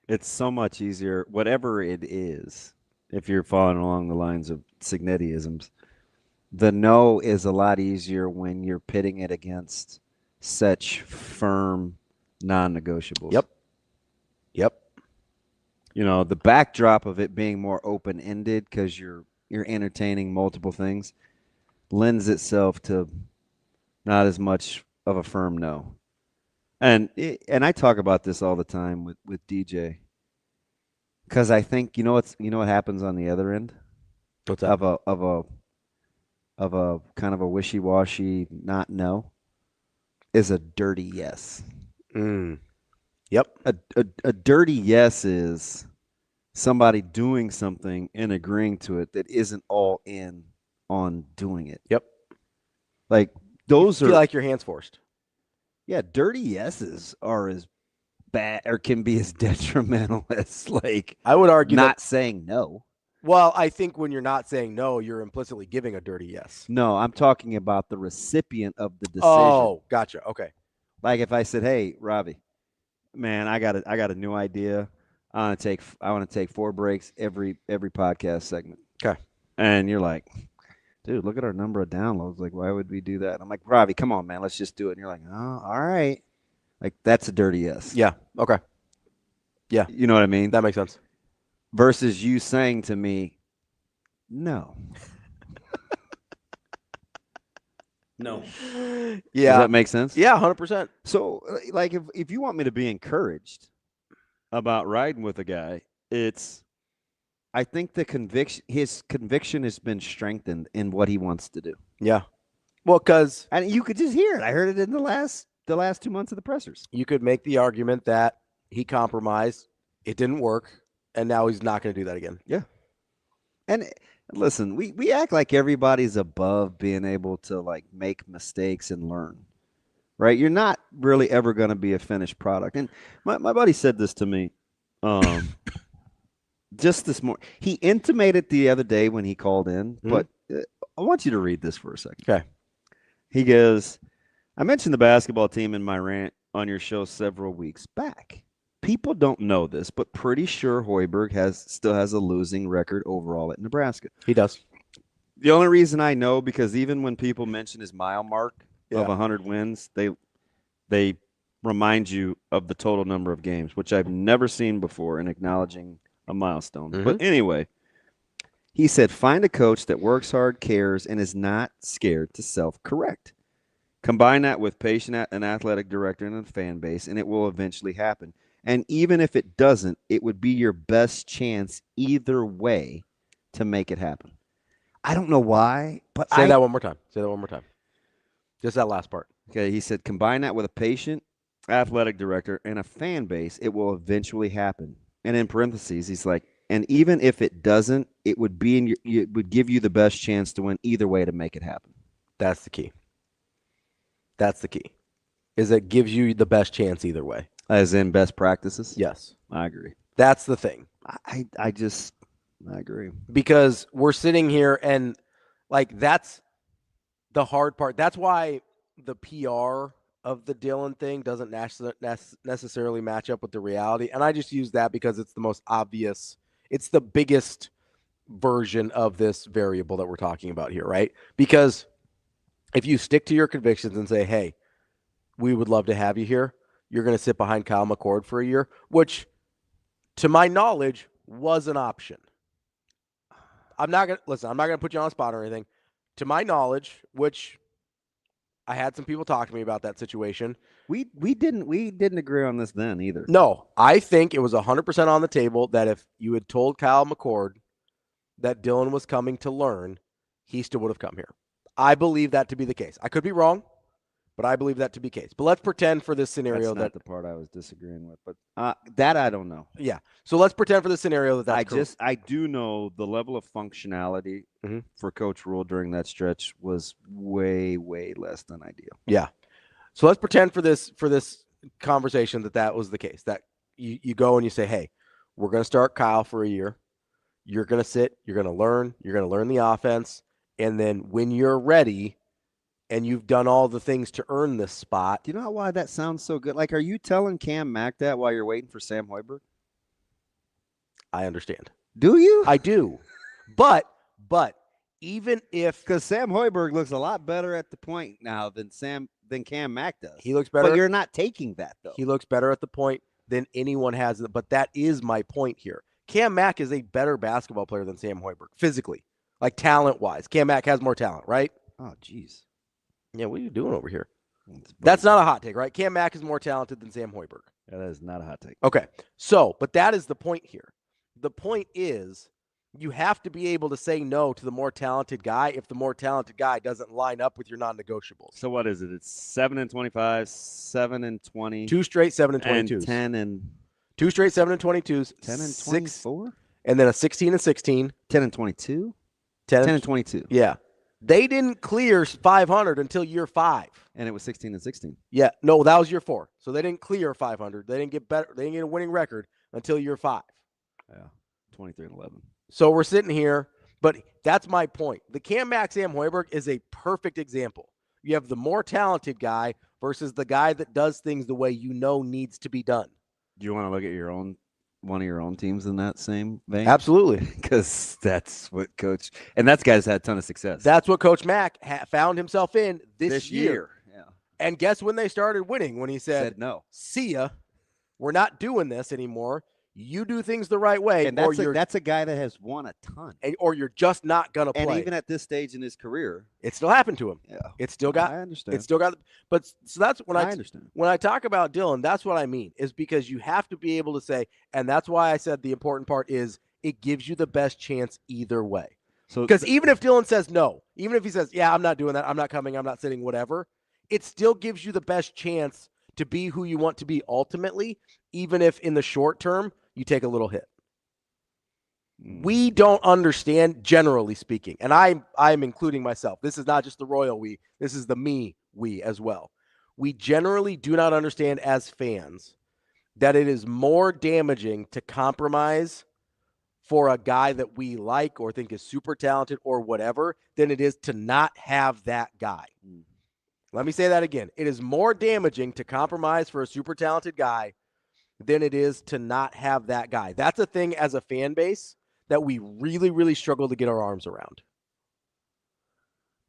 [SPEAKER 10] It's so much easier, whatever it is, if you're following along the lines of Cignetti-isms, the no is a lot easier when you're pitting it against such firm non-negotiables.
[SPEAKER 7] Yep.
[SPEAKER 10] The backdrop of it being more open-ended because you're entertaining multiple things lends itself to not as much of a firm no. And I talk about this all the time with DJ because I think you know what happens on the other end.
[SPEAKER 7] What's that?
[SPEAKER 10] Of a kind of a wishy-washy not no is a dirty yes.
[SPEAKER 7] Yep.
[SPEAKER 10] A dirty yes is somebody doing something and agreeing to it that isn't all in on doing it.
[SPEAKER 7] Yep.
[SPEAKER 10] Like those
[SPEAKER 7] you feel like your hands forced.
[SPEAKER 10] Yeah, dirty yeses are as bad or can be as detrimental as
[SPEAKER 7] I would argue
[SPEAKER 10] not saying no.
[SPEAKER 7] Well, I think when you're not saying no, you're implicitly giving a dirty yes.
[SPEAKER 10] No, I'm talking about the recipient of the decision.
[SPEAKER 7] Oh, gotcha. Okay.
[SPEAKER 10] Like if I said, "Hey, Ravi, man, I got a new idea. I want to take 4 breaks every podcast segment."
[SPEAKER 7] Okay.
[SPEAKER 10] And you're like, "Dude, look at our number of downloads. Like, why would we do that?" And I'm like, "Ravi, come on, man, let's just do it." And you're like, "Oh, all right." Like that's a dirty yes.
[SPEAKER 7] Yeah. Okay. Yeah.
[SPEAKER 10] You know what I mean?
[SPEAKER 7] That makes sense.
[SPEAKER 10] Versus you saying to me, no.
[SPEAKER 9] No.
[SPEAKER 7] Yeah.
[SPEAKER 10] Does that make sense?
[SPEAKER 7] Yeah, 100%.
[SPEAKER 10] So, like, if you want me to be encouraged about riding with a guy, I think his conviction has been strengthened in what he wants to do.
[SPEAKER 7] Yeah. Well,
[SPEAKER 10] and you could just hear it. I heard it in the last 2 months of the pressers.
[SPEAKER 7] You could make the argument that he compromised, it didn't work, and now he's not going to do that again.
[SPEAKER 10] Yeah. And listen, we act like everybody's above being able to like make mistakes and learn. right? You're not really ever going to be a finished product. And my buddy said this to me just this morning. He intimated the other day when he called in, but I want you to read this for a second.
[SPEAKER 7] Okay.
[SPEAKER 10] He goes, I mentioned the basketball team in my rant on your show several weeks back. People don't know this, but pretty sure Hoiberg still has a losing record overall at Nebraska.
[SPEAKER 7] He does.
[SPEAKER 10] The only reason I know, because even when people mention his mile mark of 100 wins, they remind you of the total number of games, which I've never seen before in acknowledging a milestone. But anyway, he said, find a coach that works hard, cares, and is not scared to self-correct. Combine that with patient an athletic director and a fan base, and it will eventually happen. And even if it doesn't, it would be your best chance either way to make it happen. I don't know why, but
[SPEAKER 7] Say that one more time. Just that last part.
[SPEAKER 10] Okay, he said, combine that with a patient, athletic director, and a fan base, it will eventually happen. And in parentheses, he's like, and even if it doesn't, it would it would give you the best chance to win either way to make it happen.
[SPEAKER 7] That's the key. Is it gives you the best chance either way.
[SPEAKER 10] As in best practices?
[SPEAKER 7] Yes.
[SPEAKER 10] I agree.
[SPEAKER 7] That's the thing.
[SPEAKER 10] I agree.
[SPEAKER 7] Because we're sitting here and, like, that's the hard part. That's why the PR of the Dylan thing doesn't necessarily match up with the reality. And I just use that because it's the most obvious. It's the biggest version of this variable that we're talking about here, right? Because if you stick to your convictions and say, hey, we would love to have you here, you're going to sit behind Kyle McCord for a year, which, to my knowledge, was an option. I'm not going to put you on the spot or anything. To my knowledge, which I had some people talk to me about that situation.
[SPEAKER 10] We didn't agree on this then either.
[SPEAKER 7] No, I think it was 100% on the table that if you had told Kyle McCord that Dylan was coming to learn, he still would have come here. I believe that to be the case. I could be wrong, but I believe that to be the case. But let's pretend for this scenario
[SPEAKER 10] that's not the part I was disagreeing with, but that I don't know.
[SPEAKER 7] Yeah. So let's pretend for the scenario that's
[SPEAKER 10] I do know the level of functionality for Coach Rhule during that stretch was way, way less than ideal.
[SPEAKER 7] Yeah. So let's pretend for this conversation that was the case. That you go and you say, hey, we're going to start Kyle for a year. You're going to sit. You're going to learn the offense. And then when you're ready and you've done all the things to earn this spot.
[SPEAKER 10] Do you know why that sounds so good? Like, are you telling Cam Mack that while you're waiting for Sam Hoiberg?
[SPEAKER 7] I understand.
[SPEAKER 10] Do you?
[SPEAKER 7] I do. But even if,
[SPEAKER 10] because Sam Hoiberg looks a lot better at the point now than Cam Mack does.
[SPEAKER 7] He looks better.
[SPEAKER 10] But you're not taking that, though.
[SPEAKER 7] He looks better at the point than anyone has. But that is my point here. Cam Mack is a better basketball player than Sam Hoiberg, physically. Like, talent-wise. Cam Mack has more talent, right?
[SPEAKER 10] Oh, jeez.
[SPEAKER 7] Yeah, what are you doing over here? That's not a hot take, right? Cam Mack is more talented than Sam Hoiberg.
[SPEAKER 10] That is not a hot take.
[SPEAKER 7] Okay. So, but that is the point here. The point is you have to be able to say no to the more talented guy if the more talented guy doesn't line up with your non-negotiables.
[SPEAKER 10] So what is it? It's 7-25, 7-20.
[SPEAKER 7] 2 straight 7-22s.
[SPEAKER 10] And 10 and
[SPEAKER 7] 2 straight 7-22s.
[SPEAKER 10] 10 and 24?
[SPEAKER 7] And then a 16-16.
[SPEAKER 10] 10 and 22?
[SPEAKER 7] 10
[SPEAKER 10] and 22.
[SPEAKER 7] Yeah. They didn't clear 500 until year 5.
[SPEAKER 10] And it was 16 and 16.
[SPEAKER 7] Yeah. No, that was year 4. So they didn't clear 500. They didn't get better. They didn't get a winning record until year 5.
[SPEAKER 10] Yeah. 23 and 11.
[SPEAKER 7] So we're sitting here, but that's my point. The Cam Mack Sam Hoiberg is a perfect example. You have the more talented guy versus the guy that does things the way you know needs to be done.
[SPEAKER 10] Do you want to look at one of your own teams in that same vein?
[SPEAKER 7] Absolutely.
[SPEAKER 10] Because that's what Coach – and that guy's had a ton of success.
[SPEAKER 7] That's what Coach Mack found himself in this
[SPEAKER 10] year. Yeah.
[SPEAKER 7] And guess when they started winning? When he said
[SPEAKER 10] no.
[SPEAKER 7] See ya. We're not doing this anymore. You do things the right way.
[SPEAKER 10] And that's a guy that has won a ton.
[SPEAKER 7] Or you're just not going to play.
[SPEAKER 10] And even at this stage in his career.
[SPEAKER 7] It still happened to him.
[SPEAKER 10] Yeah.
[SPEAKER 7] It still got.
[SPEAKER 10] I understand.
[SPEAKER 7] It still got. But so that's when I
[SPEAKER 10] understand.
[SPEAKER 7] When I talk about Dylan, that's what I mean. Is because you have to be able to say, and that's why I said the important part is it gives you the best chance either way. So because even if Dylan says no, even if he says, yeah, I'm not doing that, I'm not coming, I'm not sitting, whatever, it still gives you the best chance to be who you want to be ultimately, even if in the short term you take a little hit. We don't understand, generally speaking, and I'm including myself. This is not just the royal we. This is the me we as well. we generally do not understand as fans that it is more damaging to compromise for a guy that we like or think is super talented or whatever than it is to not have that guy. Let me say that again. It is more damaging to compromise for a super talented guy than it is to not have that guy. That's a thing as a fan base that we really, really struggle to get our arms around.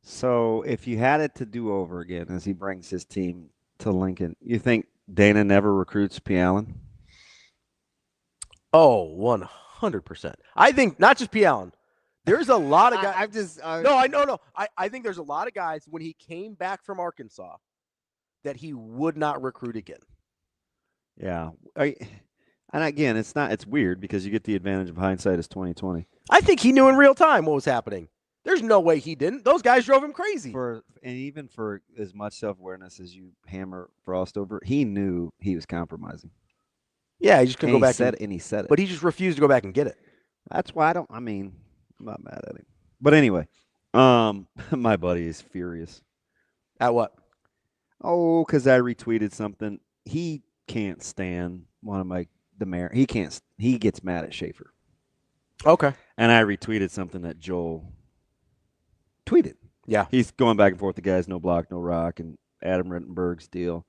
[SPEAKER 10] So if you had it to do over again as he brings his team to Lincoln, you think Dana never recruits P. Allen?
[SPEAKER 7] Oh, 100%. I think not just P. Allen. There's a lot of guys. I think there's a lot of guys when he came back from Arkansas that he would not recruit again.
[SPEAKER 10] Yeah. And again, it's weird because you get the advantage of hindsight as 2020.
[SPEAKER 7] I think he knew in real time what was happening. There's no way he didn't. Those guys drove him crazy.
[SPEAKER 10] And even for as much self-awareness as you hammer Frost over, he knew he was compromising.
[SPEAKER 7] Yeah, he just couldn't go back.
[SPEAKER 10] And he said it.
[SPEAKER 7] But he just refused to go back and get it.
[SPEAKER 10] That's why I'm not mad at him. But anyway, my buddy is furious.
[SPEAKER 7] At what?
[SPEAKER 10] Oh, because I retweeted something. He can't stand one of the mayor. He gets mad at Schaefer.
[SPEAKER 7] Okay.
[SPEAKER 10] And I retweeted something that Joel tweeted.
[SPEAKER 7] Yeah.
[SPEAKER 10] He's going back and forth. The guy's no block, no rock, and Adam Rittenberg's deal.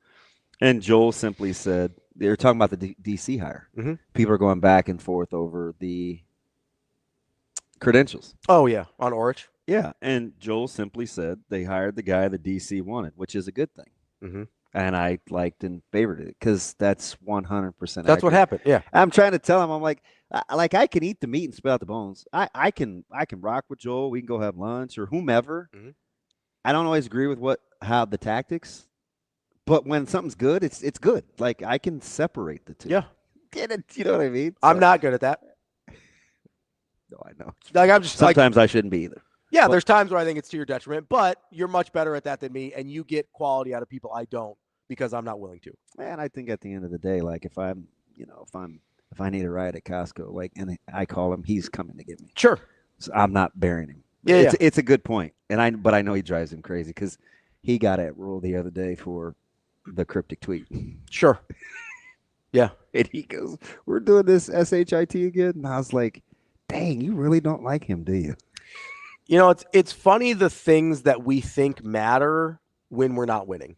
[SPEAKER 10] And Joel simply said, they were talking about the DC hire.
[SPEAKER 7] Mm-hmm.
[SPEAKER 10] People are going back and forth over the credentials.
[SPEAKER 7] Oh, yeah, on Orich.
[SPEAKER 10] Yeah, and Joel simply said they hired the guy the DC wanted, which is a good thing.
[SPEAKER 7] Mm-hmm.
[SPEAKER 10] And I liked and favored it because that's 100%
[SPEAKER 7] That's
[SPEAKER 10] accurate.
[SPEAKER 7] what happened, yeah.
[SPEAKER 10] I'm trying to tell him, I'm like I can eat the meat and spit out the bones. I can rock with Joel. We can go have lunch or whomever.
[SPEAKER 7] Mm-hmm.
[SPEAKER 10] I don't always agree with how the tactics, but when something's good, it's good. Like I can separate the two.
[SPEAKER 7] Yeah.
[SPEAKER 10] Get it? You know what I mean?
[SPEAKER 7] I'm not good at that.
[SPEAKER 10] No, I know.
[SPEAKER 7] Like I'm just
[SPEAKER 10] sometimes I shouldn't be either.
[SPEAKER 7] Yeah, there's times where I think it's to your detriment, but you're much better at that than me, and you get quality out of people I don't because I'm not willing to.
[SPEAKER 10] Man, I think at the end of the day, like if I need a ride at Costco, like, and I call him, he's coming to get me.
[SPEAKER 7] Sure.
[SPEAKER 10] So I'm not bearing him.
[SPEAKER 7] Yeah,
[SPEAKER 10] it's a good point, but I know he drives him crazy because he got at Rhule the other day for the cryptic tweet.
[SPEAKER 7] Sure. Yeah.
[SPEAKER 10] And he goes, "We're doing this SHIT again," and I was like, "Dang, you really don't like him, do you?"
[SPEAKER 7] You know, it's funny the things that we think matter when we're not winning.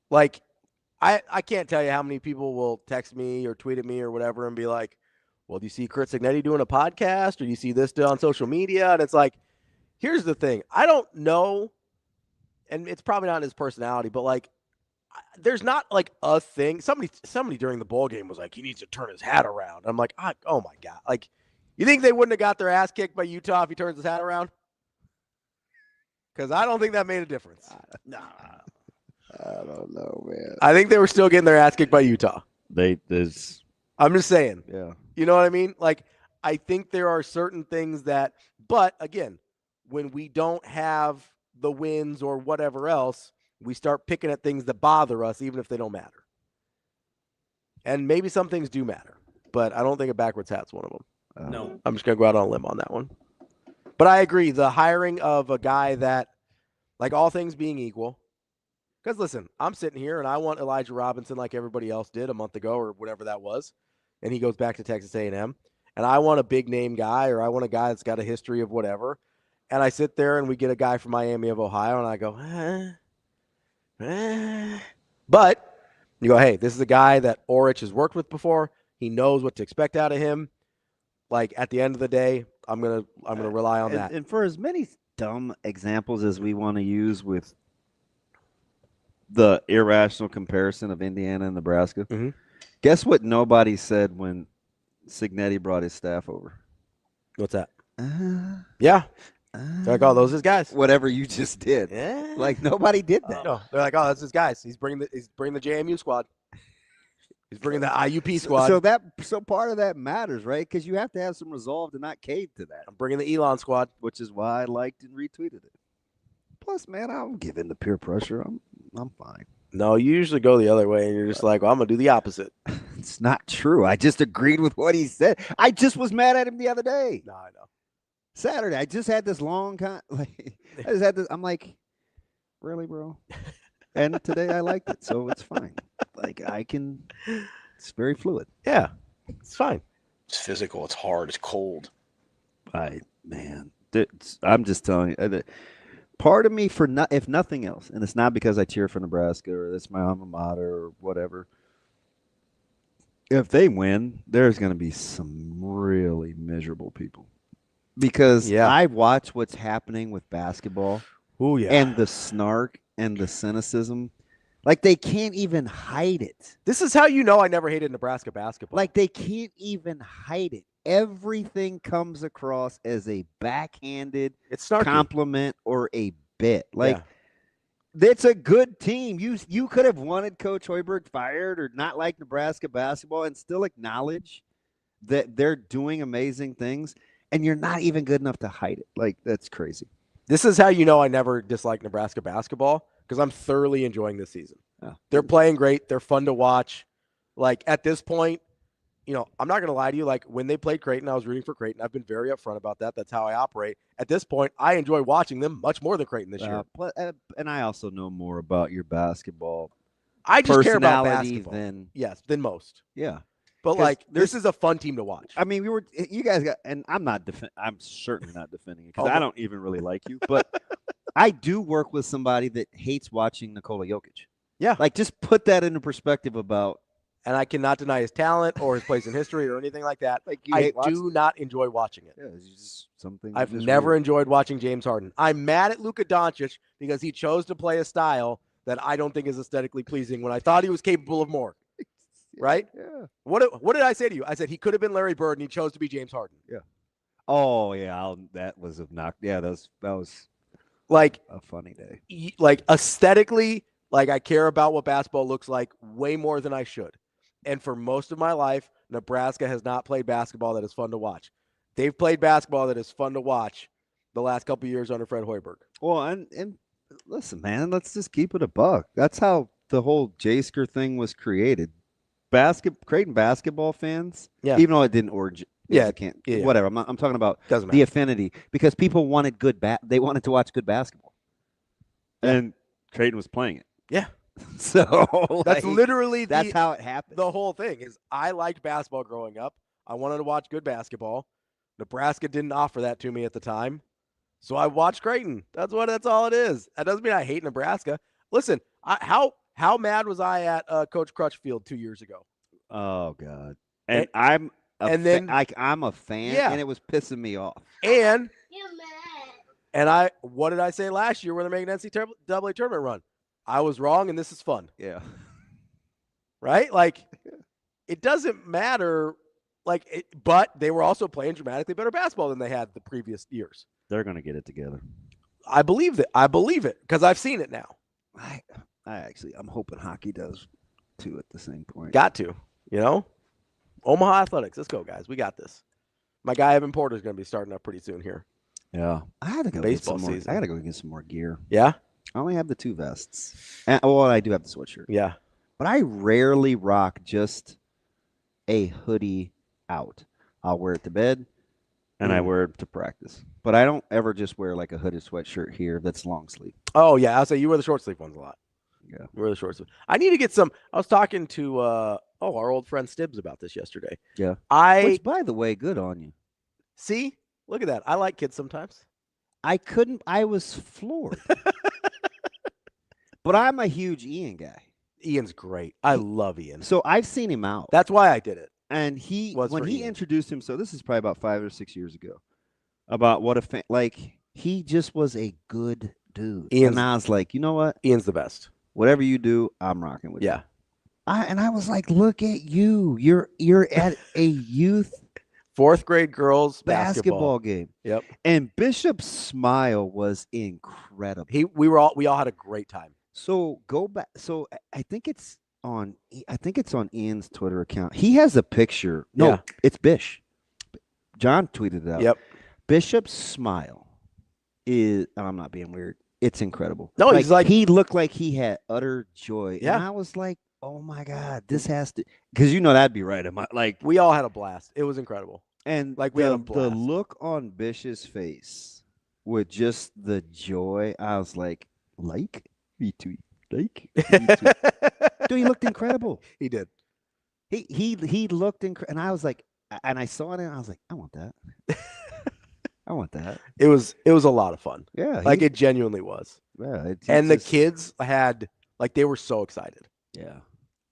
[SPEAKER 7] Like, I can't tell you how many people will text me or tweet at me or whatever and be like, well, do you see Curt Cignetti doing a podcast or do you see this on social media? And it's like, here's the thing. I don't know, and it's probably not his personality, but like, there's not like a thing. Somebody during the bowl game was like, he needs to turn his hat around. I'm like, oh my God. Like, you think they wouldn't have got their ass kicked by Utah if he turns his hat around? Because I don't think that made a difference.
[SPEAKER 10] Nah. I don't know, man.
[SPEAKER 7] I think they were still getting their ass kicked by Utah.
[SPEAKER 10] I'm
[SPEAKER 7] just saying.
[SPEAKER 10] Yeah.
[SPEAKER 7] You know what I mean? Like, I think there are certain things but again, when we don't have the wins or whatever else, we start picking at things that bother us, even if they don't matter. And maybe some things do matter, but I don't think a backwards hat's one of them.
[SPEAKER 9] No.
[SPEAKER 7] I'm just going to go out on a limb on that one. But I agree. The hiring of a guy that, like all things being equal, because listen, I'm sitting here and I want Elijah Robinson like everybody else did a month ago or whatever that was, and he goes back to Texas A&M. And I want a big name guy, or I want a guy that's got a history of whatever. And I sit there and we get a guy from Miami of Ohio, and I go, But you go, hey, this is a guy that Orich has worked with before. He knows what to expect out of him. Like at the end of the day, I'm gonna rely on that.
[SPEAKER 10] And for as many dumb examples as we want to use with the irrational comparison of Indiana and Nebraska, guess what nobody said when Cignetti brought his staff over?
[SPEAKER 7] What's that? Yeah. They're like, oh, those are his guys.
[SPEAKER 10] Whatever you just did.
[SPEAKER 7] Yeah.
[SPEAKER 10] Like nobody did that.
[SPEAKER 7] No, they're like, oh, that's his guys. He's bringing the JMU squad. He's bringing the IUP squad.
[SPEAKER 10] So part of that matters, right? Because you have to have some resolve to not cave to that.
[SPEAKER 7] I'm bringing the Elon squad,
[SPEAKER 10] which is why I liked and retweeted it. Plus, man, I don't give in to peer pressure. I'm fine.
[SPEAKER 7] No, you usually go the other way, and you're just like, well, I'm gonna do the opposite.
[SPEAKER 10] It's not true. I just agreed with what he said. I just was mad at him the other day.
[SPEAKER 7] No, I know.
[SPEAKER 10] Saturday, I just had this long I just had this. I'm like,
[SPEAKER 8] really, bro? And today I liked it, so it's fine. Like it's very fluid.
[SPEAKER 7] Yeah, it's fine.
[SPEAKER 2] It's physical. It's hard. It's cold.
[SPEAKER 8] Man, I'm just telling you. Part of me, if nothing else, and it's not because I cheer for Nebraska or that's my alma mater or whatever. If they win, there's going to be some really miserable people because I watch what's happening with basketball.
[SPEAKER 7] Oh yeah,
[SPEAKER 8] and the snark and the cynicism, like they can't even hide it.
[SPEAKER 7] This is how you know I never hated Nebraska basketball.
[SPEAKER 8] Like they can't even hide it. Everything comes across as a backhanded compliment or a bit. Like it's a good team. You could have wanted Coach Hoiberg fired or not like Nebraska basketball and still acknowledge that they're doing amazing things, and you're not even good enough to hide it. Like that's crazy.
[SPEAKER 7] This is how you know I never disliked Nebraska basketball because I'm thoroughly enjoying this season. They're playing great. They're fun to watch. Like at this point, I'm not going to lie to you. Like when they played Creighton, I was rooting for Creighton. I've been very upfront about that. That's how I operate. At this point, I enjoy watching them much more than Creighton this year.
[SPEAKER 8] And I also know more about your basketball.
[SPEAKER 7] I just care about
[SPEAKER 8] personality
[SPEAKER 7] basketball. Than most.
[SPEAKER 8] Yeah.
[SPEAKER 7] But like this is a fun team to watch.
[SPEAKER 8] I mean, you guys got, and I'm certainly not defending it because I don't even really like you, but I do work with somebody that hates watching Nikola Jokic.
[SPEAKER 7] Yeah.
[SPEAKER 8] Like just put that into perspective about.
[SPEAKER 7] And I cannot deny his talent or his place in history or anything like that. Like I do not enjoy watching it.
[SPEAKER 8] Yeah, it's just something.
[SPEAKER 7] I've never enjoyed watching James Harden. I'm mad at Luka Doncic because he chose to play a style that I don't think is aesthetically pleasing when I thought he was capable of more. Right?
[SPEAKER 8] Yeah.
[SPEAKER 7] What did I say to you? I said he could have been Larry Bird and he chose to be James Harden.
[SPEAKER 8] Yeah. Oh yeah, that was a knock. Yeah, that was
[SPEAKER 7] like
[SPEAKER 8] a funny day.
[SPEAKER 7] Like aesthetically, like I care about what basketball looks like way more than I should. And for most of my life, Nebraska has not played basketball that is fun to watch. They've played basketball that is fun to watch the last couple of years under Fred Hoiberg.
[SPEAKER 8] Well, and listen, man, let's just keep it a buck. That's how the whole Jasker thing was created. Creighton basketball fans, even though it didn't origin. Whatever. I'm talking about the affinity because people wanted they wanted to watch good basketball, and Creighton was playing it.
[SPEAKER 7] Yeah.
[SPEAKER 8] So
[SPEAKER 7] that's literally
[SPEAKER 8] that's how it happened.
[SPEAKER 7] The whole thing is I liked basketball growing up. I wanted to watch good basketball. Nebraska didn't offer that to me at the time. So I watched Creighton. That's all it is. That doesn't mean I hate Nebraska. Listen, how mad was I at Coach Crutchfield 2 years ago?
[SPEAKER 8] Oh God. And I'm a fan and it was pissing me off.
[SPEAKER 7] And what did I say last year when they're making an NCAA tournament run? I was wrong, and this is fun.
[SPEAKER 8] Yeah.
[SPEAKER 7] Right? Like, it doesn't matter. But they were also playing dramatically better basketball than they had the previous years.
[SPEAKER 8] They're going to get it together.
[SPEAKER 7] I believe that. I believe it because I've seen it now.
[SPEAKER 8] I'm hoping hockey does too at the same point.
[SPEAKER 7] Got to, Omaha Athletics. Let's go, guys. We got this. My guy Evan Porter is going to be starting up pretty soon here.
[SPEAKER 8] Yeah. I had to go
[SPEAKER 7] baseball
[SPEAKER 8] get some
[SPEAKER 7] season.
[SPEAKER 8] I got to go get some more gear.
[SPEAKER 7] Yeah.
[SPEAKER 8] I only have the 2 vests. I do have the sweatshirt.
[SPEAKER 7] Yeah.
[SPEAKER 8] But I rarely rock just a hoodie out. I'll wear it to bed and I wear it to practice. But I don't ever just wear like a hooded sweatshirt here that's long sleeve.
[SPEAKER 7] Oh, yeah. I'll say you wear the short sleeve ones a lot.
[SPEAKER 8] Yeah.
[SPEAKER 7] You wear the short sleeve. I need to get some. I was talking to our old friend Stibbs about this yesterday.
[SPEAKER 8] Yeah. Which, by the way, good on you.
[SPEAKER 7] See? Look at that. I like kids sometimes.
[SPEAKER 8] I was floored. But I'm a huge Ian guy.
[SPEAKER 7] Ian's great. I love Ian.
[SPEAKER 8] So I've seen him out.
[SPEAKER 7] That's why I did it.
[SPEAKER 8] And when he introduced him, so this is probably about 5 or 6 years ago, about what a fan, like he just was a good dude. And I was like, you know what?
[SPEAKER 7] Ian's the best.
[SPEAKER 8] Whatever you do, I'm rocking with you.
[SPEAKER 7] Yeah.
[SPEAKER 8] I was like, look at you. You're at a youth
[SPEAKER 7] 4th grade girls
[SPEAKER 8] basketball game.
[SPEAKER 7] Yep.
[SPEAKER 8] And Bishop's smile was incredible.
[SPEAKER 7] We all had a great time.
[SPEAKER 8] So go back. So I think it's on Ian's Twitter account. He has a picture. No, it's Bish. John tweeted it out.
[SPEAKER 7] Yep.
[SPEAKER 8] Bishop's smile is, I'm not being weird. It's incredible.
[SPEAKER 7] No, he's like,
[SPEAKER 8] he looked like he had utter joy.
[SPEAKER 7] Yeah.
[SPEAKER 8] And I was like, oh my God, this has to, because that'd be right.
[SPEAKER 7] We all had a blast. It was incredible.
[SPEAKER 8] And
[SPEAKER 7] we had a blast.
[SPEAKER 8] The look on Bish's face with just the joy, I was like, Me too. Like, dude, he looked incredible.
[SPEAKER 7] He did.
[SPEAKER 8] He looked incredible, and I was like, and I saw it, and I was like, I want that. I want that.
[SPEAKER 7] It was a lot of fun.
[SPEAKER 8] Yeah,
[SPEAKER 7] like it genuinely was.
[SPEAKER 8] Yeah,
[SPEAKER 7] and the kids had they were so excited.
[SPEAKER 8] Yeah,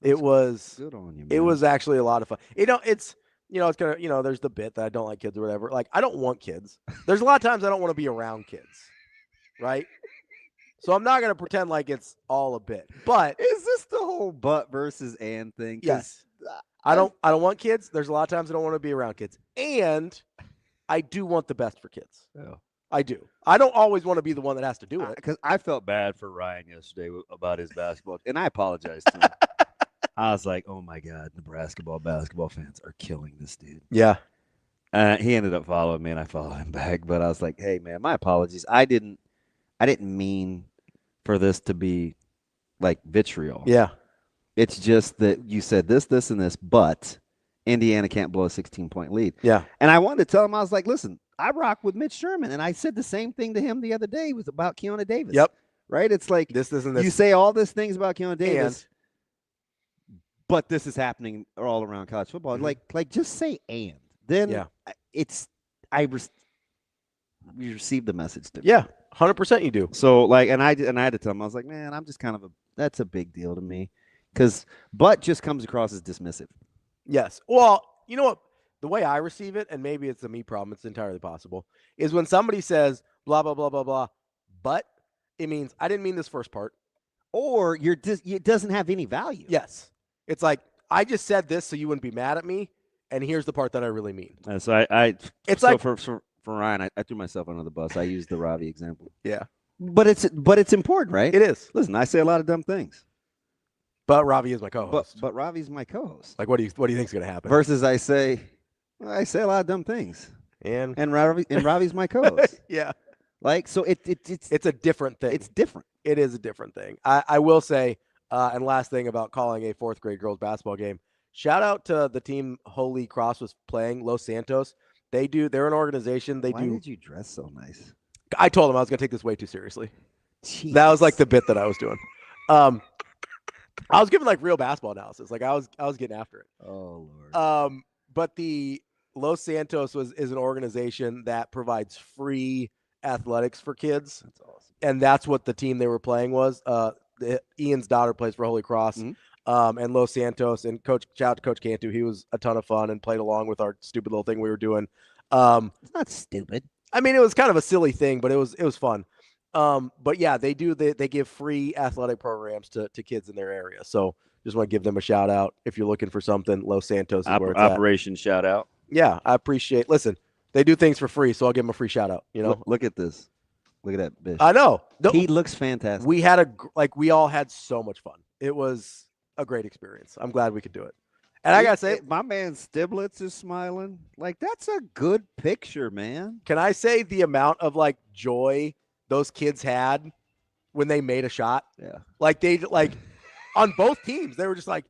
[SPEAKER 7] it was
[SPEAKER 8] good on you, man.
[SPEAKER 7] It was actually a lot of fun. It's gonna there's the bit that I don't like kids or whatever. Like I don't want kids. There's a lot of times I don't want to be around kids, right? So I'm not gonna pretend like it's all a bit. But
[SPEAKER 8] is this the whole but versus and thing?
[SPEAKER 7] Yes. I don't want kids. There's a lot of times I don't want to be around kids, and I do want the best for kids.
[SPEAKER 8] Yeah.
[SPEAKER 7] I do. I don't always want to be the one that has to do it.
[SPEAKER 10] Because I felt bad for Ryan yesterday about his basketball, and I apologized to him. I was like, "Oh my God, Nebraska basketball fans are killing this dude."
[SPEAKER 7] Yeah.
[SPEAKER 10] He ended up following me, and I followed him back. But I was like, "Hey, man, my apologies. I didn't mean for this to be like vitriol.
[SPEAKER 7] Yeah.
[SPEAKER 10] It's just that you said this, and this, but Indiana can't blow a 16-point lead."
[SPEAKER 7] Yeah.
[SPEAKER 10] And I wanted to tell him, I was like, listen, I rock with Mitch Sherman. And I said the same thing to him the other day. It was about Keona Davis.
[SPEAKER 7] Yep.
[SPEAKER 10] Right? It's like
[SPEAKER 7] this isn't this.
[SPEAKER 10] You say all these things about Keona Davis, but this is happening all around college football.
[SPEAKER 7] Mm-hmm.
[SPEAKER 10] Like just say and. Then you receive the message.
[SPEAKER 7] Yeah, 100% you do.
[SPEAKER 10] So and I had to tell him, I was like, man, I'm just kind of that's a big deal to me. But just comes across as dismissive.
[SPEAKER 7] Yes. Well, you know what? The way I receive it, and maybe it's a me problem, it's entirely possible, is when somebody says blah, blah, blah, blah, blah, but it means I didn't mean this first part.
[SPEAKER 10] Or it doesn't have any value.
[SPEAKER 7] Yes. It's like, I just said this so you wouldn't be mad at me, and here's the part that I really mean.
[SPEAKER 10] For Ryan, I threw myself under the bus. I used the Ravi example.
[SPEAKER 7] Yeah.
[SPEAKER 10] But it's important, right?
[SPEAKER 7] It is.
[SPEAKER 10] Listen, I say a lot of dumb things.
[SPEAKER 7] But Ravi is my co-host.
[SPEAKER 10] But Ravi's my co-host.
[SPEAKER 7] Like, what do you think is going to happen?
[SPEAKER 10] Versus I say a lot of dumb things.
[SPEAKER 7] And
[SPEAKER 10] Ravi's my co-host.
[SPEAKER 7] Yeah.
[SPEAKER 10] Like, so it's
[SPEAKER 7] a different thing.
[SPEAKER 10] It's different.
[SPEAKER 7] It is a different thing. I will say, and last thing about calling a fourth grade girls basketball game, shout out to the team Holy Cross was playing, Los Santos. They're an organization.
[SPEAKER 8] Why did you dress so nice?
[SPEAKER 7] I told them I was going to take this way too seriously.
[SPEAKER 8] Jeez.
[SPEAKER 7] That was like the bit that I was doing. I was giving like real basketball analysis. Like I was getting after it.
[SPEAKER 8] Oh Lord.
[SPEAKER 7] But the Los Santos is an organization that provides free athletics for kids.
[SPEAKER 8] That's awesome.
[SPEAKER 7] And that's what the team they were playing was. Ian's daughter plays for Holy Cross.
[SPEAKER 8] Mm-hmm.
[SPEAKER 7] And Los Santos, and shout out to Coach Cantu. He was a ton of fun and played along with our stupid little thing we were doing.
[SPEAKER 8] It's not stupid.
[SPEAKER 7] I mean, it was kind of a silly thing, but it was fun. But yeah, they give free athletic programs to kids in their area. So just want to give them a shout out. If you're looking for something, Los Santos is where it's
[SPEAKER 10] Operation shout out.
[SPEAKER 7] Yeah, I appreciate. Listen, they do things for free, so I'll give them a free shout out. You know,
[SPEAKER 10] look at this. Look at that bitch.
[SPEAKER 7] I know.
[SPEAKER 10] He looks fantastic.
[SPEAKER 7] We all had so much fun. It was a great experience. I'm glad we could do it. And I gotta say,
[SPEAKER 10] my man Stiblitz is smiling. Like, that's a good picture, man.
[SPEAKER 7] Can I say the amount of like joy those kids had when they made a shot?
[SPEAKER 10] Yeah.
[SPEAKER 7] Like on both teams, they were just like,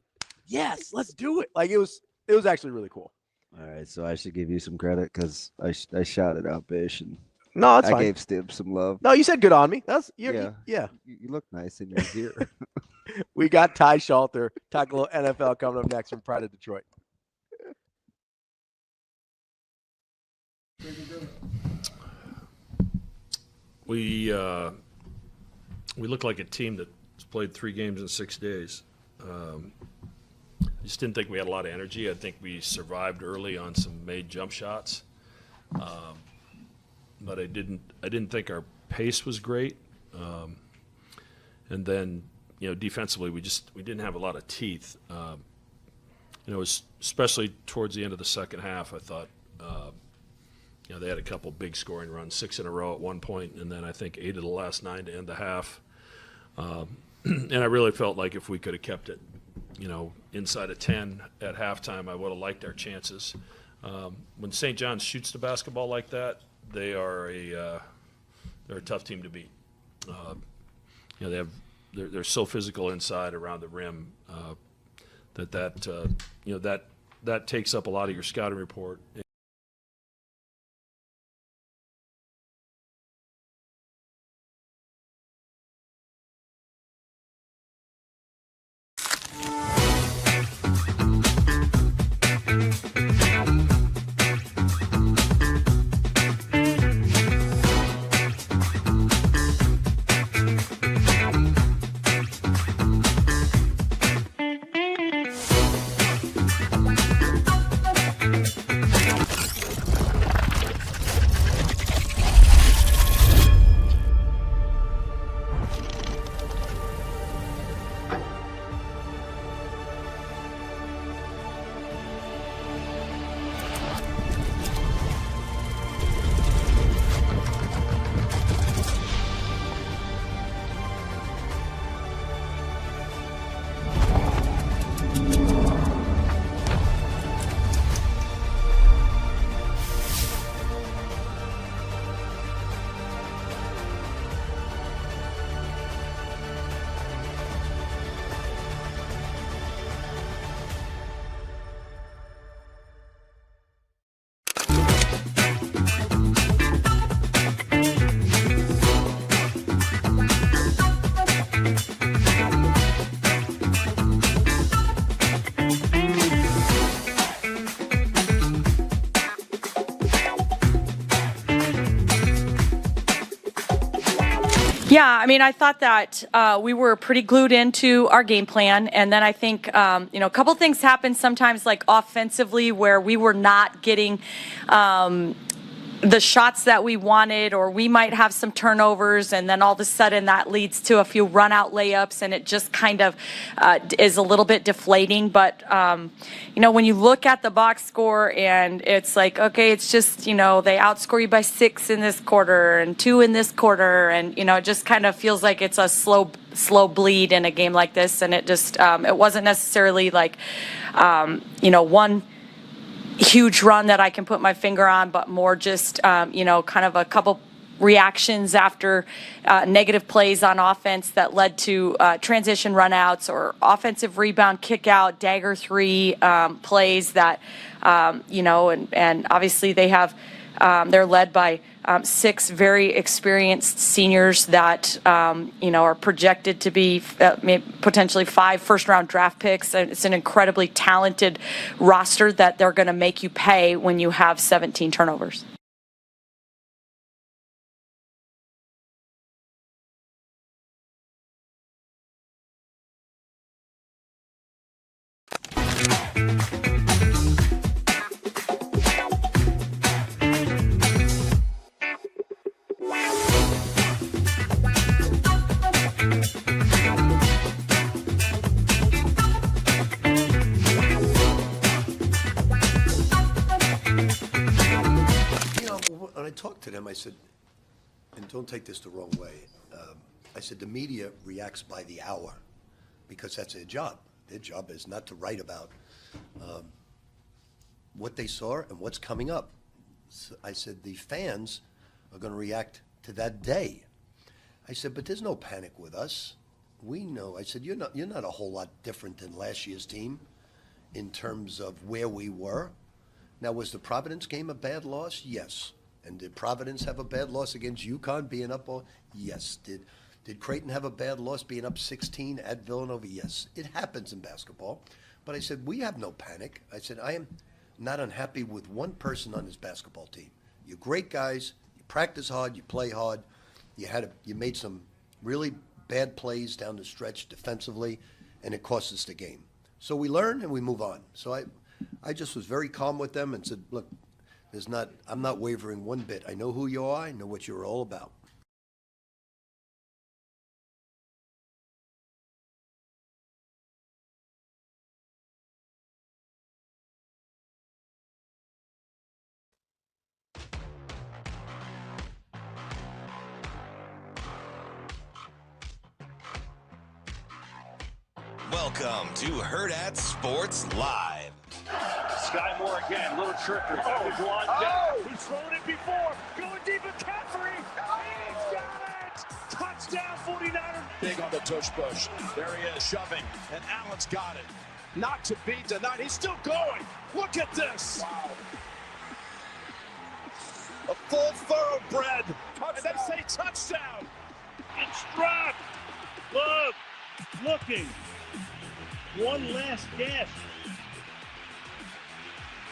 [SPEAKER 7] yes, let's do it. Like it was actually really cool.
[SPEAKER 8] All right, so I should give you some credit because I shouted out Bish and
[SPEAKER 7] no, that's fine.
[SPEAKER 8] I gave Stib some love.
[SPEAKER 7] No, you said good on me.
[SPEAKER 8] Yeah. You look nice in your gear.
[SPEAKER 7] We got Ty Schalter, talk a little NFL coming up next from Pride of Detroit.
[SPEAKER 17] We look like a team that's played 3 games in 6 days. I just didn't think we had a lot of energy. I think we survived early on some made jump shots, but I didn't think our pace was great. And then, defensively, we didn't have a lot of teeth. Especially towards the end of the second half, I thought, they had a couple big scoring runs, 6 in a row at one point, and then I think 8 of the last 9 to end the half. And I really felt like if we could have kept it, inside of 10 at halftime, I would have liked our chances. When St. John's shoots the basketball like that, they're a tough team to beat. They're so physical inside around the rim that takes up a lot of your scouting report.
[SPEAKER 18] Yeah, I mean, I thought that we were pretty glued into our game plan, and then I think a couple things happened sometimes, like offensively, where we were not getting the shots that we wanted, or we might have some turnovers, and then all of a sudden that leads to a few run-out layups, and it just kind of is a little bit deflating. But when you look at the box score and it's like, okay, it's just, they outscore you by 6 in this quarter and 2 in this quarter, and it just kind of feels like it's a slow bleed in a game like this, and it just it wasn't necessarily like one huge run that I can put my finger on, but more just, kind of a couple reactions after negative plays on offense that led to transition runouts or offensive rebound, kick out, dagger 3 plays that, and obviously they have, they're led by 6 very experienced seniors that, are projected to be potentially 5 first-round draft picks. It's an incredibly talented roster that they're going to make you pay when you have 17 turnovers.
[SPEAKER 19] When I talked to them, I said, and don't take this the wrong way, I said the media reacts by the hour because that's their job. Their job is not to write about what they saw and what's coming up. So I said the fans are going to react to that day. I said, but there's no panic with us. We know. I said, you're not a whole lot different than last year's team in terms of where we were. Now, was the Providence game a bad loss? Yes. And did Providence have a bad loss against UConn being up? Yes. Did Creighton have a bad loss being up 16 at Villanova? Yes. It happens in basketball. But I said, we have no panic. I said, I am not unhappy with one person on this basketball team. You're great guys. You practice hard. You play hard. You made some really bad plays down the stretch defensively, and it cost us the game. So we learn and we move on. So I just was very calm with them and said, look, I'm not wavering one bit. I know who you are. I know what you're all about.
[SPEAKER 14] Welcome to Hurrdat Sports Live.
[SPEAKER 2] Sky Moore again, little trickery. He's thrown it before. Going deep at McCaffrey. He's got it. Touchdown 49ers.
[SPEAKER 1] Big on the tush push. There he is, shoving, and Allen's got it. Not to be denied. He's still going. Look at this. Wow. A full thoroughbred. And they say touchdown.
[SPEAKER 5] And Stroud. Love. Looking. One last guess.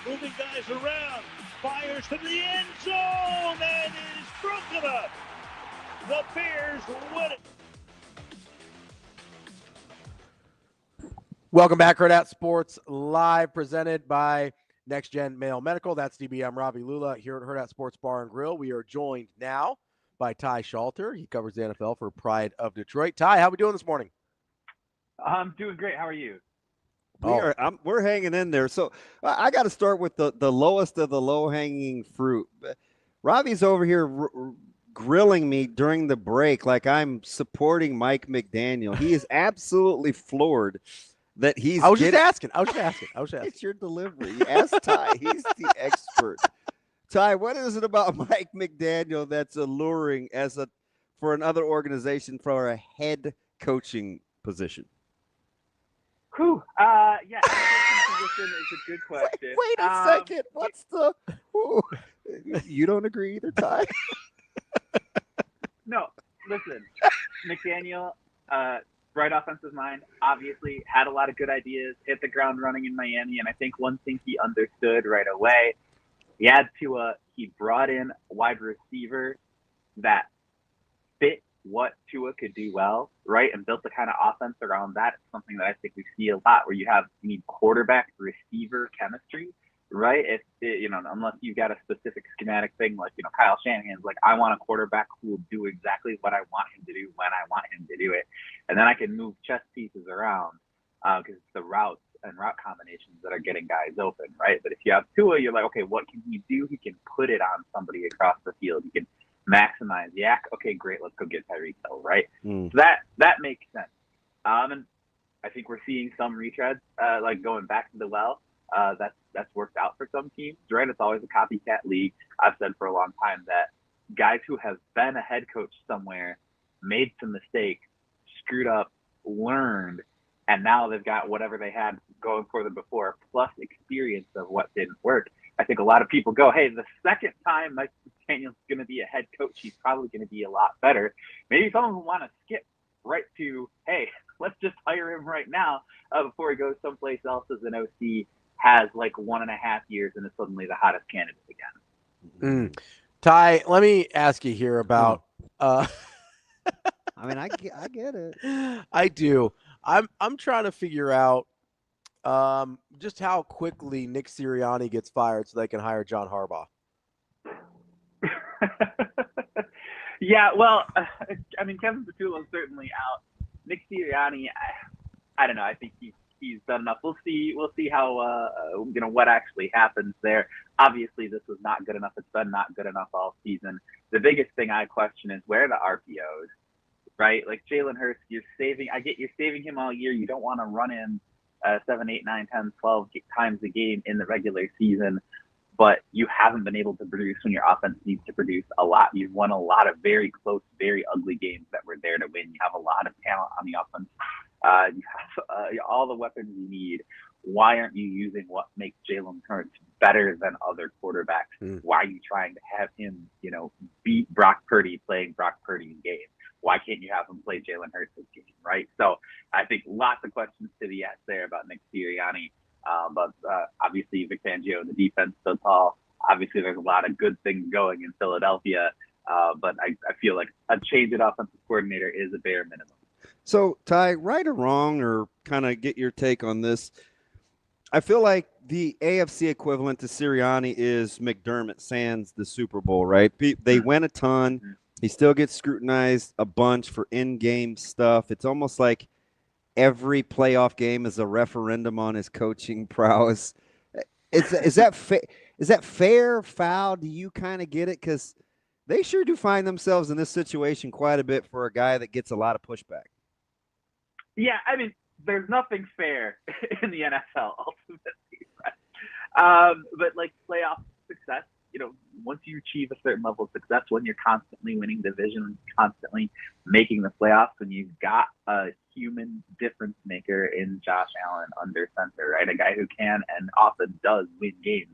[SPEAKER 5] Moving guys around. Fires to the end zone. And it is broken up. The Bears win it.
[SPEAKER 7] Welcome back, Hurrdat Sports Live, presented by Next Gen Male Medical. That's DB. I'm Ravi Lulla here at Hurrdat Sports Bar and Grill. We are joined now by Ty Schalter. He covers the NFL for Pride of Detroit. Ty, how are we doing this morning?
[SPEAKER 20] I'm doing great. How are you?
[SPEAKER 10] We're hanging in there. So I got to start with the lowest of the low-hanging fruit. Ravi's over here grilling me during the break like I'm supporting Mike McDaniel. He is absolutely floored that he's.
[SPEAKER 7] I was just asking.
[SPEAKER 10] It's your delivery. Ask Ty. He's the expert. Ty, what is it about Mike McDaniel that's alluring for another organization for a head coaching position?
[SPEAKER 20] Whew. Yeah, position is a good question.
[SPEAKER 10] Wait a second. What's the? Ooh, you don't agree either, Ty?
[SPEAKER 20] No. Listen, McDaniel, bright offensive mind. Obviously, had a lot of good ideas. Hit the ground running in Miami, and I think one thing he understood right away. He brought in a wide receiver that fit what Tua could do well, right, and built the kind of offense around that. It's something that I think we see a lot, where you need quarterback receiver chemistry, right? Unless you've got a specific schematic thing, like, Kyle Shanahan's like, I want a quarterback who will do exactly what I want him to do when I want him to do it, and then I can move chess pieces around because it's the routes and route combinations that are getting guys open, right? But if you have Tua, you're like, okay, what can he do? He can put it on somebody across the field. He can maximize yak. Okay, great. Let's go get Tyreek Hill, right? So that makes sense. And I think we're seeing some retreads, like going back to the well. That's worked out for some teams, right? It's always a copycat league. I've said for a long time that guys who have been a head coach somewhere, made some mistakes, screwed up, learned, and now they've got whatever they had going for them before, plus experience of what didn't work. I think a lot of people go, hey, the second time Mike McDaniel's going to be a head coach, he's probably going to be a lot better. Maybe someone will want to skip right to, hey, let's just hire him right now before he goes someplace else as an OC, has like 1.5 years, and is suddenly the hottest candidate again.
[SPEAKER 7] Ty, let me ask you here about
[SPEAKER 10] I mean, I get it.
[SPEAKER 7] I do. I'm trying to figure out just how quickly Nick Sirianni gets fired so they can hire John Harbaugh.
[SPEAKER 20] Yeah, well, I mean, Kevin Petullo's certainly out. Nick Sirianni, I don't know. I think he's done enough. We'll see how what actually happens there. Obviously, this was not good enough. It's been not good enough all season. The biggest thing I question is, where are the RPOs? Right? Like Jalen Hurts, you're saving him all year. You don't want to run him 7, 8, 9, 10, 12 times a game in the regular season, but you haven't been able to produce when your offense needs to produce a lot. You've won a lot of very close, very ugly games that were there to win. You have a lot of talent on the offense. You have all the weapons you need. Why aren't you using what makes Jalen Hurts better than other quarterbacks? Why are you trying to have him, beat Brock Purdy playing Brock Purdy's game? Why can't you have him play Jalen Hurts' game, right? So I think lots of questions to the yes there about Nick Sirianni. But obviously Vic Fangio and the defense so tall. Obviously there's a lot of good things going in Philadelphia. But I feel like a change at offensive coordinator is a bare minimum.
[SPEAKER 10] So, Ty, right or wrong, or kind of get your take on this, I feel like the AFC equivalent to Sirianni is McDermott sans the Super Bowl, right? They win a ton. He still gets scrutinized a bunch for in-game stuff. It's almost like every playoff game is a referendum on his coaching prowess. Is that fair, foul? Do you kind of get it? Because they sure do find themselves in this situation quite a bit for a guy that gets a lot of pushback.
[SPEAKER 20] Yeah, I mean, there's nothing fair in the NFL ultimately, right? But like playoff success, once you achieve a certain level of success, when you're constantly winning divisions, constantly making the playoffs, when you've got a human difference maker in Josh Allen under center, right? A guy who can and often does win games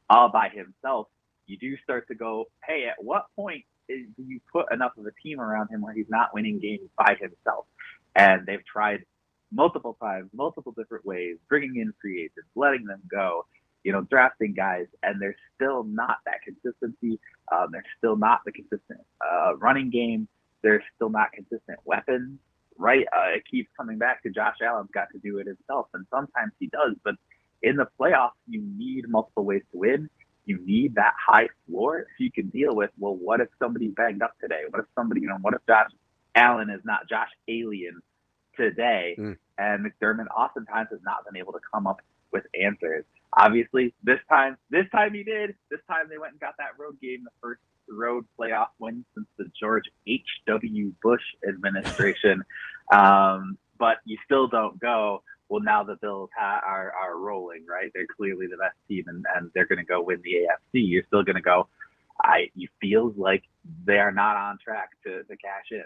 [SPEAKER 20] all by himself, you do start to go, hey, at what point do you put enough of a team around him where he's not winning games by himself? And they've tried multiple times, multiple different ways, bringing in free agents, letting them go, drafting guys, and there's still not that consistency. There's still not the consistent running game. There's still not consistent weapons, right? It keeps coming back to Josh Allen's got to do it himself, and sometimes he does. But in the playoffs, you need multiple ways to win. You need that high floor so you can deal with, well, what if somebody's banged up today? What if Josh Allen is not Josh Alien today? And McDermott oftentimes has not been able to come up with answers. Obviously, this time he did. This time they went and got that road game, the first road playoff win since the George H.W. Bush administration. But you still don't go, well, now the Bills are rolling, right? They're clearly the best team, and they're going to go win the AFC. You're still going to go, you feels like they are not on track to cash in.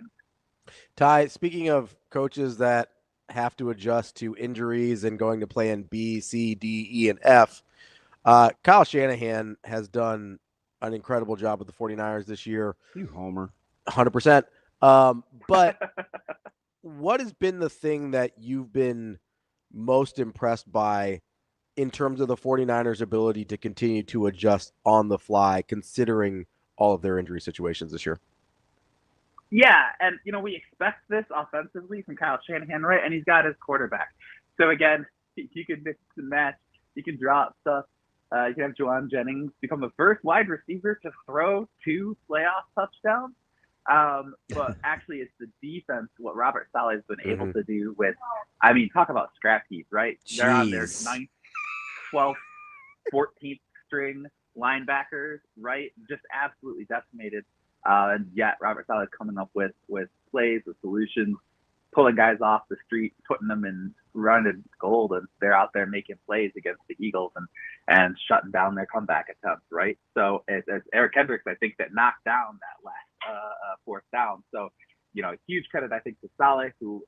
[SPEAKER 7] Ty, speaking of coaches that have to adjust to injuries and going to plan B, C, D, E, and F, Kyle Shanahan has done an incredible job with the 49ers this year.
[SPEAKER 10] You homer.
[SPEAKER 7] 100%. But what has been the thing that you've been most impressed by in terms of the 49ers' ability to continue to adjust on the fly, considering all of their injury situations this year?
[SPEAKER 20] Yeah, and we expect this offensively from Kyle Shanahan, right? And he's got his quarterback. So again, you can mix and match. You can drop stuff. You can have Juwan Jennings become the first wide receiver to throw 2 playoff touchdowns. But actually, it's the defense, what Robert Saleh has been able to do with, talk about scrap heap, right? They're on their 9th, 12th, 14th string linebackers, right? Just absolutely decimated. And yet Robert Saleh is coming up with plays, with solutions, pulling guys off the street, putting them in rounded gold, and they're out there making plays against the Eagles and shutting down their comeback attempts, right? So it's Eric Kendricks, I think, that knocked down that last 4th down. So, huge credit, I think, to Saleh, who,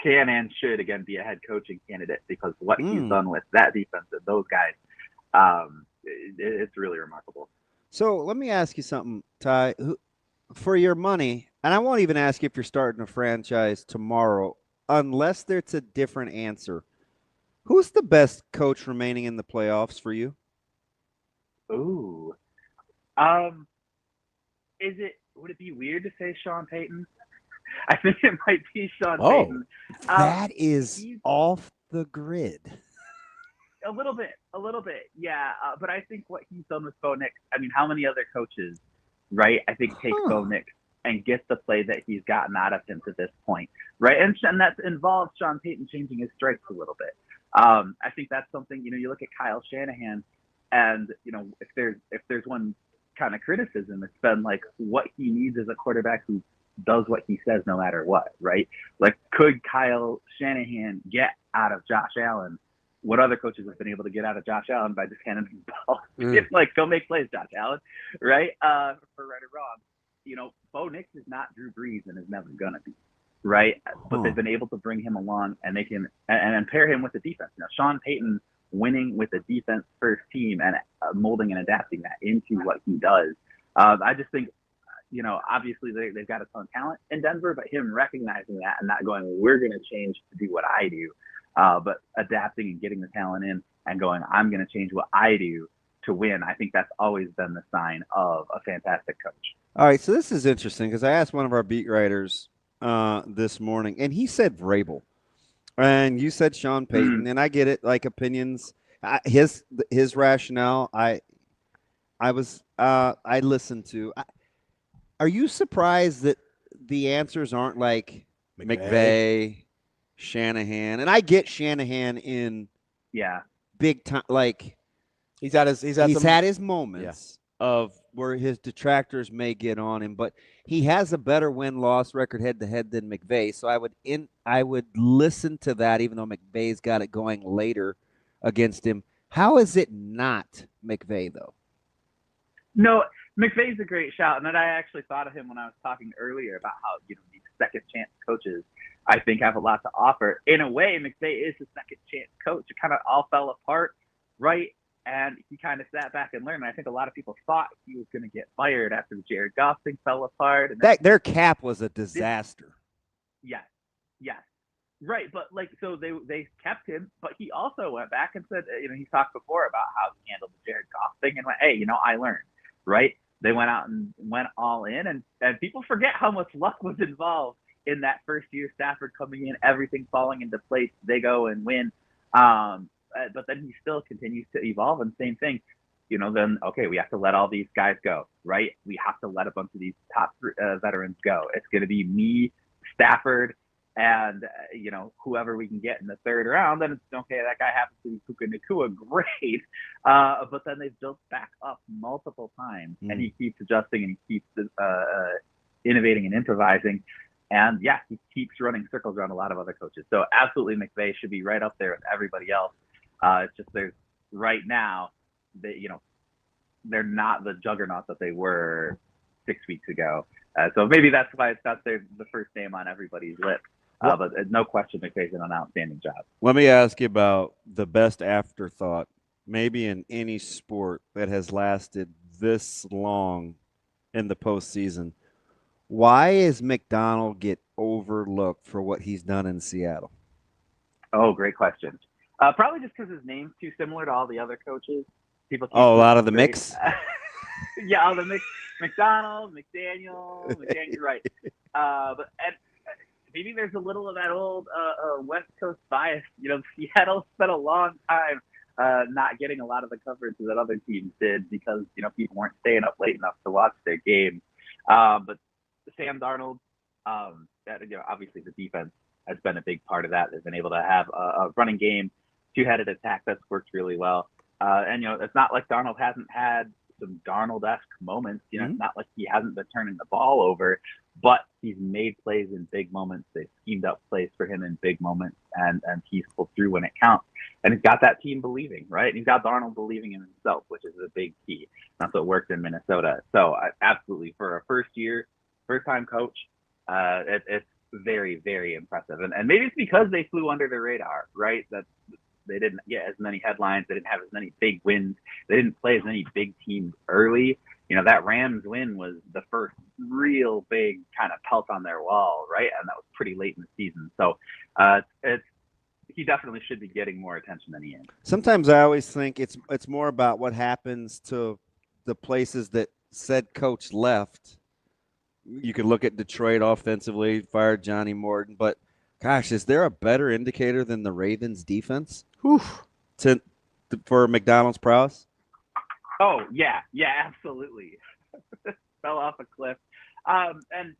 [SPEAKER 20] can and should, again, be a head coaching candidate, because what he's done with that defense and those guys, it's really remarkable.
[SPEAKER 10] So let me ask you something, Ty. For your money, and I won't even ask you if you're starting a franchise tomorrow, unless there's a different answer. Who's the best coach remaining in the playoffs for you?
[SPEAKER 20] Ooh. Would it be weird to say Sean Payton? I think it might be Sean Payton.
[SPEAKER 10] That is off the grid.
[SPEAKER 20] A little bit, yeah. But I think what he's done with Bo Nix, how many other coaches, right, I think take Bo Nix and get the play that he's gotten out of him to this point, right? And that involves Sean Payton changing his strikes a little bit. I think that's something, you look at Kyle Shanahan, and, if there's one kind of criticism, it's been like what he needs is a quarterback who does what he says no matter what, right? Like, could Kyle Shanahan get out of Josh Allen what other coaches have been able to get out of Josh Allen by just handing him the ball? It's like, go make plays, Josh Allen, right? For right or wrong. Bo Nix is not Drew Brees and is never going to be, right? But they've been able to bring him along, and they can and pair him with the defense. Now, Sean Payton winning with the defense first team and molding and adapting that into what he does. I just think, obviously they've got a ton of talent in Denver, but him recognizing that and not going, we're going to change to do what I do, but adapting and getting the talent in and going, I'm going to change what I do to win. I think that's always been the sign of a fantastic coach.
[SPEAKER 10] All right, so this is interesting because I asked one of our beat writers this morning, and he said Vrabel. And you said Sean Payton, and I get it, like opinions. His rationale, I listened to. Are you surprised that the answers aren't like McVay, Shanahan? And I get Shanahan in big time, like
[SPEAKER 7] he's had his
[SPEAKER 10] moments of where his detractors may get on him, but he has a better win-loss record head-to-head than McVay. So I would listen to that, even though McVay's got it going later against him. How is it not McVay, though?
[SPEAKER 20] No, McVay's a great shout, and then I actually thought of him when I was talking earlier about how these second-chance coaches, I think, have a lot to offer. In a way, McVay is a second-chance coach. It kind of all fell apart, right? And he kind of sat back and learned. And I think a lot of people thought he was going to get fired after the Jared Goff thing fell apart. And
[SPEAKER 10] their cap was a disaster.
[SPEAKER 20] Yes. Right, but so they kept him, but he also went back and said, he talked before about how he handled the Jared Goff thing and went, hey, I learned, right? They went out and went all in, and people forget how much luck was involved in that first year. Stafford coming in, everything falling into place, they go and win. But then he still continues to evolve, and same thing, then, okay, we have to let all these guys go, right? We have to let a bunch of these top veterans go. It's going to be me, Stafford, and, whoever we can get in the third round. Then it's okay, that guy happens to be Puka Nacua, great. But then they've built back up multiple times, and he keeps adjusting and he keeps innovating and improvising. And, he keeps running circles around a lot of other coaches. So absolutely, McVay should be right up there with everybody else. It's just right now, they're not the juggernaut that they were 6 weeks ago. So maybe that's why it's not the first name on everybody's list. But no question, McVay's done an outstanding job.
[SPEAKER 10] Let me ask you about the best afterthought, maybe in any sport that has lasted this long in the postseason. Why is McDonald get overlooked for what he's done in Seattle?
[SPEAKER 20] Oh, great question. Probably just because his name's too similar to all the other coaches. People.
[SPEAKER 10] A lot of the mix.
[SPEAKER 20] All the mix. McDonald, McDaniel, right? But maybe there's a little of that old West Coast bias. Seattle spent a long time not getting a lot of the coverage that other teams did because people weren't staying up late enough to watch their games. But Sam Darnold, obviously the defense has been a big part of that. They've been able to have a running game, two-headed attack that's worked really well. And it's not like Darnold hasn't had some Darnold-esque moments. It's not like he hasn't been turning the ball over, but he's made plays in big moments. They've schemed up plays for him in big moments, and he's pulled through when it counts. And he's got that team believing, right? And he's got Darnold believing in himself, which is a big key. That's what worked in Minnesota. So absolutely, for a first-time coach, it's very, very impressive. And maybe it's because they flew under the radar, right? That they didn't get as many headlines. They didn't have as many big wins. They didn't play as many big teams early. That Rams win was the first real big kind of pelt on their wall, right? And that was pretty late in the season. So he definitely should be getting more attention than he is.
[SPEAKER 10] Sometimes I always think it's more about what happens to the places that said coach left. You can look at Detroit offensively, fired Johnny Morton, but gosh, is there a better indicator than the Ravens defense for McDonald's prowess?
[SPEAKER 20] Oh, yeah, absolutely. Fell off a cliff. And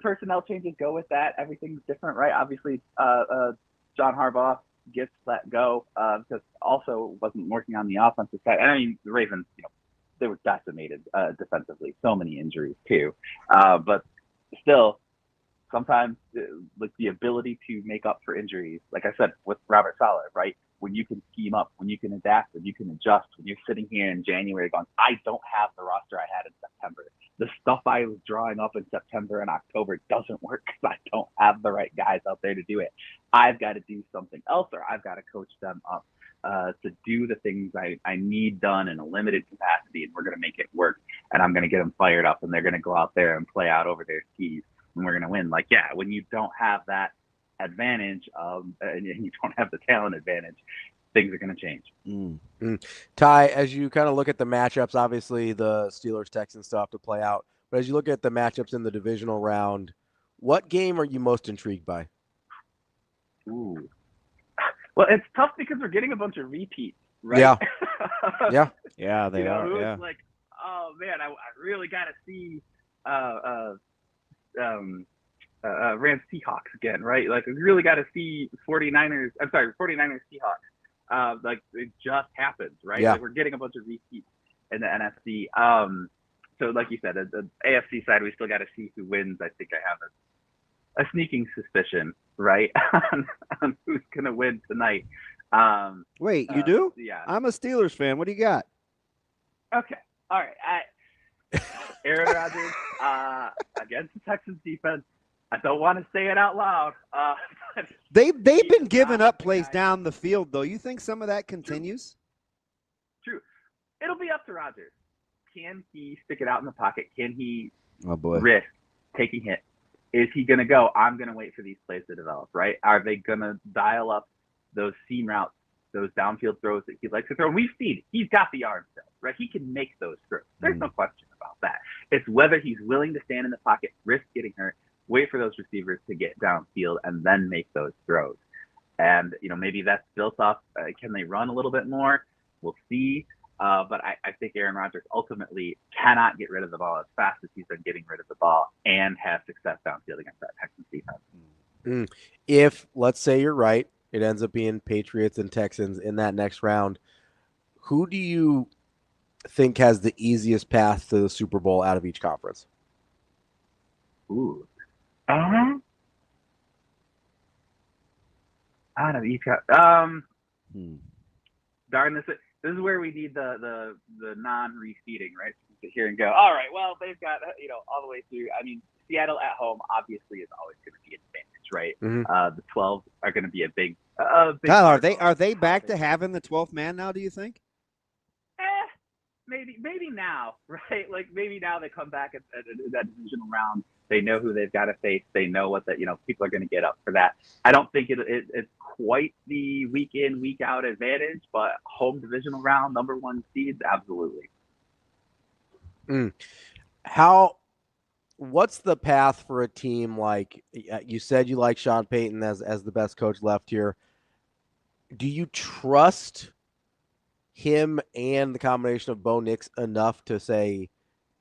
[SPEAKER 20] personnel changes go with that. Everything's different, right? Obviously, John Harbaugh gets let go because also wasn't working on the offensive side. And I mean, the Ravens, they were decimated defensively. So many injuries too. But still, sometimes like the ability to make up for injuries, like I said with Robert Saleh, right? When you can scheme up, when you can adapt, when you can adjust, when you're sitting here in January going, I don't have the roster I had in September. The stuff I was drawing up in September and October doesn't work because I don't have the right guys out there to do it. I've got to do something else, or I've got to coach them up to do the things I need done in a limited capacity, and we're going to make it work. And I'm going to get them fired up, and they're going to go out there and play out over their skis, and we're going to win. Like, yeah, when you don't have that advantage and you don't have the talent advantage, things are going to change.
[SPEAKER 7] Ty, as you kind of look at the matchups, obviously the Steelers-Texans still have to play out, but as you look at the matchups in the divisional round, what game are you most intrigued by?
[SPEAKER 20] Ooh. Well, it's tough because we're getting a bunch of repeats, right?
[SPEAKER 7] Yeah.
[SPEAKER 10] Yeah, they are. Yeah.
[SPEAKER 20] It's like, oh man, I really got to see Rams Seahawks again, right? Like, we really got to see 49ers Seahawks. Like, it just happened, right?
[SPEAKER 7] Yeah.
[SPEAKER 20] Like, we're getting a bunch of repeats in the NFC. So like you said, the AFC side, we still got to see who wins. I think I have a sneaking suspicion, right, on who's going to win tonight.
[SPEAKER 10] Wait, you do?
[SPEAKER 20] Yeah.
[SPEAKER 10] I'm a Steelers fan. What do you got?
[SPEAKER 20] Okay. All right. Aaron Rodgers against the Texans defense. I don't want to say it out loud.
[SPEAKER 10] They've been giving up plays down the field, though. You think some of that continues?
[SPEAKER 20] True. It'll be up to Rodgers. Can he stick it out in the pocket? Can he
[SPEAKER 10] risk
[SPEAKER 20] taking hits? Is he going to go, I'm going to wait for these plays to develop, right? Are they going to dial up those seam routes, those downfield throws that he likes to throw? We've seen he's got the arm still, right? He can make those throws. There's no question about that. It's whether he's willing to stand in the pocket, risk getting hurt, wait for those receivers to get downfield, and then make those throws. And, maybe that's built off, can they run a little bit more? We'll see. But I think Aaron Rodgers ultimately cannot get rid of the ball as fast as he's been getting rid of the ball and have success downfield against that Texans defense.
[SPEAKER 7] If, let's say you're right, it ends up being Patriots and Texans in that next round, who do you think has the easiest path to the Super Bowl out of each conference?
[SPEAKER 20] Ooh. Out of each darn, this is where we need the non-reseeding, right? To sit here and go, all right, well, they've got, all the way through. I mean, Seattle at home obviously is always going to be an advantage, right? The 12 are going to be a big
[SPEAKER 10] Kyle, are they back to having the 12th man now, do you think?
[SPEAKER 20] Maybe now, right? Like, maybe now they come back at that divisional round. They know who they've got to face. They know what people are going to get up for that. I don't think it's quite the week in, week out advantage, but home divisional round, number one seeds, absolutely.
[SPEAKER 7] What's the path for a team like you said you like Sean Payton as the best coach left here? Do you trust him and the combination of Bo Nix enough to say,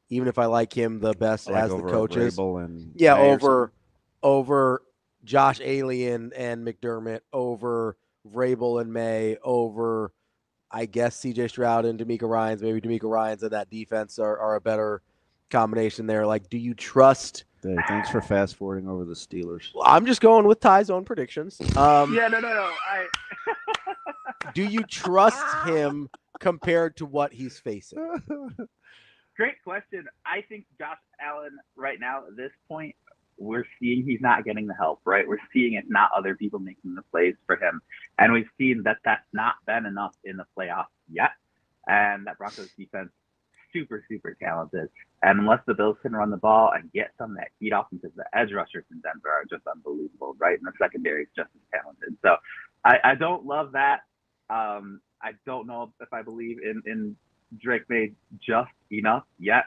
[SPEAKER 7] even if I like him the best
[SPEAKER 10] Like
[SPEAKER 7] as the
[SPEAKER 10] over
[SPEAKER 7] coaches,
[SPEAKER 10] Vrabel and
[SPEAKER 7] yeah,
[SPEAKER 10] May or
[SPEAKER 7] over Josh Allen and McDermott, over Vrabel and May, over I guess CJ Stroud and D'Amico Ryans, maybe D'Amico Ryans and that defense are a better combination there. Like, do you trust?
[SPEAKER 10] Hey, thanks for fast forwarding over the Steelers.
[SPEAKER 7] I'm just going with Ty's own predictions.
[SPEAKER 20] Yeah, no.
[SPEAKER 7] Do you trust him compared to what he's facing?
[SPEAKER 20] Great question. I think Josh Allen right now at this point, we're seeing he's not getting the help, right? We're seeing it's not other people making the plays for him. And we've seen that that's not been enough in the playoffs yet. And that Broncos defense, super, super talented. And unless the Bills can run the ball and get some of that heat off, because the edge rushers in Denver are just unbelievable, right? And the secondary is just as talented. So I don't love that. I don't know if I believe in Drake May just enough yet.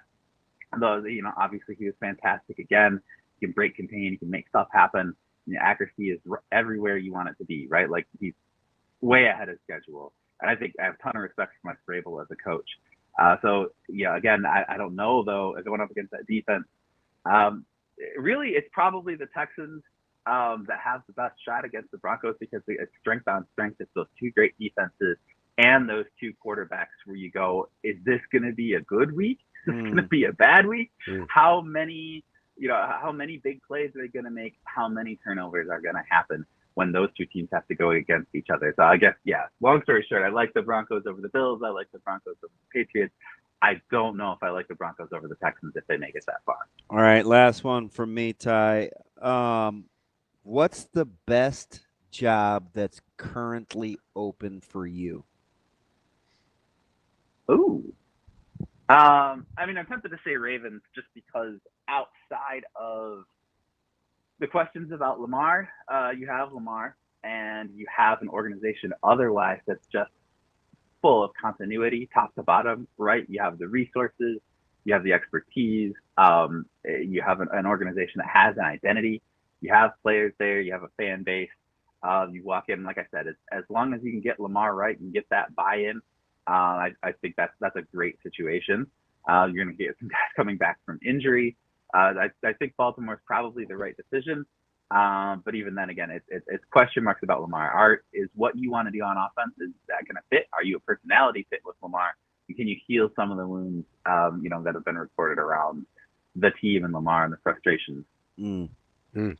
[SPEAKER 20] Though, obviously he was fantastic again. He can break, contain, he can make stuff happen. Accuracy is everywhere you want it to be, right? Like, he's way ahead of schedule. And I think I have a ton of respect for Mike Vrabel as a coach. So, again, I don't know, though, as I went up against that defense. Really, it's probably the Texans that have the best shot against the Broncos, because it's strength on strength. It's those two great defenses and those two quarterbacks where you go, is this going to be a good week? Is this going to be a bad week? How many big plays are they going to make? How many turnovers are going to happen when those two teams have to go against each other? So I guess, long story short, I like the Broncos over the Bills. I like the Broncos over the Patriots. I don't know if I like the Broncos over the Texans if they make it that far.
[SPEAKER 10] All right, last one from me, Ty. What's the best job that's currently open for you?
[SPEAKER 20] Ooh. I'm tempted to say Ravens just because outside of the questions about Lamar, you have Lamar, and you have an organization otherwise that's just full of continuity, top to bottom, right? You have the resources, you have the expertise, you have an organization that has an identity, you have players there, you have a fan base. You walk in, like I said, as long as you can get Lamar right and get that buy-in, I think that's a great situation. You're going to get some guys coming back from injury. I think Baltimore's probably the right decision. But even then, again, it's question marks about Lamar. Is what you want to do on offense, is that going to fit? Are you a personality fit with Lamar? And can you heal some of the wounds, that have been reported around the team and Lamar and the frustrations?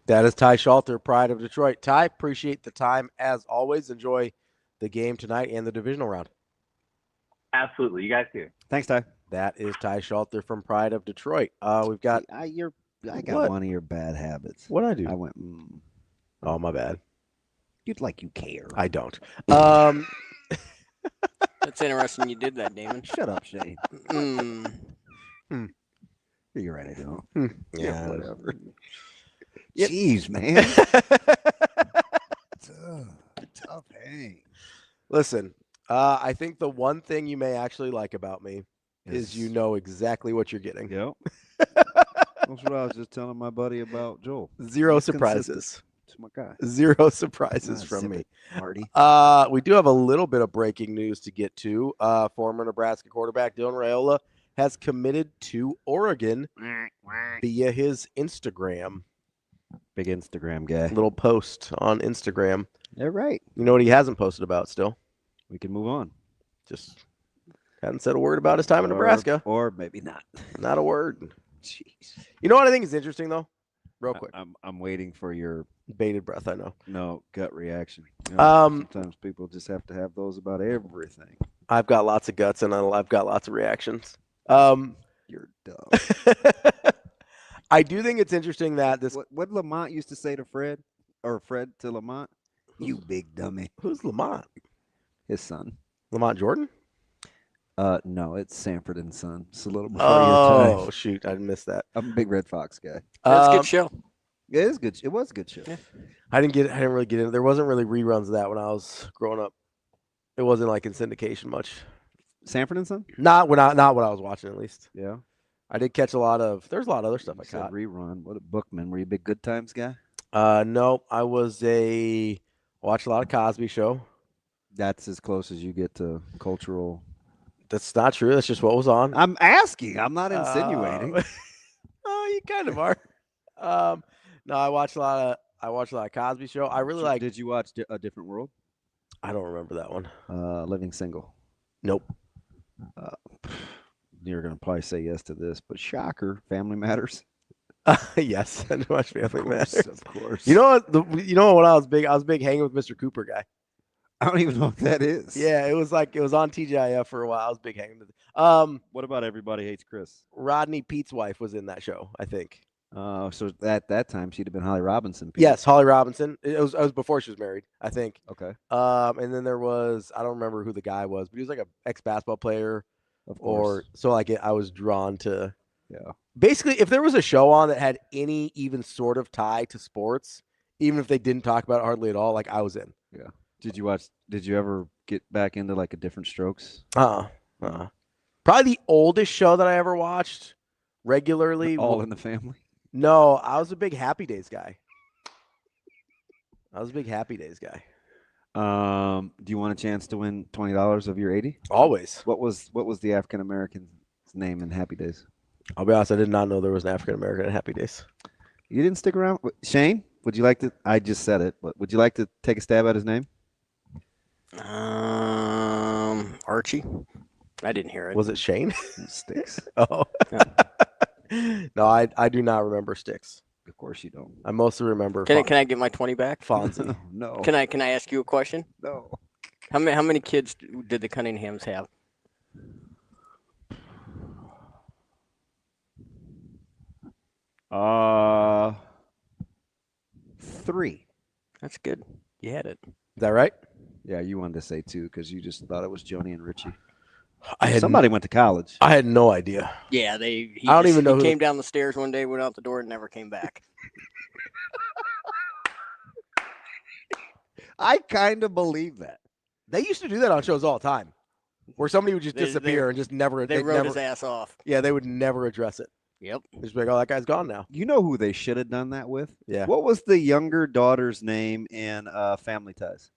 [SPEAKER 7] That is Ty Schalter, Pride of Detroit. Ty, appreciate the time as always. Enjoy the game tonight and the divisional round.
[SPEAKER 20] Absolutely. You guys too.
[SPEAKER 10] Thanks, Ty.
[SPEAKER 7] That is Ty Schalter from Pride of Detroit. We've got.
[SPEAKER 10] I got one of your bad habits.
[SPEAKER 7] What'd I do?
[SPEAKER 10] I went.
[SPEAKER 7] Oh, my bad.
[SPEAKER 10] You'd like you care.
[SPEAKER 7] I don't.
[SPEAKER 21] That's interesting. You did that, Damon.
[SPEAKER 10] Shut up, Shane. You're right. I don't.
[SPEAKER 7] Yeah,
[SPEAKER 10] whatever. Jeez, man. Tough hang.
[SPEAKER 7] Listen, I think the one thing you may actually like about me is you know exactly what you're getting.
[SPEAKER 10] Yep. That's what I was just telling my buddy about Joel.
[SPEAKER 7] Zero
[SPEAKER 10] He's
[SPEAKER 7] surprises.
[SPEAKER 10] It's my guy.
[SPEAKER 7] Zero surprises from me.
[SPEAKER 10] Marty.
[SPEAKER 7] We do have a little bit of breaking news to get to. Former Nebraska quarterback Dylan Raiola has committed to Oregon via his Instagram.
[SPEAKER 10] Big Instagram guy.
[SPEAKER 7] Little post on Instagram.
[SPEAKER 10] They're right.
[SPEAKER 7] You know what he hasn't posted about still?
[SPEAKER 10] We can move on.
[SPEAKER 7] Just hadn't said a word about his time in Nebraska.
[SPEAKER 10] Or maybe not.
[SPEAKER 7] Not a word. Jeez. You know what I think is interesting, though? Real quick.
[SPEAKER 10] I'm waiting for your
[SPEAKER 7] bated breath, I know.
[SPEAKER 10] No, gut reaction. Sometimes people just have to have those about everything.
[SPEAKER 7] I've got lots of guts, and I've got lots of reactions.
[SPEAKER 10] You're dumb.
[SPEAKER 7] I do think it's interesting that this.
[SPEAKER 10] What Lamont used to say to Fred, or Fred to Lamont? You big dummy.
[SPEAKER 7] Who's Lamont?
[SPEAKER 10] His son.
[SPEAKER 7] Lamont Jordan?
[SPEAKER 10] No, it's Sanford and Son. It's a little before
[SPEAKER 7] your time.
[SPEAKER 10] Oh,
[SPEAKER 7] shoot. I missed that.
[SPEAKER 10] I'm a big Red Fox guy.
[SPEAKER 21] That's a good show.
[SPEAKER 10] It is good. It was a good show.
[SPEAKER 21] Yeah.
[SPEAKER 7] I didn't really get in. There wasn't really reruns of that when I was growing up. It wasn't like in syndication much.
[SPEAKER 10] Sanford and Son?
[SPEAKER 7] Not what I was watching, at least.
[SPEAKER 10] Yeah.
[SPEAKER 7] I did catch there's a lot of other stuff I caught.
[SPEAKER 10] Rerun. What a Bookman. Were you a big Good Times guy?
[SPEAKER 7] No, I watched a lot of Cosby Show.
[SPEAKER 10] That's as close as you get to cultural.
[SPEAKER 7] That's not true. That's just what was on.
[SPEAKER 10] I'm asking. I'm not insinuating.
[SPEAKER 7] Oh, you kind of are. No, I watched a lot of Cosby Show. I really like.
[SPEAKER 10] Did you watch A Different World?
[SPEAKER 7] I don't remember that one.
[SPEAKER 10] Living Single.
[SPEAKER 7] Nope.
[SPEAKER 10] You're gonna probably say yes to this, but shocker, Family Matters.
[SPEAKER 7] Yes, I watched Family Matters.
[SPEAKER 10] Of course.
[SPEAKER 7] You know what? When I was big hanging with Mr. Cooper guy.
[SPEAKER 10] I don't even know what that is.
[SPEAKER 7] Yeah, it was on TGIF for a while. I was big hanging with.
[SPEAKER 10] What about Everybody Hates Chris?
[SPEAKER 7] Rodney Pete's wife was in that show, I think.
[SPEAKER 10] So at that time she'd have been Holly Robinson. Pete.
[SPEAKER 7] Yes, Holly Robinson. It was before she was married, I think.
[SPEAKER 10] Okay.
[SPEAKER 7] And then there was, I don't remember who the guy was, but he was like an ex-basketball player.
[SPEAKER 10] Of course.
[SPEAKER 7] I was drawn to.
[SPEAKER 10] Yeah.
[SPEAKER 7] Basically, if there was a show on that had any even sort of tie to sports, even if they didn't talk about it hardly at all, like I was in.
[SPEAKER 10] Yeah. Did you ever get back into like a Different Strokes?
[SPEAKER 7] Probably the oldest show that I ever watched regularly.
[SPEAKER 10] All in the Family?
[SPEAKER 7] No, I was a big Happy Days guy.
[SPEAKER 10] Do you want a chance to win $20 of your 80?
[SPEAKER 7] Always.
[SPEAKER 10] What was the African American's name in Happy Days?
[SPEAKER 7] I'll be honest, I did not know there was an African American in Happy Days.
[SPEAKER 10] You didn't stick around? Shane, would you like to? I just said it, but would you like to take a stab at his name?
[SPEAKER 21] Archie. I didn't hear it.
[SPEAKER 7] Was it Shane?
[SPEAKER 10] Sticks.
[SPEAKER 7] Oh. No, I do not remember Sticks.
[SPEAKER 10] Of course you don't.
[SPEAKER 7] I mostly remember.
[SPEAKER 21] Can I get my 20 back?
[SPEAKER 7] Fonzie.
[SPEAKER 10] No.
[SPEAKER 21] Can I ask you a question?
[SPEAKER 10] No.
[SPEAKER 21] How many kids did the Cunninghams have?
[SPEAKER 10] Three.
[SPEAKER 21] That's good. You had it.
[SPEAKER 7] Is that right?
[SPEAKER 10] Yeah, you wanted to say two because you just thought it was Joni and Richie.
[SPEAKER 7] Somebody
[SPEAKER 10] Somebody went to college.
[SPEAKER 7] I had no idea.
[SPEAKER 21] Yeah, he came down the stairs one day, went out the door, and never came back.
[SPEAKER 10] I kind of believe that.
[SPEAKER 7] They used to do that on shows all the time, where somebody would just disappear and just never.
[SPEAKER 21] They wrote his ass off.
[SPEAKER 7] Yeah, they would never address it.
[SPEAKER 21] Yep.
[SPEAKER 7] Just be like, oh, that guy's gone now.
[SPEAKER 10] You know who they should have done that with?
[SPEAKER 7] Yeah.
[SPEAKER 10] What was the younger daughter's name in Family Ties?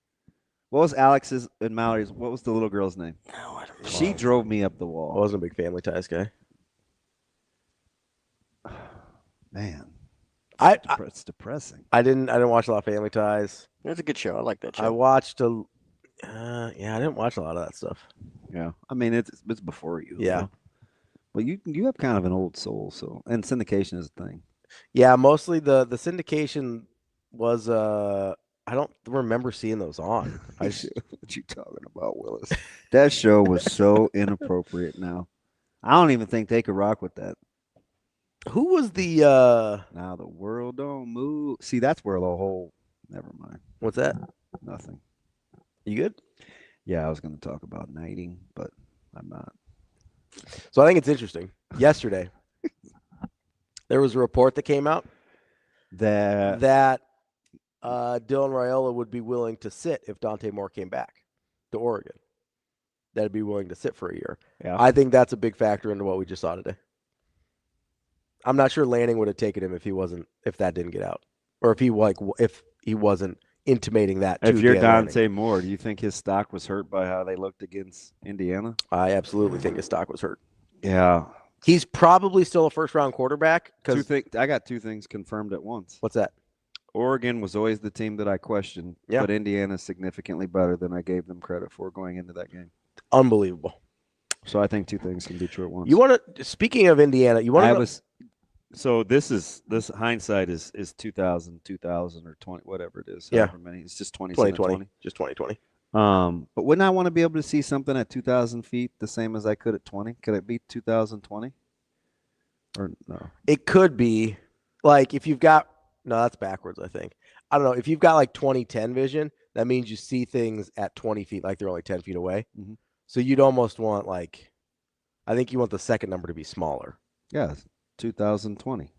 [SPEAKER 10] What was Alex's and Mallory's? What was the little girl's name?
[SPEAKER 21] No, I don't know.
[SPEAKER 10] She drove me up the wall.
[SPEAKER 7] I wasn't a big Family Ties guy.
[SPEAKER 10] Man, it's depressing.
[SPEAKER 7] I didn't watch a lot of Family Ties.
[SPEAKER 21] That's a good show. I like that show.
[SPEAKER 7] I watched I didn't watch a lot of that stuff.
[SPEAKER 10] Yeah, I mean it's before you.
[SPEAKER 7] Yeah.
[SPEAKER 10] So. Well, you have kind of an old soul, so and syndication is a thing.
[SPEAKER 7] Yeah, mostly the syndication was I don't remember seeing those on.
[SPEAKER 10] What you talking about, Willis? That show was so inappropriate. Now, I don't even think they could rock with that.
[SPEAKER 7] Who was the?
[SPEAKER 10] Now the world don't move. See, that's where the whole. Never mind.
[SPEAKER 7] What's that?
[SPEAKER 10] Nothing.
[SPEAKER 7] You good?
[SPEAKER 10] Yeah, I was going to talk about knighting, but I'm not.
[SPEAKER 7] So I think it's interesting. Yesterday, there was a report that came out that Dylan Raiola would be willing to sit if Dante Moore came back to Oregon. That'd be willing to sit for a year.
[SPEAKER 10] Yeah.
[SPEAKER 7] I think that's a big factor into what we just saw today. I'm not sure Lanning would have taken him if that didn't get out, or if he wasn't intimating that.
[SPEAKER 10] If you're Dante
[SPEAKER 7] Lanning.
[SPEAKER 10] Moore, do you think his stock was hurt by how they looked against Indiana?
[SPEAKER 7] I absolutely think his stock was hurt.
[SPEAKER 10] Yeah.
[SPEAKER 7] He's probably still a first-round quarterback.
[SPEAKER 10] I got two things confirmed at once.
[SPEAKER 7] What's that?
[SPEAKER 10] Oregon was always the team that I questioned, but Indiana's significantly better than I gave them credit for going into that game.
[SPEAKER 7] Unbelievable.
[SPEAKER 10] So I think two things can be true at once.
[SPEAKER 7] You want to? Speaking of Indiana, you want to?
[SPEAKER 10] So this hindsight is 2000 or 20, whatever it is.
[SPEAKER 7] Yeah.
[SPEAKER 10] Many. It's just
[SPEAKER 7] 2020. Just 2020.
[SPEAKER 10] But wouldn't I want to be able to see something at 2,000 feet the same as I could at 20? Could it be 2020? Or no?
[SPEAKER 7] It could be. Like if you've got no, that's backwards. I think. I don't know. If you've got like 2010 vision, that means you see things at 20 feet, like they're only 10 feet away.
[SPEAKER 10] Mm-hmm.
[SPEAKER 7] So you'd almost want I think you want the second number to be smaller.
[SPEAKER 10] Yeah. 2020.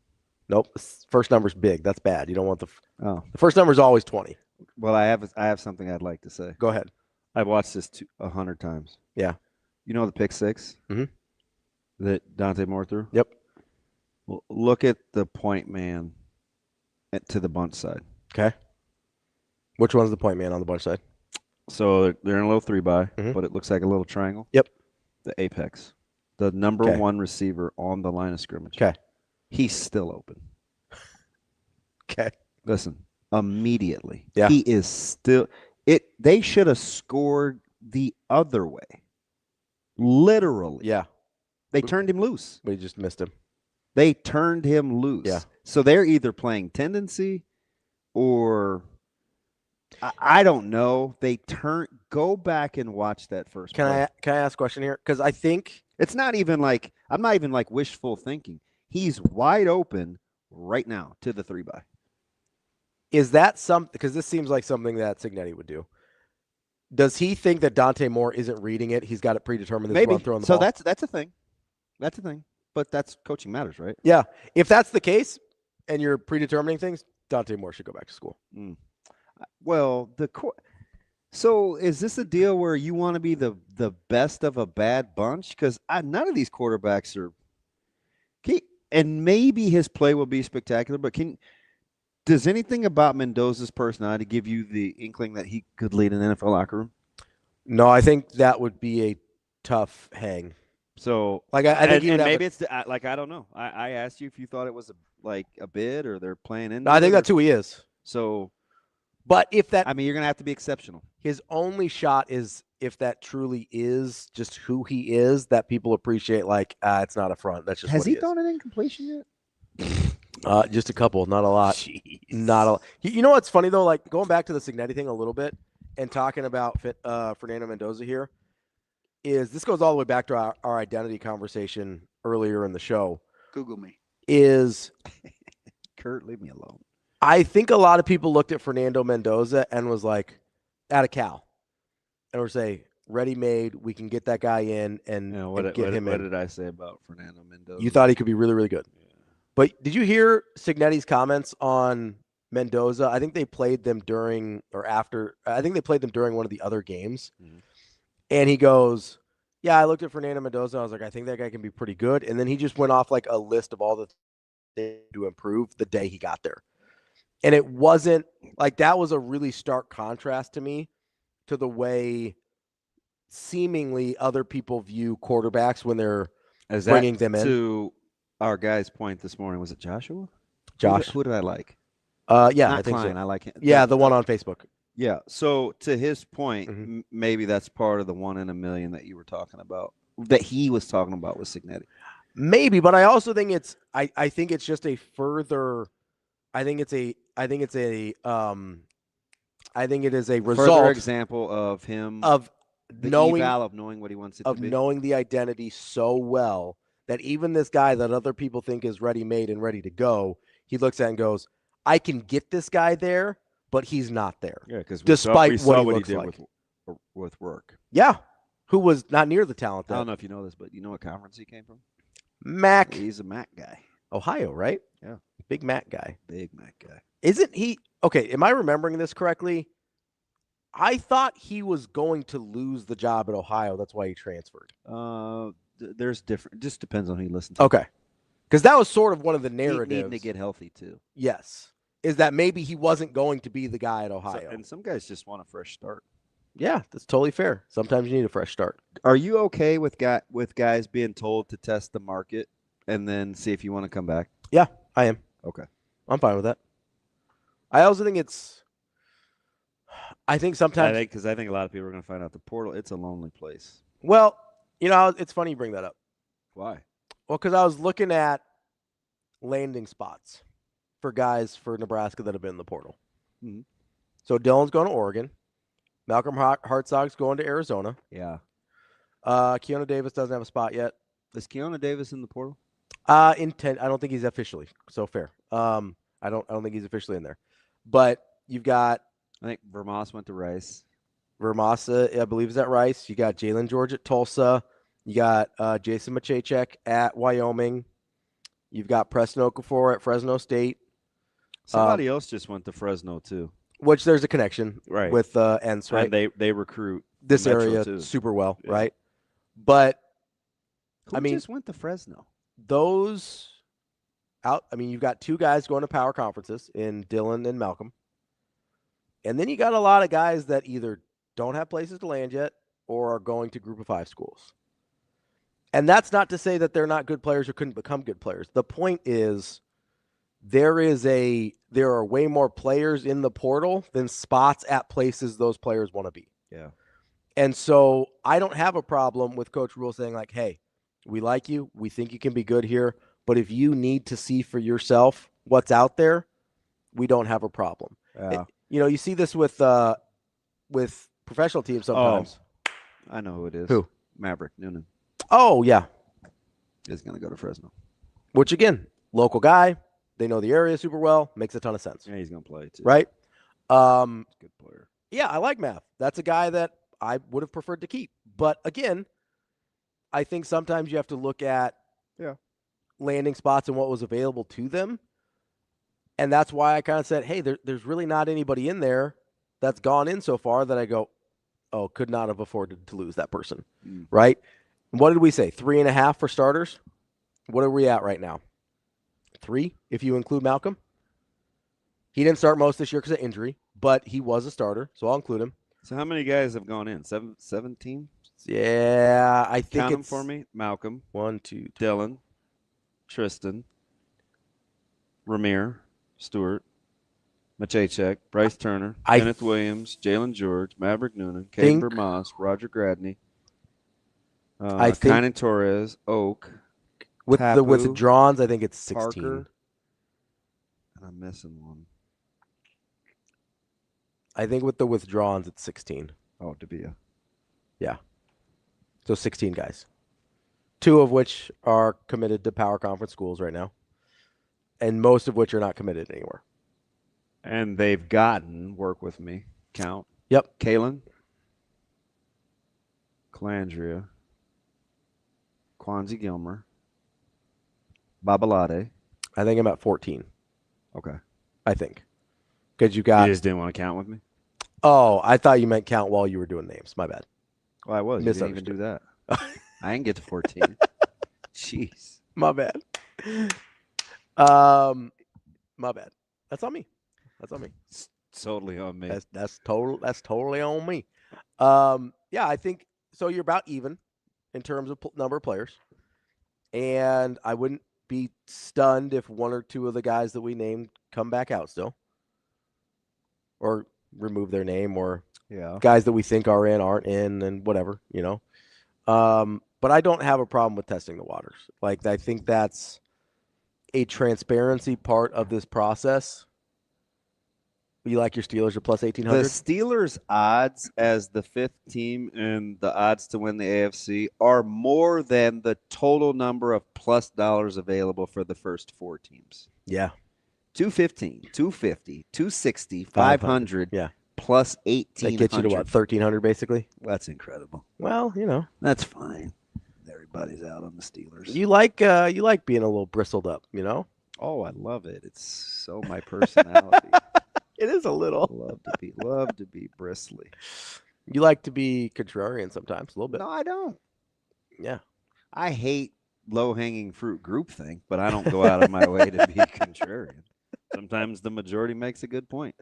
[SPEAKER 7] Nope. First number's big. That's bad. You don't want the
[SPEAKER 10] the
[SPEAKER 7] first number is always 20.
[SPEAKER 10] Well, I have something I'd like to say.
[SPEAKER 7] Go ahead.
[SPEAKER 10] I've watched this 100 times.
[SPEAKER 7] Yeah.
[SPEAKER 10] You know the pick six
[SPEAKER 7] Mhm.
[SPEAKER 10] that Dante Moore threw?
[SPEAKER 7] Yep.
[SPEAKER 10] Look at the point man to the bunch side.
[SPEAKER 7] Okay. Which one's the point man on the bunch side?
[SPEAKER 10] So they're in a little 3-by, but it looks like a little triangle.
[SPEAKER 7] Yep.
[SPEAKER 10] The apex. The number one receiver on the line of scrimmage.
[SPEAKER 7] Okay.
[SPEAKER 10] He's still open.
[SPEAKER 7] Okay.
[SPEAKER 10] Listen, immediately.
[SPEAKER 7] Yeah.
[SPEAKER 10] He is still – they should have scored the other way. Literally.
[SPEAKER 7] Yeah.
[SPEAKER 10] They turned him loose.
[SPEAKER 7] We just missed him.
[SPEAKER 10] They turned him loose.
[SPEAKER 7] Yeah.
[SPEAKER 10] So they're either playing tendency or I don't know. Go back and watch that first play.
[SPEAKER 7] Can I ask a question here? Because I think
[SPEAKER 10] it's not even like I'm not even like wishful thinking. He's wide open right now to the 3-by.
[SPEAKER 7] Is that something? Because this seems like something that Cignetti would do. Does he think that Dante Moore isn't reading it? He's got it predetermined.
[SPEAKER 10] Maybe.
[SPEAKER 7] Throwing the
[SPEAKER 10] so
[SPEAKER 7] ball?
[SPEAKER 10] that's a thing. That's a thing. But that's coaching matters, right?
[SPEAKER 7] Yeah. If that's the case, and you're predetermining things, Dante Moore should go back to school.
[SPEAKER 10] Well, so is this a deal where you want to be the best of a bad bunch? Because none of these quarterbacks are. And maybe his play will be spectacular, but does anything about Mendoza's personality give you the inkling that he could lead an NFL locker room?
[SPEAKER 7] No, I think that would be a tough hang.
[SPEAKER 10] So,
[SPEAKER 7] like, I think
[SPEAKER 10] maybe it's like I don't know. I asked you if you thought it was a bid or they're playing in.
[SPEAKER 7] No, I think that's who he is.
[SPEAKER 10] So,
[SPEAKER 7] but if that,
[SPEAKER 10] I mean, you're gonna have to be exceptional.
[SPEAKER 7] His only shot is if that truly is just who he is, that people appreciate. Like, it's not a front. That's just
[SPEAKER 10] has
[SPEAKER 7] what
[SPEAKER 10] he
[SPEAKER 7] is.
[SPEAKER 10] thrown an incompletion yet?
[SPEAKER 7] Just a couple, not a lot.
[SPEAKER 10] Jeez.
[SPEAKER 7] Not a lot. You know what's funny though? Like going back to the Cignetti thing a little bit and talking about Fernando Mendoza here. Is this goes all the way back to our identity conversation earlier in the show.
[SPEAKER 11] Google me.
[SPEAKER 7] Is
[SPEAKER 10] Curt, leave me alone.
[SPEAKER 7] I think a lot of people looked at Fernando Mendoza and was like, out of Cal. And we're saying, ready-made, we can get that guy in and get him in.
[SPEAKER 10] What did I say about Fernando Mendoza?
[SPEAKER 7] You thought he could be really, really good. Yeah. But did you hear Cignetti's comments on Mendoza? I think they played them during or after. I think they played them during one of the other games. Mm-hmm. And he goes, yeah, I looked at Fernando Mendoza. I was like, I think that guy can be pretty good. And then he just went off like a list of all the things to improve the day he got there. And it wasn't like that was a really stark contrast to me to the way seemingly other people view quarterbacks when they're bringing them in.
[SPEAKER 10] To our guy's point this morning, was it Joshua?
[SPEAKER 7] Josh.
[SPEAKER 10] Who did I like?
[SPEAKER 7] Yeah,
[SPEAKER 10] Not
[SPEAKER 7] I think
[SPEAKER 10] Klein.
[SPEAKER 7] so.
[SPEAKER 10] I like him.
[SPEAKER 7] Yeah, the one on Facebook.
[SPEAKER 10] Yeah. So to his point, maybe that's part of the 1 in a million that you were talking about, that he was talking about with Cignetti.
[SPEAKER 7] Maybe, but I also think it's. I think it's just a further. I think it is a result.
[SPEAKER 10] Further example of him knowing what he wants it to be.
[SPEAKER 7] Of knowing the identity so well that even this guy that other people think is ready-made and ready to go, he looks at and goes, I can get this guy there, but he's not there.
[SPEAKER 10] Yeah, because
[SPEAKER 7] despite
[SPEAKER 10] we saw
[SPEAKER 7] what
[SPEAKER 10] he
[SPEAKER 7] looks
[SPEAKER 10] did
[SPEAKER 7] like.
[SPEAKER 10] with work.
[SPEAKER 7] Yeah, who was not near the talent.
[SPEAKER 10] I don't know if you know this, but you know what conference he came from?
[SPEAKER 7] Mac.
[SPEAKER 10] He's a Mac guy.
[SPEAKER 7] Ohio, right?
[SPEAKER 10] Yeah.
[SPEAKER 7] Big Mac guy.
[SPEAKER 10] Big Mac guy.
[SPEAKER 7] Isn't he? Okay, am I remembering this correctly? I thought he was going to lose the job at Ohio. That's why he transferred.
[SPEAKER 10] There's different. Just depends on who you listen to.
[SPEAKER 7] Okay. Because that was sort of one of the narratives.
[SPEAKER 10] Needing to get healthy, too.
[SPEAKER 7] Yes. Is that maybe he wasn't going to be the guy at Ohio.
[SPEAKER 10] And some guys just want a fresh start.
[SPEAKER 7] Yeah, that's totally fair. Sometimes you need a fresh start.
[SPEAKER 10] Are you okay with guys being told to test the market and then see if you want to come back?
[SPEAKER 7] Yeah, I am.
[SPEAKER 10] Okay.
[SPEAKER 7] I'm fine with that. I also think I think sometimes.
[SPEAKER 10] Because I think a lot of people are going to find out the portal, it's a lonely place.
[SPEAKER 7] Well, it's funny you bring that up.
[SPEAKER 10] Why?
[SPEAKER 7] Well, because I was looking at landing spots for guys for Nebraska that have been in the portal.
[SPEAKER 10] Mm-hmm.
[SPEAKER 7] So Dylan's going to Oregon. Malcolm Hartzog's going to Arizona.
[SPEAKER 10] Yeah.
[SPEAKER 7] Keona Davis doesn't have a spot yet.
[SPEAKER 10] Is Keona Davis in the portal?
[SPEAKER 7] I don't think he's officially. So fair. I don't think he's officially in there. But you've got.
[SPEAKER 10] I think Vermas went to Rice.
[SPEAKER 7] Vermas, I believe, is at Rice. You got Jalen George at Tulsa. You got Jason Machacek at Wyoming. You've got Preston Okafor at Fresno State.
[SPEAKER 10] Somebody else just went to Fresno too.
[SPEAKER 7] Which there's a connection with Ents, right?
[SPEAKER 10] And they recruit
[SPEAKER 7] this
[SPEAKER 10] Metro
[SPEAKER 7] area
[SPEAKER 10] too.
[SPEAKER 7] super well, right? But
[SPEAKER 10] Who just went to Fresno?
[SPEAKER 7] Those you've got two guys going to power conferences in Dylan and Malcolm. And then you got a lot of guys that either don't have places to land yet or are going to group of 5 schools. And that's not to say that they're not good players or couldn't become good players. The point is there are way more players in the portal than spots at places those players want to be.
[SPEAKER 10] Yeah.
[SPEAKER 7] And so I don't have a problem with Coach Rhule saying like, hey, we like you. We think you can be good here. But if you need to see for yourself what's out there, we don't have a problem.
[SPEAKER 10] Yeah.
[SPEAKER 7] You see this with professional teams sometimes.
[SPEAKER 10] Oh, I know who it is.
[SPEAKER 7] Who?
[SPEAKER 10] Maverick Noonan.
[SPEAKER 7] Oh, yeah.
[SPEAKER 10] Is going to go to Fresno.
[SPEAKER 7] Which, again, local guy. They know the area super well. Makes a ton of sense.
[SPEAKER 10] Yeah, he's going to play too.
[SPEAKER 7] Right?
[SPEAKER 10] Good player.
[SPEAKER 7] Yeah, I like Mav. That's a guy that I would have preferred to keep. But, again, I think sometimes you have to look at landing spots and what was available to them. And that's why I kind of said, hey, there's really not anybody in there that's gone in so far that I go, oh, could not have afforded to lose that person, right? What did we say? 3.5 for starters? What are we at right now? 3, if you include Malcolm. He didn't start most this year because of injury, but he was a starter, so I'll include him.
[SPEAKER 10] So how many guys have gone in? 17?
[SPEAKER 7] Yeah, I think
[SPEAKER 10] Count them
[SPEAKER 7] it's
[SPEAKER 10] for me. Malcolm.
[SPEAKER 7] 1, 2, 3.
[SPEAKER 10] Dylan. Tristan. Ramir. Stewart. Machachek. Bryce Turner. Kenneth Williams. Jalen George. Maverick Noonan. Caden Vermas. Roger Gradney.
[SPEAKER 7] I think
[SPEAKER 10] Kynan Torres. Oak.
[SPEAKER 7] With
[SPEAKER 10] Papu,
[SPEAKER 7] the withdrawns, I think it's 16.
[SPEAKER 10] Parker. And I'm missing one.
[SPEAKER 7] I think with the withdrawns, it's 16.
[SPEAKER 10] Oh, Dabia.
[SPEAKER 7] Yeah. So 16 guys. 2 of which are committed to power conference schools right now. And most of which are not committed anywhere.
[SPEAKER 10] And they've gotten, work with me, count.
[SPEAKER 7] Yep.
[SPEAKER 10] Kalen. Calandria. Kwanzi Gilmer. Babalade.
[SPEAKER 7] I think I'm at 14.
[SPEAKER 10] Okay.
[SPEAKER 7] I think. Because you got...
[SPEAKER 10] You just didn't want to count with me?
[SPEAKER 7] Oh, I thought you meant count while you were doing names. My bad.
[SPEAKER 10] Well, I was. You didn't even do that. I didn't get to 14. Jeez.
[SPEAKER 7] My bad. My bad. That's on me. That's on me.
[SPEAKER 10] It's totally on me.
[SPEAKER 7] That's totally on me. Yeah, I think so. You're about even in terms of number of players, and I wouldn't be stunned if 1 or 2 of the guys that we named come back out still, or remove their name, or guys that we think are in aren't in, and whatever, But I don't have a problem with testing the waters. Like, I think that's a transparency part of this process. You like your Steelers at plus 1,800?
[SPEAKER 10] The Steelers' odds as the 5th team and the odds to win the AFC are more than the total number of plus dollars available for the first 4 teams.
[SPEAKER 7] Yeah.
[SPEAKER 10] 215, 250, 260, 500, plus 1,800.
[SPEAKER 7] That gets you to what, 1,300 basically?
[SPEAKER 10] That's incredible.
[SPEAKER 7] Well,
[SPEAKER 10] That's fine. Everybody's out on the Steelers.
[SPEAKER 7] You like being a little bristled up,
[SPEAKER 10] Oh, I love it. It's so my personality.
[SPEAKER 7] It is a little.
[SPEAKER 10] Love to be bristly.
[SPEAKER 7] You like to be contrarian sometimes, a little bit.
[SPEAKER 10] No, I don't.
[SPEAKER 7] Yeah.
[SPEAKER 10] I hate low-hanging fruit groupthink, but I don't go out of my way to be contrarian. Sometimes the majority makes a good point.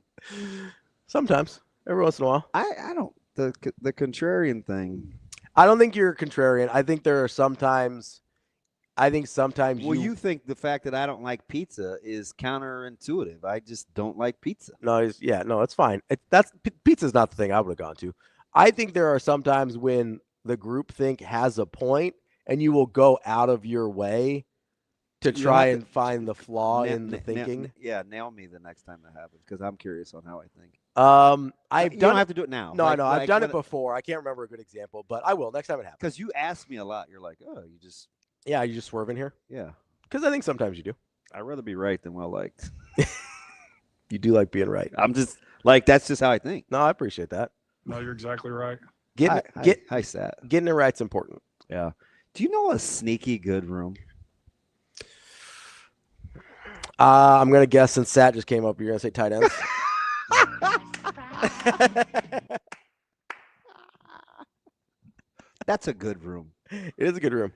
[SPEAKER 7] Sometimes. Every once in a while.
[SPEAKER 10] I don't. The contrarian thing.
[SPEAKER 7] I don't think you're a contrarian. I think there are sometimes.
[SPEAKER 10] Well, you think the fact that I don't like pizza is counterintuitive. I just don't like pizza.
[SPEAKER 7] No, it's fine. Pizza's not the thing I would have gone to. I think there are some times when the groupthink has a point, and you will go out of your way to try and find the flaw in the thinking.
[SPEAKER 10] Nail me the next time that happens, because I'm curious on how I think.
[SPEAKER 7] You
[SPEAKER 10] don't have to do it now.
[SPEAKER 7] No, I know. I've done it before. I can't remember a good example, but I will next time it happens.
[SPEAKER 10] Because you ask me a lot. You're like, oh, you just.
[SPEAKER 7] Yeah, you just swerve in here?
[SPEAKER 10] Yeah.
[SPEAKER 7] Because I think sometimes you do.
[SPEAKER 10] I'd rather be right than well-liked.
[SPEAKER 7] You do like being right.
[SPEAKER 10] I'm just, that's just how I think.
[SPEAKER 7] No, I appreciate that.
[SPEAKER 2] No, you're exactly right.
[SPEAKER 10] Hi, Sat.
[SPEAKER 7] Getting it right's important.
[SPEAKER 10] Yeah. Do you know a sneaky good room?
[SPEAKER 7] I'm going to guess since Sat just came up, you're going to say tight ends.
[SPEAKER 10] That's a good room.
[SPEAKER 7] It is a good room.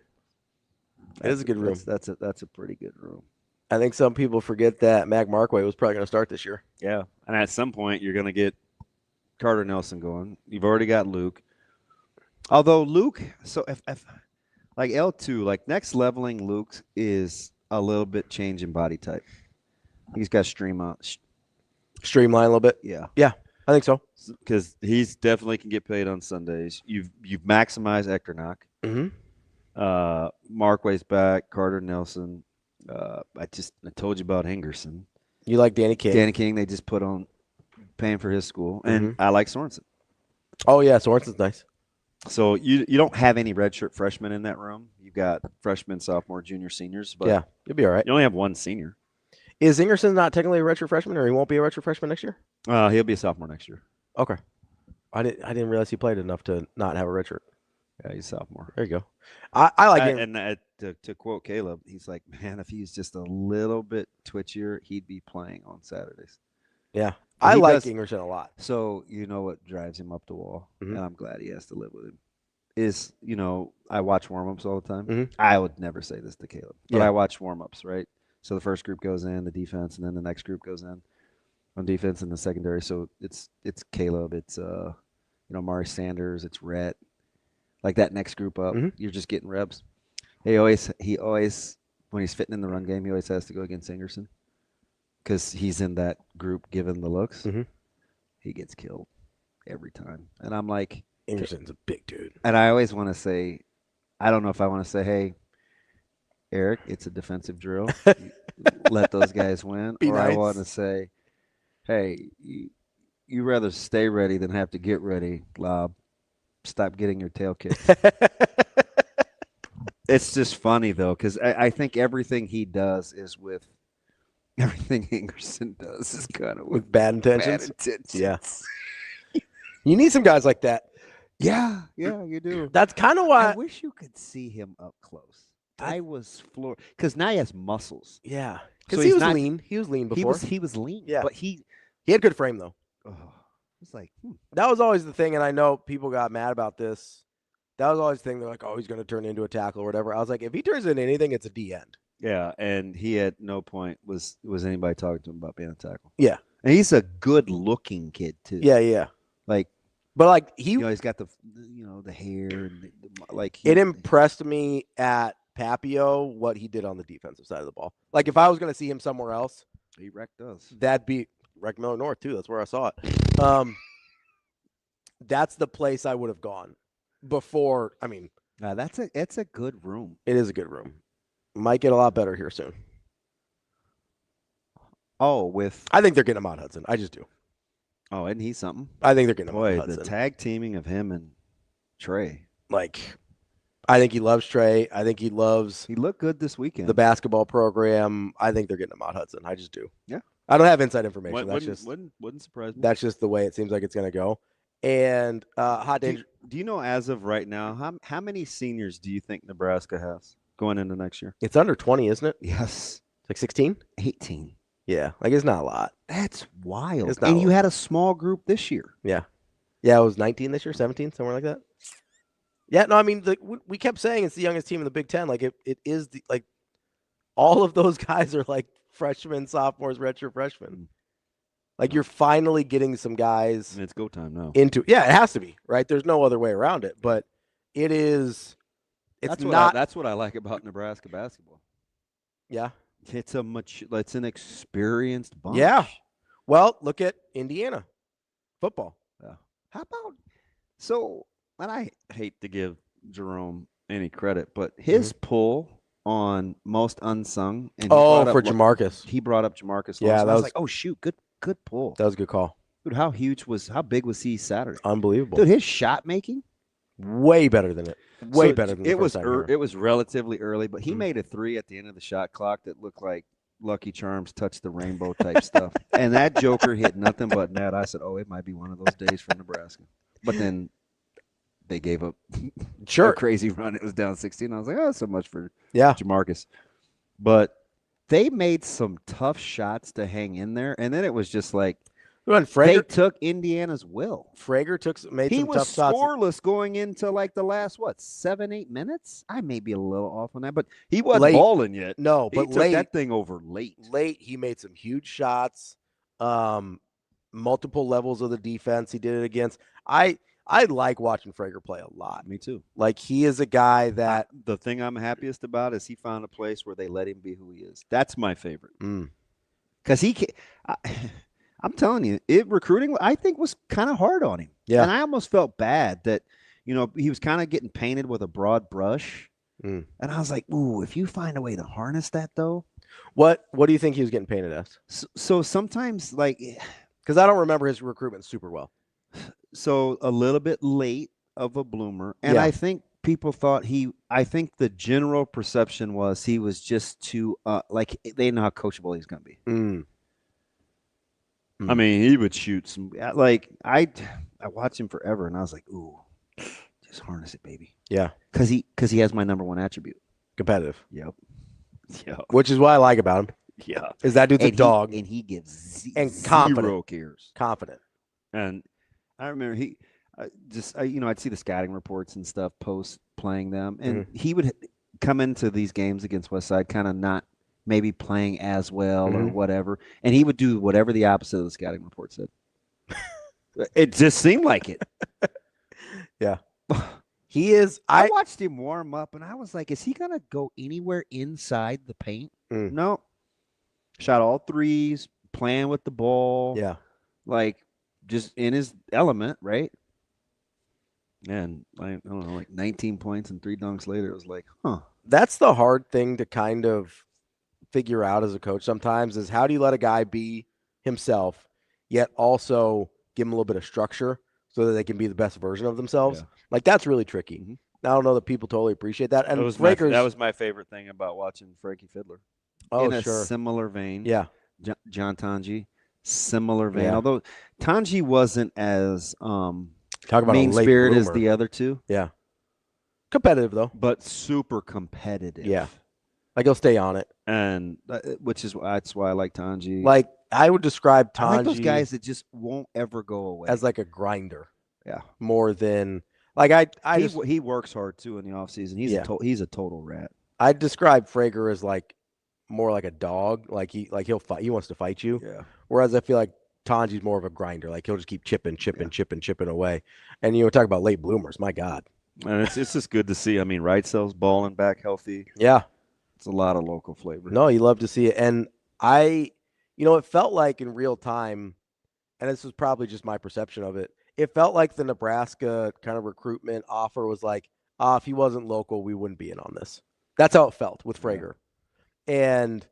[SPEAKER 7] It is a good room.
[SPEAKER 10] That's a pretty good room.
[SPEAKER 7] I think some people forget that Mac Markway was probably going to start this year.
[SPEAKER 10] Yeah, and at some point you're going to get Carter Nelson going. You've already got Luke. Although Luke, so if like L2, like next leveling Luke is a little bit changing body type. He's got streamline
[SPEAKER 7] a little bit.
[SPEAKER 10] Yeah,
[SPEAKER 7] yeah, I think so.
[SPEAKER 10] Because he's definitely can get paid on Sundays. You've maximized Echternach. Markway's back. Carter Nelson. I told you about Hengerson.
[SPEAKER 7] You like Danny King?
[SPEAKER 10] Danny King. They just put on paying for his school, and I like Sorensen.
[SPEAKER 7] Oh yeah, Sorensen's nice.
[SPEAKER 10] So you don't have any redshirt freshmen in that room. You've got freshmen, sophomore, junior, seniors. But
[SPEAKER 7] yeah, you'll be all right.
[SPEAKER 10] You only have one senior.
[SPEAKER 7] Is Ingerson not technically a redshirt freshman, or he won't be a redshirt freshman next year?
[SPEAKER 10] He'll be a sophomore next year.
[SPEAKER 7] Okay. I didn't realize he played enough to not have a redshirt.
[SPEAKER 10] Yeah, he's a sophomore.
[SPEAKER 7] There you go. I like him.
[SPEAKER 10] And to quote Caleb, he's like, man, if he's just a little bit twitchier, he'd be playing on Saturdays.
[SPEAKER 7] Yeah. I like Ingerson a lot.
[SPEAKER 10] So you know what drives him up the wall, and I'm glad he has to live with him, is, I watch warm-ups all the time. I would never say this to Caleb, but I watch warm-ups, right? So the first group goes in, the defense, and then the next group goes in on defense and the secondary. So it's Caleb, it's Mari Sanders, it's Rhett. Like that next group up, you're just getting reps. He always when he's fitting in the run game, he always has to go against Ingerson because he's in that group given the looks. He gets killed every time. And I'm like,
[SPEAKER 7] Ingerson's a big dude.
[SPEAKER 10] And I always want to say, I don't know if I want to say, hey, Eric, it's a defensive drill. Let those guys win.
[SPEAKER 7] Be
[SPEAKER 10] or
[SPEAKER 7] nice.
[SPEAKER 10] I want to say, hey, you rather stay ready than have to get ready, Lob. Stop getting your tail kicked. It's just funny, though, because I think everything he does is with everything Ingerson does is kind of
[SPEAKER 7] with bad intentions.
[SPEAKER 10] Bad intentions.
[SPEAKER 7] Yeah. You need some guys like that.
[SPEAKER 10] Yeah, you do.
[SPEAKER 7] That's kind of why
[SPEAKER 10] I wish you could see him up close. I was floored because now he has muscles.
[SPEAKER 7] Yeah,
[SPEAKER 10] So
[SPEAKER 7] because he was lean. He was lean before.
[SPEAKER 10] He was lean.
[SPEAKER 7] Yeah,
[SPEAKER 10] but he
[SPEAKER 7] had good frame though.
[SPEAKER 10] It's like
[SPEAKER 7] that was always the thing, and I know people got mad about this. That was always the thing. They're like, "Oh, he's going to turn into a tackle or whatever." I was like, if he turns into anything, it's a D end.
[SPEAKER 10] Yeah, and he at no point was anybody talking to him about being a tackle.
[SPEAKER 7] Yeah,
[SPEAKER 10] and he's a good-looking kid too.
[SPEAKER 7] Yeah.
[SPEAKER 10] Like,
[SPEAKER 7] but like
[SPEAKER 10] he's got the the hair and
[SPEAKER 7] it impressed me at Papio what he did on the defensive side of the ball. Like if I was going to see him somewhere else,
[SPEAKER 10] he wrecked us.
[SPEAKER 7] That'd be Rec Miller North too. That's where I saw it. That's the place I would have gone before. I mean,
[SPEAKER 10] it's a good room.
[SPEAKER 7] It is a good room. Might get a lot better here soon. I think they're getting him out, Hudson. I just do.
[SPEAKER 10] Oh, isn't he something?
[SPEAKER 7] I think they're getting him
[SPEAKER 10] Boy,
[SPEAKER 7] out, Hudson.
[SPEAKER 10] the tag teaming of him and Trey.
[SPEAKER 7] I think he loves Trey. I think he loves.
[SPEAKER 10] He looked good this weekend.
[SPEAKER 7] The basketball program. I think they're getting him out, Hudson. I just do.
[SPEAKER 10] Yeah.
[SPEAKER 7] I don't have inside information.
[SPEAKER 10] Wouldn't surprise me.
[SPEAKER 7] That's just the way it seems like it's going to go. And hot danger.
[SPEAKER 10] Do you know as of right now how many seniors do you think Nebraska has going into next year?
[SPEAKER 7] It's under 20, isn't it?
[SPEAKER 10] Yes.
[SPEAKER 7] It's like 16?
[SPEAKER 10] 18.
[SPEAKER 7] Yeah, it's not a lot.
[SPEAKER 10] That's wild.
[SPEAKER 7] And
[SPEAKER 10] you had a small group this year.
[SPEAKER 7] Yeah. Yeah, it was 19 this year, 17, somewhere like that. Yeah, no, I mean, we kept saying it's the youngest team in the Big Ten. Like, it is, all of those guys are, freshmen, sophomores, redshirt freshmen. Like, you're finally getting some guys.
[SPEAKER 10] And it's go time now.
[SPEAKER 7] It has to be, right? There's no other way around it. But it is,
[SPEAKER 10] that's what I like about Nebraska basketball.
[SPEAKER 7] Yeah.
[SPEAKER 10] It's an experienced bunch.
[SPEAKER 7] Yeah. Well, look at Indiana football.
[SPEAKER 10] Yeah. How about and I hate to give Jerome any credit, but his pull on most unsung. And
[SPEAKER 7] for Jamarcus.
[SPEAKER 10] He brought up Jamarcus.
[SPEAKER 7] Yeah,
[SPEAKER 10] I was like, oh shoot, good pull.
[SPEAKER 7] That was a good call.
[SPEAKER 10] Dude, how big was he Saturday?
[SPEAKER 7] Unbelievable.
[SPEAKER 10] Dude, his shot making
[SPEAKER 7] way better than it. Way better than
[SPEAKER 10] it was. It was relatively early, but he made a 3 at the end of the shot clock that looked like Lucky Charms touched the rainbow type stuff. And that joker hit nothing but net. I said, oh, it might be one of those days for Nebraska. But then they gave up a crazy run. It was down 16. I was like, oh, so much for Jamarcus. But they made some tough shots to hang in there. And then it was just like
[SPEAKER 7] Frager,
[SPEAKER 10] they took Indiana's will.
[SPEAKER 7] Frager made
[SPEAKER 10] He
[SPEAKER 7] some
[SPEAKER 10] was
[SPEAKER 7] tough shots.
[SPEAKER 10] scoreless going into like the last 7-8 minutes. I may be a little off on that, but he wasn't
[SPEAKER 7] Late.
[SPEAKER 10] balling yet.
[SPEAKER 7] No,
[SPEAKER 10] he
[SPEAKER 7] but
[SPEAKER 10] took
[SPEAKER 7] late,
[SPEAKER 10] that thing over late.
[SPEAKER 7] Late, he made some huge shots. Multiple levels of the defense he did it against. I like watching Frager play a lot.
[SPEAKER 10] Me too.
[SPEAKER 7] Like, he is a guy that
[SPEAKER 10] the thing I'm happiest about is he found a place where they let him be who he is. That's my favorite. Because I'm telling you, recruiting I think was kind of hard on him.
[SPEAKER 7] Yeah.
[SPEAKER 10] And I almost felt bad that he was kind of getting painted with a broad brush. And I was like, ooh, if you find a way to harness that though.
[SPEAKER 7] What do you think he was getting painted as?
[SPEAKER 10] So sometimes
[SPEAKER 7] because I don't remember his recruitment super well.
[SPEAKER 10] So a little bit late of a bloomer. And I think people thought I think the general perception was he was just too they know how coachable he's going to be. I mean, he would shoot some I watched him forever and I was like, ooh, just harness it, baby.
[SPEAKER 7] Yeah.
[SPEAKER 10] Cuz he has my number one attribute.
[SPEAKER 7] Competitive.
[SPEAKER 10] Yep. Yeah.
[SPEAKER 7] Which is what I like about him.
[SPEAKER 10] Yeah.
[SPEAKER 7] Is that dude's a dog.
[SPEAKER 10] And he gives
[SPEAKER 7] confident.
[SPEAKER 10] Zero cares.
[SPEAKER 7] Confident.
[SPEAKER 10] And I remember I'd see the scouting reports and stuff post playing them, and he would come into these games against Westside kind of not maybe playing as well or whatever, and he would do whatever the opposite of the scouting report said. It just seemed like it.
[SPEAKER 7] Yeah. He is.
[SPEAKER 10] I watched him warm up, and I was like, is he going to go anywhere inside the paint? No. Shot all threes, playing with the ball.
[SPEAKER 7] Yeah.
[SPEAKER 10] Just in his element, right? And I don't know, 19 points and 3 dunks later, it was like, huh.
[SPEAKER 7] That's the hard thing to kind of figure out as a coach sometimes is how do you let a guy be himself, yet also give him a little bit of structure so that they can be the best version of themselves? Yeah. That's really tricky. I don't know that people totally appreciate that. And
[SPEAKER 10] that was my favorite thing about watching Frankie Fiddler.
[SPEAKER 7] Oh,
[SPEAKER 10] in a
[SPEAKER 7] sure.
[SPEAKER 10] similar vein.
[SPEAKER 7] Yeah.
[SPEAKER 10] John Tanji, similar vein.
[SPEAKER 7] Yeah.
[SPEAKER 10] Although Tanji wasn't as
[SPEAKER 7] talk about
[SPEAKER 10] mean-spirited as the other two.
[SPEAKER 7] Yeah. Competitive, though.
[SPEAKER 10] But super competitive.
[SPEAKER 7] Yeah. He'll stay on it.
[SPEAKER 10] And that's why I like Tanji.
[SPEAKER 7] I would describe Tanji.
[SPEAKER 10] I like those guys that just won't ever go away.
[SPEAKER 7] As a grinder.
[SPEAKER 10] Yeah.
[SPEAKER 7] More than
[SPEAKER 10] he works hard too in the offseason. He's a total rat.
[SPEAKER 7] I describe Frager as more like a dog. He'll fight. He wants to fight you.
[SPEAKER 10] Yeah.
[SPEAKER 7] Whereas I feel like Tanji's more of a grinder. He'll just keep chipping away. And talk about late bloomers. My God.
[SPEAKER 10] And it's just good to see. I mean, Wrightsel's balling back healthy.
[SPEAKER 7] Yeah.
[SPEAKER 10] It's a lot of local flavor.
[SPEAKER 7] No, you love to see it. And it felt like in real time, and this was probably just my perception of it, it felt like the Nebraska kind of recruitment offer was if he wasn't local, we wouldn't be in on this. That's how it felt with Frager. Yeah. And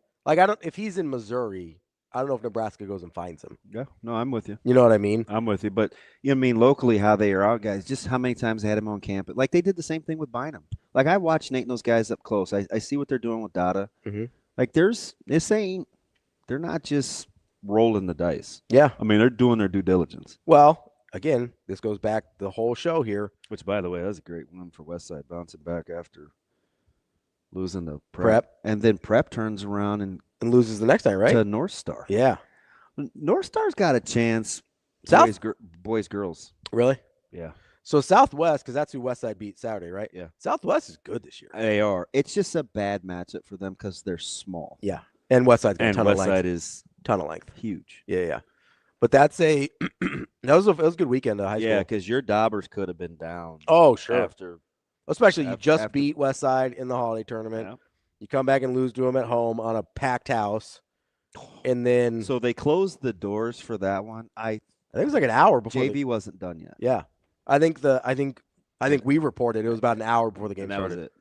[SPEAKER 7] if he's in Missouri, I don't know if Nebraska goes and finds him.
[SPEAKER 10] Yeah, no, I'm with you.
[SPEAKER 7] You know what I mean?
[SPEAKER 10] I'm with you. But locally how they are out, guys, just how many times they had him on campus. They did the same thing with Bynum. I watch Nate and those guys up close. I see what they're doing with Dada.
[SPEAKER 7] Mm-hmm.
[SPEAKER 10] They're not just rolling the dice.
[SPEAKER 7] Yeah.
[SPEAKER 10] I mean, they're doing their due diligence.
[SPEAKER 7] Well, again, this goes back the whole show here.
[SPEAKER 10] Which, by the way, that was a great one for Westside, bouncing back after losing the prep. And then prep turns around and
[SPEAKER 7] loses the next night, right?
[SPEAKER 10] To North Star.
[SPEAKER 7] Yeah.
[SPEAKER 10] North Star's got a chance. Boys, girls.
[SPEAKER 7] Really?
[SPEAKER 10] Yeah.
[SPEAKER 7] So Southwest, because that's who Westside beat Saturday, right?
[SPEAKER 10] Yeah.
[SPEAKER 7] Southwest is good this year.
[SPEAKER 10] They are. It's just a bad matchup for them because they're small.
[SPEAKER 7] Yeah. And Westside's got a ton of length.
[SPEAKER 10] Westside is
[SPEAKER 7] ton of length.
[SPEAKER 10] Huge.
[SPEAKER 7] Yeah. But that's it was a good weekend of high school.
[SPEAKER 10] Yeah, because your Daubers could have been down.
[SPEAKER 7] Oh, sure. Especially you just
[SPEAKER 10] after
[SPEAKER 7] beat Westside in the holiday tournament.
[SPEAKER 10] Yeah.
[SPEAKER 7] You come back and lose to them at home on a packed house. And then
[SPEAKER 10] so they closed the doors for that one. I
[SPEAKER 7] think it was an hour before
[SPEAKER 10] JV wasn't done yet.
[SPEAKER 7] Yeah. I think we reported it was about an hour before the game started.
[SPEAKER 10] That was it.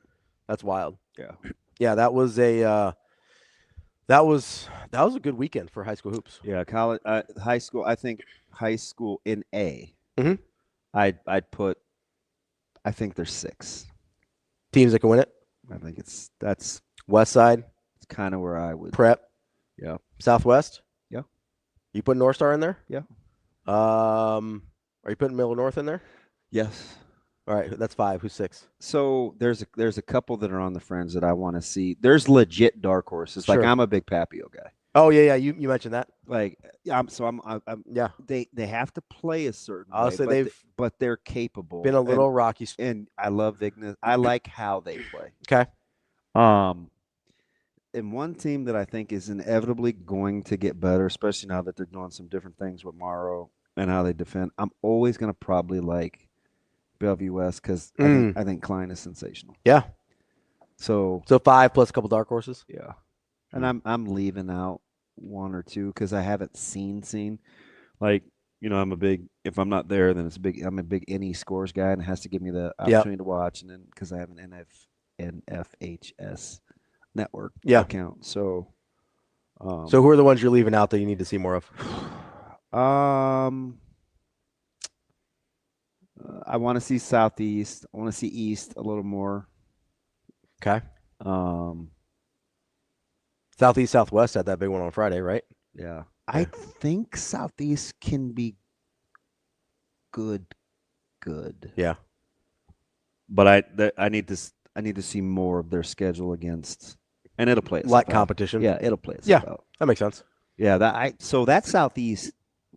[SPEAKER 7] That's wild.
[SPEAKER 10] Yeah.
[SPEAKER 7] Yeah, that was a good weekend for high school hoops.
[SPEAKER 10] Yeah, college, high school. I think high school in A.
[SPEAKER 7] Mm-hmm.
[SPEAKER 10] I'd put. I think there's 6
[SPEAKER 7] teams that can win it.
[SPEAKER 10] I think that's
[SPEAKER 7] Westside.
[SPEAKER 10] It's kind of where I would.
[SPEAKER 7] Prep.
[SPEAKER 10] Yeah.
[SPEAKER 7] Southwest.
[SPEAKER 10] Yeah.
[SPEAKER 7] You putting North Star in there?
[SPEAKER 10] Yeah.
[SPEAKER 7] Are you putting Middle North in there?
[SPEAKER 10] Yes.
[SPEAKER 7] All right, that's 5. Who's 6?
[SPEAKER 10] So there's a couple that are on the Friends that I want to see. There's legit dark horses.
[SPEAKER 7] Sure.
[SPEAKER 10] I'm a big Papio guy.
[SPEAKER 7] Oh yeah. You mentioned that.
[SPEAKER 10] Like, I'm
[SPEAKER 7] yeah.
[SPEAKER 10] They have to play a certain
[SPEAKER 7] I'll
[SPEAKER 10] way,
[SPEAKER 7] say
[SPEAKER 10] but they're capable.
[SPEAKER 7] Been a little rocky.
[SPEAKER 10] And I love Vignes. I like how they play.
[SPEAKER 7] Okay.
[SPEAKER 10] And one team that I think is inevitably going to get better, especially now that they're doing some different things with Morrow and how they defend. I'm always going to probably like Bellevue West because I think Klein is sensational.
[SPEAKER 7] Yeah.
[SPEAKER 10] So
[SPEAKER 7] 5 plus a couple dark horses.
[SPEAKER 10] Yeah. And I'm leaving out 1 or 2 because I haven't seen. Like, if I'm not there, then I'm a big NE scores guy, and it has to give me the opportunity to watch. And then because I have an NFHS network account. So
[SPEAKER 7] who are the ones you're leaving out that you need to see more of?
[SPEAKER 10] I want to see Southeast. I want to see East a little more.
[SPEAKER 7] Okay. Southeast, Southwest had that big one on Friday, right?
[SPEAKER 10] Yeah. I think Southeast can be good.
[SPEAKER 7] Yeah.
[SPEAKER 10] But I need to see more of their schedule against, and it'll play itself
[SPEAKER 7] like
[SPEAKER 10] out.
[SPEAKER 7] competition.
[SPEAKER 10] Yeah, it'll play itself out.
[SPEAKER 7] That makes sense.
[SPEAKER 10] Yeah, that Southeast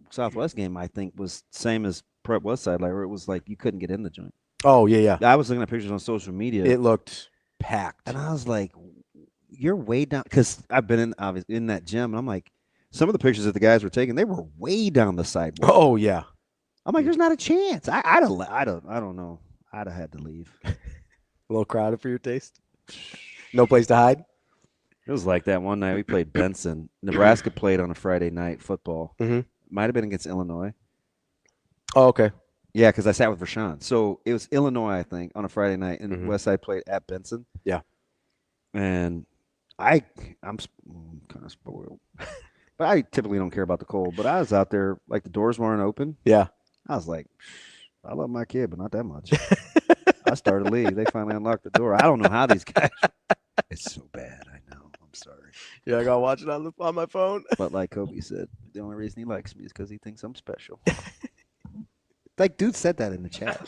[SPEAKER 10] Southwest game I think was same as Prep West Side, like where it was like you couldn't get in the joint.
[SPEAKER 7] Oh yeah.
[SPEAKER 10] I was looking at pictures on social media.
[SPEAKER 7] It looked packed,
[SPEAKER 10] and I was like, "You're way down." Because I've been in that gym, and I'm like, some of the pictures that the guys were taking, they were way down the sidewalk.
[SPEAKER 7] Oh yeah.
[SPEAKER 10] I'm like, there's not a chance. I don't know. I'd have had to leave.
[SPEAKER 7] A little crowded for your taste. No place to hide.
[SPEAKER 10] It was like that one night we played Benson. Nebraska played on a Friday night football.
[SPEAKER 7] Mm-hmm.
[SPEAKER 10] Might have been against Illinois.
[SPEAKER 7] Oh, okay.
[SPEAKER 10] Yeah, because I sat with Rashawn. So it was Illinois, I think, on a Friday night, and Westside played at Benson.
[SPEAKER 7] Yeah.
[SPEAKER 10] And I'm kind of spoiled. But I typically don't care about the cold. But I was out there, like the doors weren't open.
[SPEAKER 7] Yeah.
[SPEAKER 10] I was like, I love my kid, but not that much. I started to leave. They finally unlocked the door. I don't know how these guys. It's so bad. I know. I'm sorry.
[SPEAKER 7] Yeah, I gotta watch it on my phone.
[SPEAKER 10] But like Kobe said, the only reason he likes me is because he thinks I'm special. Like, dude said that in the chat.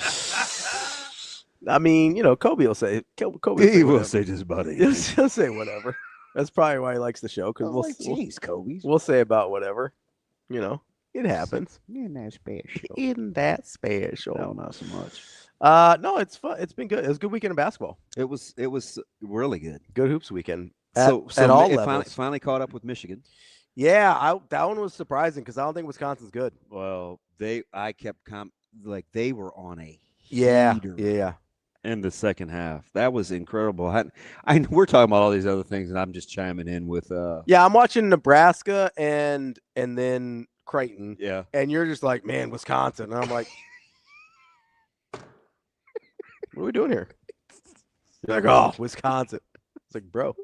[SPEAKER 7] I mean, Kobe will say.
[SPEAKER 10] He will say just about it.
[SPEAKER 7] He'll say whatever. That's probably why he likes the show because
[SPEAKER 10] Kobe.
[SPEAKER 7] We'll say about whatever. It happens.
[SPEAKER 10] Isn't that special?
[SPEAKER 7] Isn't that special?
[SPEAKER 10] No, not so much.
[SPEAKER 7] No, it's fun. It's been good. It was a good weekend of basketball.
[SPEAKER 10] It was really good.
[SPEAKER 7] Good hoops weekend.
[SPEAKER 10] So
[SPEAKER 7] at all levels.
[SPEAKER 10] Finally caught up with Michigan.
[SPEAKER 7] Yeah, that one was surprising because I don't think Wisconsin's good.
[SPEAKER 10] Well, I kept they were on a
[SPEAKER 7] heater. Yeah.
[SPEAKER 10] In the second half, that was incredible. We're talking about all these other things, and I'm just chiming in with.
[SPEAKER 7] Yeah, I'm watching Nebraska and then Creighton.
[SPEAKER 10] Yeah,
[SPEAKER 7] and you're just like, man, Wisconsin. And I'm like, what are we doing here? You're like, oh, Wisconsin. It's like, bro.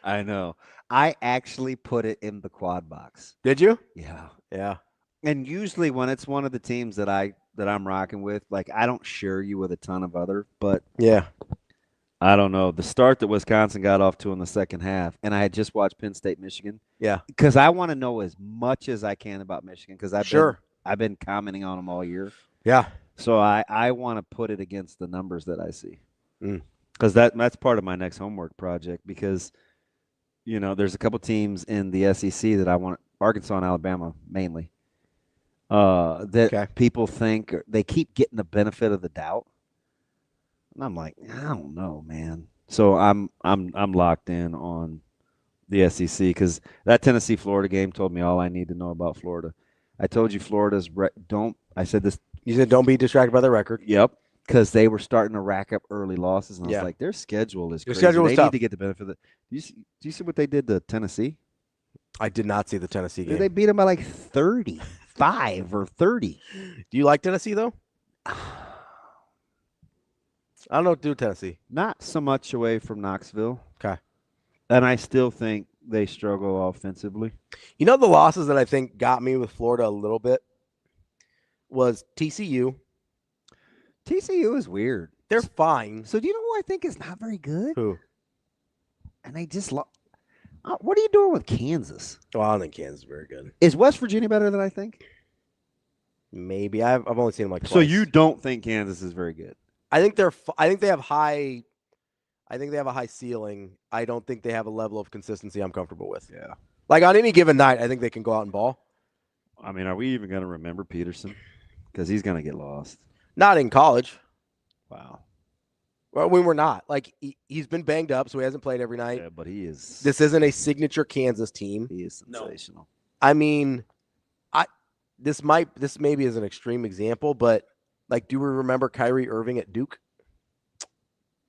[SPEAKER 10] I know. I actually put it in the quad box.
[SPEAKER 7] Did you?
[SPEAKER 10] Yeah.
[SPEAKER 7] Yeah.
[SPEAKER 10] And usually when it's one of the teams that I'm rocking with, like I don't share you with a ton of other, but
[SPEAKER 7] yeah.
[SPEAKER 10] I don't know. The start that Wisconsin got off to in the second half, and I had just watched Penn State, Michigan.
[SPEAKER 7] Yeah.
[SPEAKER 10] Because I want to know as much as I can about Michigan because I've been commenting on them all year.
[SPEAKER 7] Yeah.
[SPEAKER 10] So I want to put it against the numbers that I see. Because that's part of my next homework project because, there's a couple teams in the SEC that I want, Arkansas and Alabama mainly, that people think they keep getting the benefit of the doubt. And I'm like, I don't know, man. So I'm locked in on the SEC because that Tennessee-Florida game told me all I need to know about Florida. I told you Florida's I said this.
[SPEAKER 7] You said don't be distracted by the record.
[SPEAKER 10] Yep. Because they were starting to rack up early losses, and I was like, their schedule is crazy.
[SPEAKER 7] Schedule
[SPEAKER 10] they
[SPEAKER 7] tough.
[SPEAKER 10] need to get the benefit of it. Do you see what they did to Tennessee?
[SPEAKER 7] I did not see the Tennessee game.
[SPEAKER 10] They beat them by like 35 or 30.
[SPEAKER 7] Do you like Tennessee, though? I don't know what to do with Tennessee.
[SPEAKER 10] Not so much away from Knoxville.
[SPEAKER 7] Okay.
[SPEAKER 10] And I still think they struggle offensively.
[SPEAKER 7] The losses that I think got me with Florida a little bit was TCU.
[SPEAKER 10] TCU is weird.
[SPEAKER 7] They're fine.
[SPEAKER 10] So do you know who I think is not very good?
[SPEAKER 7] Who?
[SPEAKER 10] And they just what are you doing with Kansas?
[SPEAKER 7] Well, I don't think Kansas is very good.
[SPEAKER 10] Is West Virginia better than I think?
[SPEAKER 7] Maybe. I've only seen them like twice.
[SPEAKER 10] So you don't think Kansas is very good?
[SPEAKER 7] I think they have high. I think they have a high ceiling. I don't think they have a level of consistency I'm comfortable with.
[SPEAKER 10] Yeah.
[SPEAKER 7] Like on any given night, I think they can go out and ball.
[SPEAKER 10] I mean, are we even going to remember Peterson? Because he's going to get lost.
[SPEAKER 7] Not in college.
[SPEAKER 10] Wow.
[SPEAKER 7] Well, we were not. Like he's been banged up, so he hasn't played every night.
[SPEAKER 10] Yeah, but he is.
[SPEAKER 7] This isn't a signature Kansas team.
[SPEAKER 10] He is sensational.
[SPEAKER 7] I mean, this maybe is an extreme example, but like, do we remember Kyrie Irving at Duke?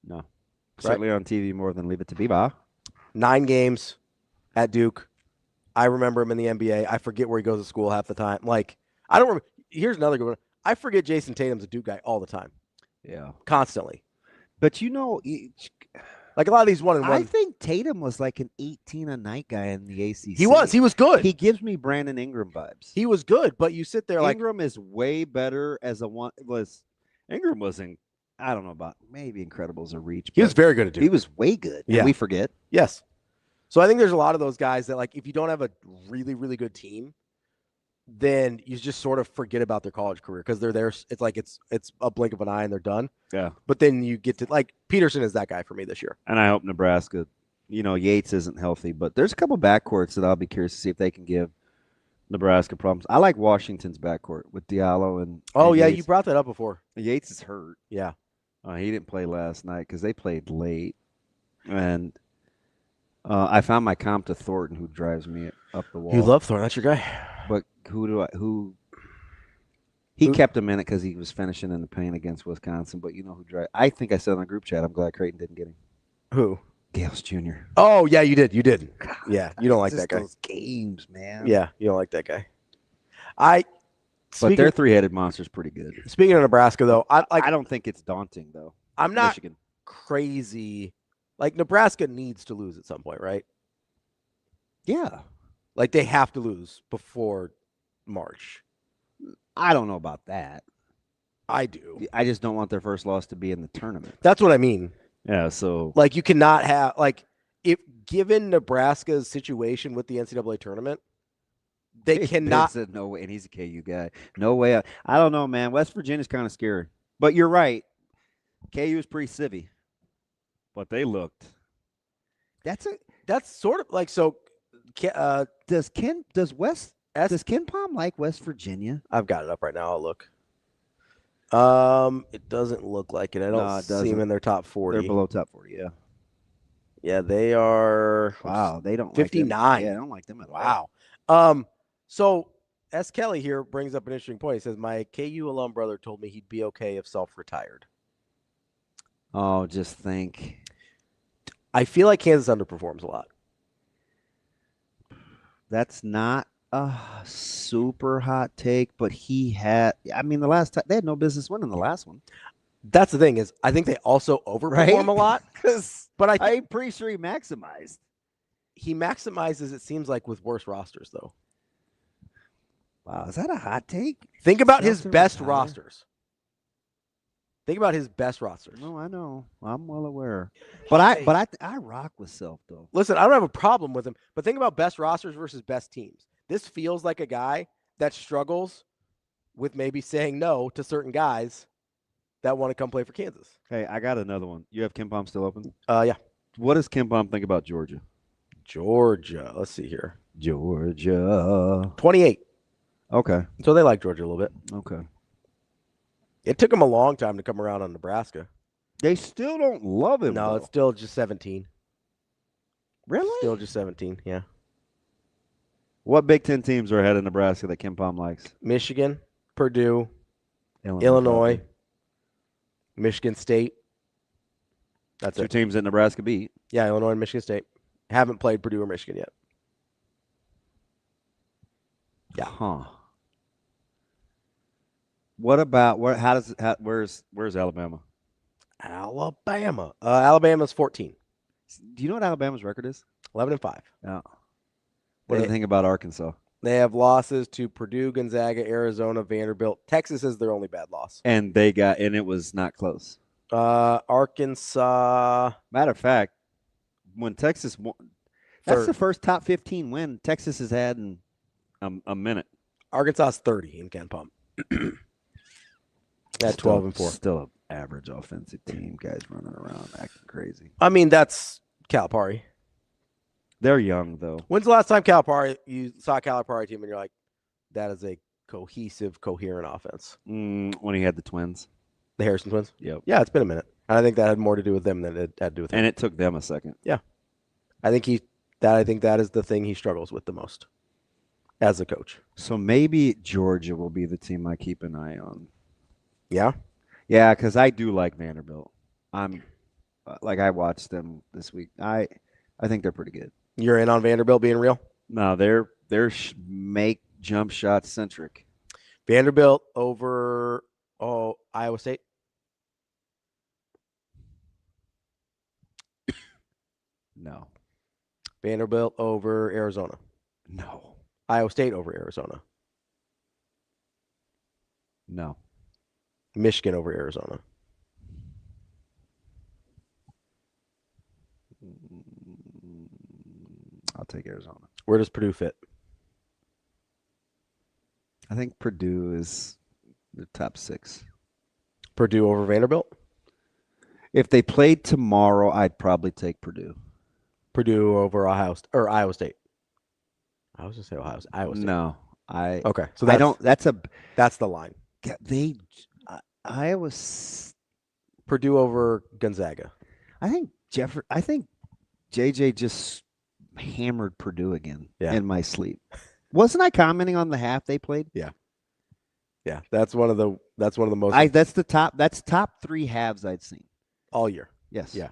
[SPEAKER 10] No. Certainly on TV more than Leave It to Beaver.
[SPEAKER 7] 9 games at Duke. I remember him in the NBA. I forget where he goes to school half the time. Like, I don't remember. Here's another good one. I forget Jason Tatum's a Duke guy all the time.
[SPEAKER 10] Yeah.
[SPEAKER 7] Constantly.
[SPEAKER 10] But you know,
[SPEAKER 7] like a lot of these 1-and-1.
[SPEAKER 10] I think Tatum was like an 18-a-night guy in the ACC.
[SPEAKER 7] He was good.
[SPEAKER 10] He gives me Brandon Ingram vibes.
[SPEAKER 7] He was good, but you sit there like
[SPEAKER 10] Ingram is way better as a one. Ingram wasn't. I don't know about maybe Incredible's a reach.
[SPEAKER 7] He was very good at Duke.
[SPEAKER 10] He was way good.
[SPEAKER 7] Yeah,
[SPEAKER 10] and we forget.
[SPEAKER 7] Yes. So I think there's a lot of those guys that like if you don't have a really really good team, then you just sort of forget about their college career because they're there. It's like it's a blink of an eye and they're done.
[SPEAKER 10] Yeah.
[SPEAKER 7] But then you get to like Peterson is that guy for me this year.
[SPEAKER 10] And I hope Nebraska. You know, Yates isn't healthy, but there's a couple backcourts that I'll be curious to see if they can give Nebraska problems. I like Washington's backcourt with Diallo and.
[SPEAKER 7] Oh
[SPEAKER 10] and
[SPEAKER 7] yeah,
[SPEAKER 10] Yates.
[SPEAKER 7] you brought that up before.
[SPEAKER 10] Yates is hurt.
[SPEAKER 7] Yeah.
[SPEAKER 10] He didn't play last night because they played late, and I found my comp to Thornton, who drives me up the wall.
[SPEAKER 7] You love Thornton, that's your guy.
[SPEAKER 10] But he kept him in it because he was finishing in the paint against Wisconsin. But you know who drives? I think I said on the group chat, I'm glad Creighton didn't get him.
[SPEAKER 7] Who?
[SPEAKER 10] Gales Jr.
[SPEAKER 7] Oh yeah, you did. Yeah, you don't like
[SPEAKER 10] Just
[SPEAKER 7] that guy.
[SPEAKER 10] Those games, man.
[SPEAKER 7] Yeah, you don't like that guy.
[SPEAKER 10] But their three-headed monster's pretty good.
[SPEAKER 7] Speaking of Nebraska, though,
[SPEAKER 10] I don't think it's daunting, though.
[SPEAKER 7] I'm not
[SPEAKER 10] Michigan.
[SPEAKER 7] crazy. Like, Nebraska needs to lose at some point, right?
[SPEAKER 10] Yeah.
[SPEAKER 7] Like, they have to lose before March.
[SPEAKER 10] I don't know about that.
[SPEAKER 7] I do.
[SPEAKER 10] I just don't want their first loss to be in the tournament.
[SPEAKER 7] That's what I mean.
[SPEAKER 10] Yeah, so.
[SPEAKER 7] Like, you cannot have, like, if given Nebraska's situation with the NCAA tournament, they cannot.
[SPEAKER 10] Said, no way, and he's a KU guy. No way. I don't know, man. West Virginia's kind of scary. But you're right. KU is pretty civvy. But they looked.
[SPEAKER 7] That's sort of like so.
[SPEAKER 10] Does Ken Palm like West Virginia?
[SPEAKER 7] I've got it up right now. I'll look. It doesn't look like it. I don't see them in their top 40.
[SPEAKER 10] They're below top 40. Yeah.
[SPEAKER 7] Yeah, they are.
[SPEAKER 10] Wow, they don't
[SPEAKER 7] 59.
[SPEAKER 10] Like them. Yeah, I don't like them at all.
[SPEAKER 7] Wow. So S. Kelly here brings up an interesting point. He says, my KU alum brother told me he'd be okay if self-retired.
[SPEAKER 10] Oh, just think.
[SPEAKER 7] I feel like Kansas underperforms a lot.
[SPEAKER 10] That's not a super hot take, but the last time they had no business winning the last one.
[SPEAKER 7] That's the thing is, I think they also overperform a lot. But
[SPEAKER 10] I'm pretty sure he maximized.
[SPEAKER 7] He maximizes, it seems like, with worse rosters, though.
[SPEAKER 10] Wow, is that a hot take?
[SPEAKER 7] Think about his best rosters. Think about his best rosters.
[SPEAKER 10] No, I know. I'm well aware. But I rock with Self, though.
[SPEAKER 7] Listen, I don't have a problem with him, but think about best rosters versus best teams. This feels like a guy that struggles with maybe saying no to certain guys that want to come play for Kansas.
[SPEAKER 10] Hey, I got another one. You have Ken Palm still open?
[SPEAKER 7] Yeah.
[SPEAKER 10] What does Ken Palm think about Georgia?
[SPEAKER 7] Let's see here.
[SPEAKER 10] Georgia.
[SPEAKER 7] 28.
[SPEAKER 10] Okay.
[SPEAKER 7] So they like Georgia a little bit.
[SPEAKER 10] Okay.
[SPEAKER 7] It took them a long time to come around on Nebraska.
[SPEAKER 10] They still don't love him.
[SPEAKER 7] No,
[SPEAKER 10] though.
[SPEAKER 7] it's still just 17.
[SPEAKER 10] Really?
[SPEAKER 7] Still just 17, yeah.
[SPEAKER 10] What Big Ten teams are ahead of Nebraska that Ken Palm likes?
[SPEAKER 7] Michigan, Purdue, Illinois, Michigan State. That's
[SPEAKER 10] two teams that Nebraska beat.
[SPEAKER 7] Yeah, Illinois and Michigan State. Haven't played Purdue or Michigan yet. Yeah.
[SPEAKER 10] Huh. What about where's Alabama?
[SPEAKER 7] Alabama's 14.
[SPEAKER 10] Do you know what Alabama's record is?
[SPEAKER 7] 11-5.
[SPEAKER 10] Yeah. What do you think about Arkansas?
[SPEAKER 7] They have losses to Purdue, Gonzaga, Arizona, Vanderbilt. Texas is their only bad loss.
[SPEAKER 10] And it was not close.
[SPEAKER 7] Arkansas.
[SPEAKER 10] Matter of fact, when Texas won, that's the first top 15 win Texas has had in a minute.
[SPEAKER 7] Arkansas's 30 in Ken Palm. At 12-4.
[SPEAKER 10] Still an average offensive team. Guys running around acting crazy.
[SPEAKER 7] I mean, that's Calipari.
[SPEAKER 10] They're young though.
[SPEAKER 7] When's the last time you saw a Calipari team and you're like, that is a cohesive, coherent offense?
[SPEAKER 10] When he had the twins.
[SPEAKER 7] The Harrison twins?
[SPEAKER 10] Yep.
[SPEAKER 7] Yeah, it's been a minute. And I think that had more to do with them than it had to do with him.
[SPEAKER 10] And it took them a second.
[SPEAKER 7] Yeah. I think that is the thing he struggles with the most as a coach.
[SPEAKER 10] So maybe Georgia will be the team I keep an eye on.
[SPEAKER 7] Yeah?
[SPEAKER 10] Yeah, because I do like Vanderbilt. I watched them this week. I think they're pretty good.
[SPEAKER 7] You're in on Vanderbilt being real?
[SPEAKER 10] No, they're make jump shot centric.
[SPEAKER 7] Vanderbilt over Iowa State.
[SPEAKER 10] No.
[SPEAKER 7] Vanderbilt over Arizona.
[SPEAKER 10] No.
[SPEAKER 7] Iowa State over Arizona.
[SPEAKER 10] No.
[SPEAKER 7] Michigan over Arizona.
[SPEAKER 10] I'll take Arizona.
[SPEAKER 7] Where does Purdue fit?
[SPEAKER 10] I think Purdue is the top 6.
[SPEAKER 7] Purdue over Vanderbilt?
[SPEAKER 10] If they played tomorrow, I'd probably take Purdue.
[SPEAKER 7] Purdue over Iowa State. I was going to say Iowa State.
[SPEAKER 10] No.
[SPEAKER 7] Okay. So that's the line.
[SPEAKER 10] Iowa
[SPEAKER 7] Purdue over Gonzaga.
[SPEAKER 10] I think JJ just hammered Purdue again in my sleep. Wasn't I commenting on the half they played?
[SPEAKER 7] Yeah. Yeah, that's one of the most.
[SPEAKER 10] That's top 3 halves I'd seen
[SPEAKER 7] all year.
[SPEAKER 10] Yes.
[SPEAKER 7] Yeah.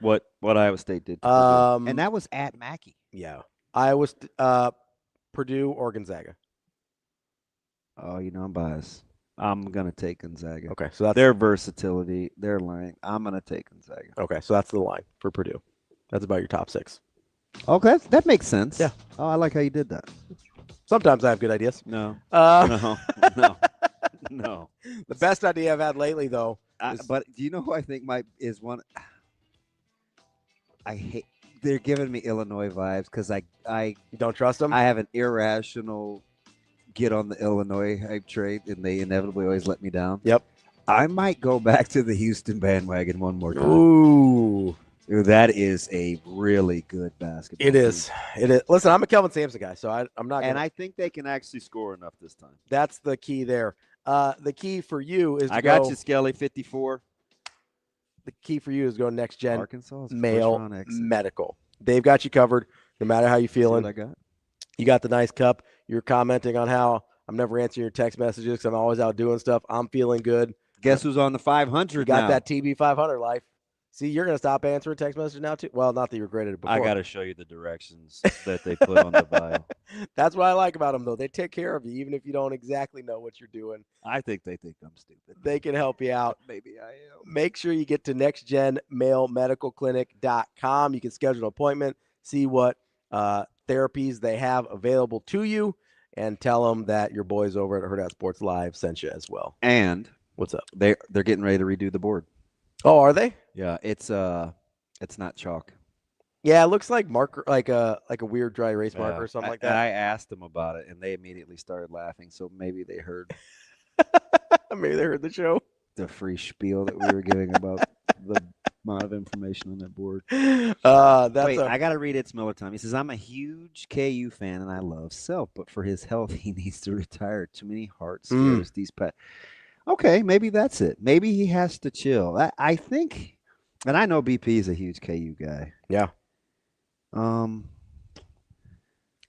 [SPEAKER 10] What Iowa State did to Purdue. And that was at Mackey.
[SPEAKER 7] Yeah. Purdue or Gonzaga.
[SPEAKER 10] Oh, I'm biased. I'm gonna take Gonzaga.
[SPEAKER 7] Okay, so that's
[SPEAKER 10] their versatility, their line. I'm gonna take Gonzaga.
[SPEAKER 7] Okay, so that's the line for Purdue. That's about your top 6.
[SPEAKER 10] Okay, that makes sense.
[SPEAKER 7] Yeah.
[SPEAKER 10] Oh, I like how you did that.
[SPEAKER 7] Sometimes I have good ideas.
[SPEAKER 10] No.
[SPEAKER 7] No.
[SPEAKER 10] The
[SPEAKER 7] best idea I've had lately, though.
[SPEAKER 10] But do you know who I think is one? I hate. They're giving me Illinois vibes because I
[SPEAKER 7] you don't trust them.
[SPEAKER 10] I have an irrational get on the Illinois hype trade, and they inevitably always let me down.
[SPEAKER 7] Yep.
[SPEAKER 10] I might go back to the Houston bandwagon one more time.
[SPEAKER 7] Ooh.
[SPEAKER 10] That is a really good basketball
[SPEAKER 7] It is. Listen, I'm a Kelvin Sampson guy, so I'm not.
[SPEAKER 10] And I think they can actually score enough this time.
[SPEAKER 7] That's the key there. The key for you is
[SPEAKER 10] I got you, Skelly, 54.
[SPEAKER 7] The key for you is go next gen
[SPEAKER 10] Arkansas
[SPEAKER 7] male medical. They've got you covered no matter how you feeling.
[SPEAKER 10] See what I got?
[SPEAKER 7] You got the nice cup. You're commenting on how I'm never answering your text messages because I'm always out doing stuff. I'm feeling good.
[SPEAKER 10] Guess who's on the 500
[SPEAKER 7] got
[SPEAKER 10] now?
[SPEAKER 7] That TB 500 life. See, you're going to stop answering text messages now, too? Well, not that you regretted it before.
[SPEAKER 10] I got to show you the directions that they put on the bio.
[SPEAKER 7] That's what I like about them, though. They take care of you, even if you don't exactly know what you're doing.
[SPEAKER 10] I think they think I'm stupid.
[SPEAKER 7] They can help you out.
[SPEAKER 10] Maybe I am.
[SPEAKER 7] Make sure you get to nextgenmalemedicalclinic.com. You can schedule an appointment, see what therapies they have available to you, and tell them that your boys over at Hurrdat Sports Live sent you as well.
[SPEAKER 10] And
[SPEAKER 7] what's up?
[SPEAKER 10] They're getting ready to redo the board.
[SPEAKER 7] Oh, are they?
[SPEAKER 10] Yeah, it's not chalk.
[SPEAKER 7] Yeah, it looks like marker, like a weird dry erase marker or something like that.
[SPEAKER 10] I asked them about it, and they immediately started laughing. So maybe they heard.
[SPEAKER 7] Maybe they heard the show.
[SPEAKER 10] The free spiel that we were giving about the amount of information on that board. Wait, I got to read It's Miller time. He says, I'm a huge KU fan, and I love Self, but for his health, he needs to retire. Too many heart scares these pets. Okay, maybe that's it. Maybe he has to chill. I think, and I know BP is a huge KU guy.
[SPEAKER 7] Yeah.
[SPEAKER 10] It's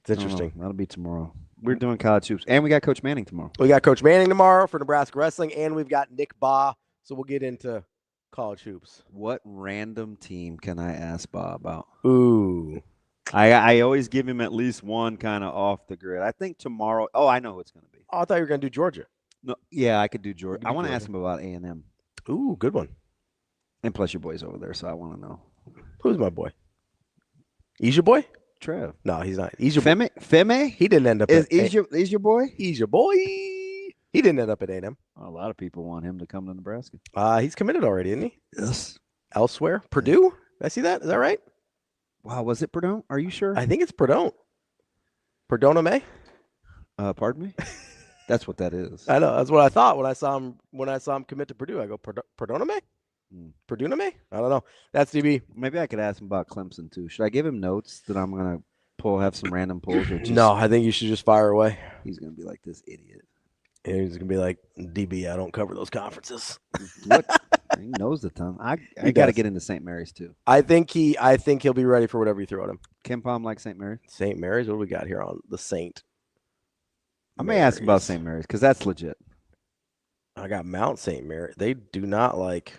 [SPEAKER 10] interesting. That'll be tomorrow. We're doing college hoops, and we got Coach Manning tomorrow.
[SPEAKER 7] We got Coach Manning tomorrow for Nebraska wrestling, and we've got Nick Baugh. So we'll get into college hoops.
[SPEAKER 10] What random team can I ask Bob about?
[SPEAKER 7] Ooh.
[SPEAKER 10] I always give him at least one kind of off the grid. I think tomorrow. Oh, I know who it's going to be.
[SPEAKER 7] Oh, I thought you were going to do Georgia.
[SPEAKER 10] No, yeah, I could do Georgia. I want to ask him about A&M.
[SPEAKER 7] Ooh, good one.
[SPEAKER 10] And plus your boy's over there, so I want to know.
[SPEAKER 7] Who's my boy? He's your boy?
[SPEAKER 10] Trev.
[SPEAKER 7] No, he's not. He's your
[SPEAKER 10] Feme? Feme?
[SPEAKER 7] He didn't end up
[SPEAKER 10] He's your boy?
[SPEAKER 7] He's your boy. He didn't end up at A&M.
[SPEAKER 10] A lot of people want him to come to Nebraska.
[SPEAKER 7] He's committed already, isn't he?
[SPEAKER 10] Yes.
[SPEAKER 7] Elsewhere? Purdue? Did I see that? Is that right?
[SPEAKER 10] Wow, was it Purdue? Are you sure?
[SPEAKER 7] I think it's Purdue. Perdona May?
[SPEAKER 10] Pardon me? That's what that is.
[SPEAKER 7] I know. That's what I thought when I saw him commit to Purdue. I go, Perdona May? Purdue to me? I don't know. That's DB.
[SPEAKER 10] Maybe I could ask him about Clemson too. Should I give him notes that I'm gonna have some random polls? Or just,
[SPEAKER 7] No, I think you should just fire away.
[SPEAKER 10] He's gonna be like this idiot.
[SPEAKER 7] And he's gonna be like, DB, I don't cover those conferences.
[SPEAKER 10] Look, he knows the ton. I got to get into St. Mary's too.
[SPEAKER 7] I think he'll be ready for whatever you throw at him.
[SPEAKER 10] Ken Palm like St. Mary's?
[SPEAKER 7] St. Mary's? What do we got here on the Saint?
[SPEAKER 10] I may ask him about St. Mary's because that's legit.
[SPEAKER 7] I got Mount St. Mary. They do not like.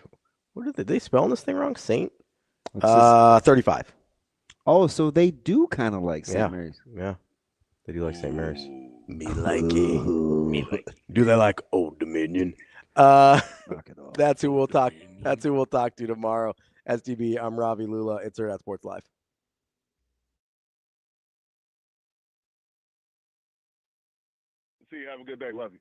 [SPEAKER 7] What did they spelling this thing wrong? Saint. 35.
[SPEAKER 10] Oh, so they do kind of like St. Mary's.
[SPEAKER 7] Yeah, they do like St. Mary's. Me like it. Me like it. Do they like Old Dominion? That's who we'll talk. That's who we'll talk to tomorrow. STB. I'm Ravi Lulla. It's Hurrdat Sports Live.
[SPEAKER 3] See you. Have a good day. Love you.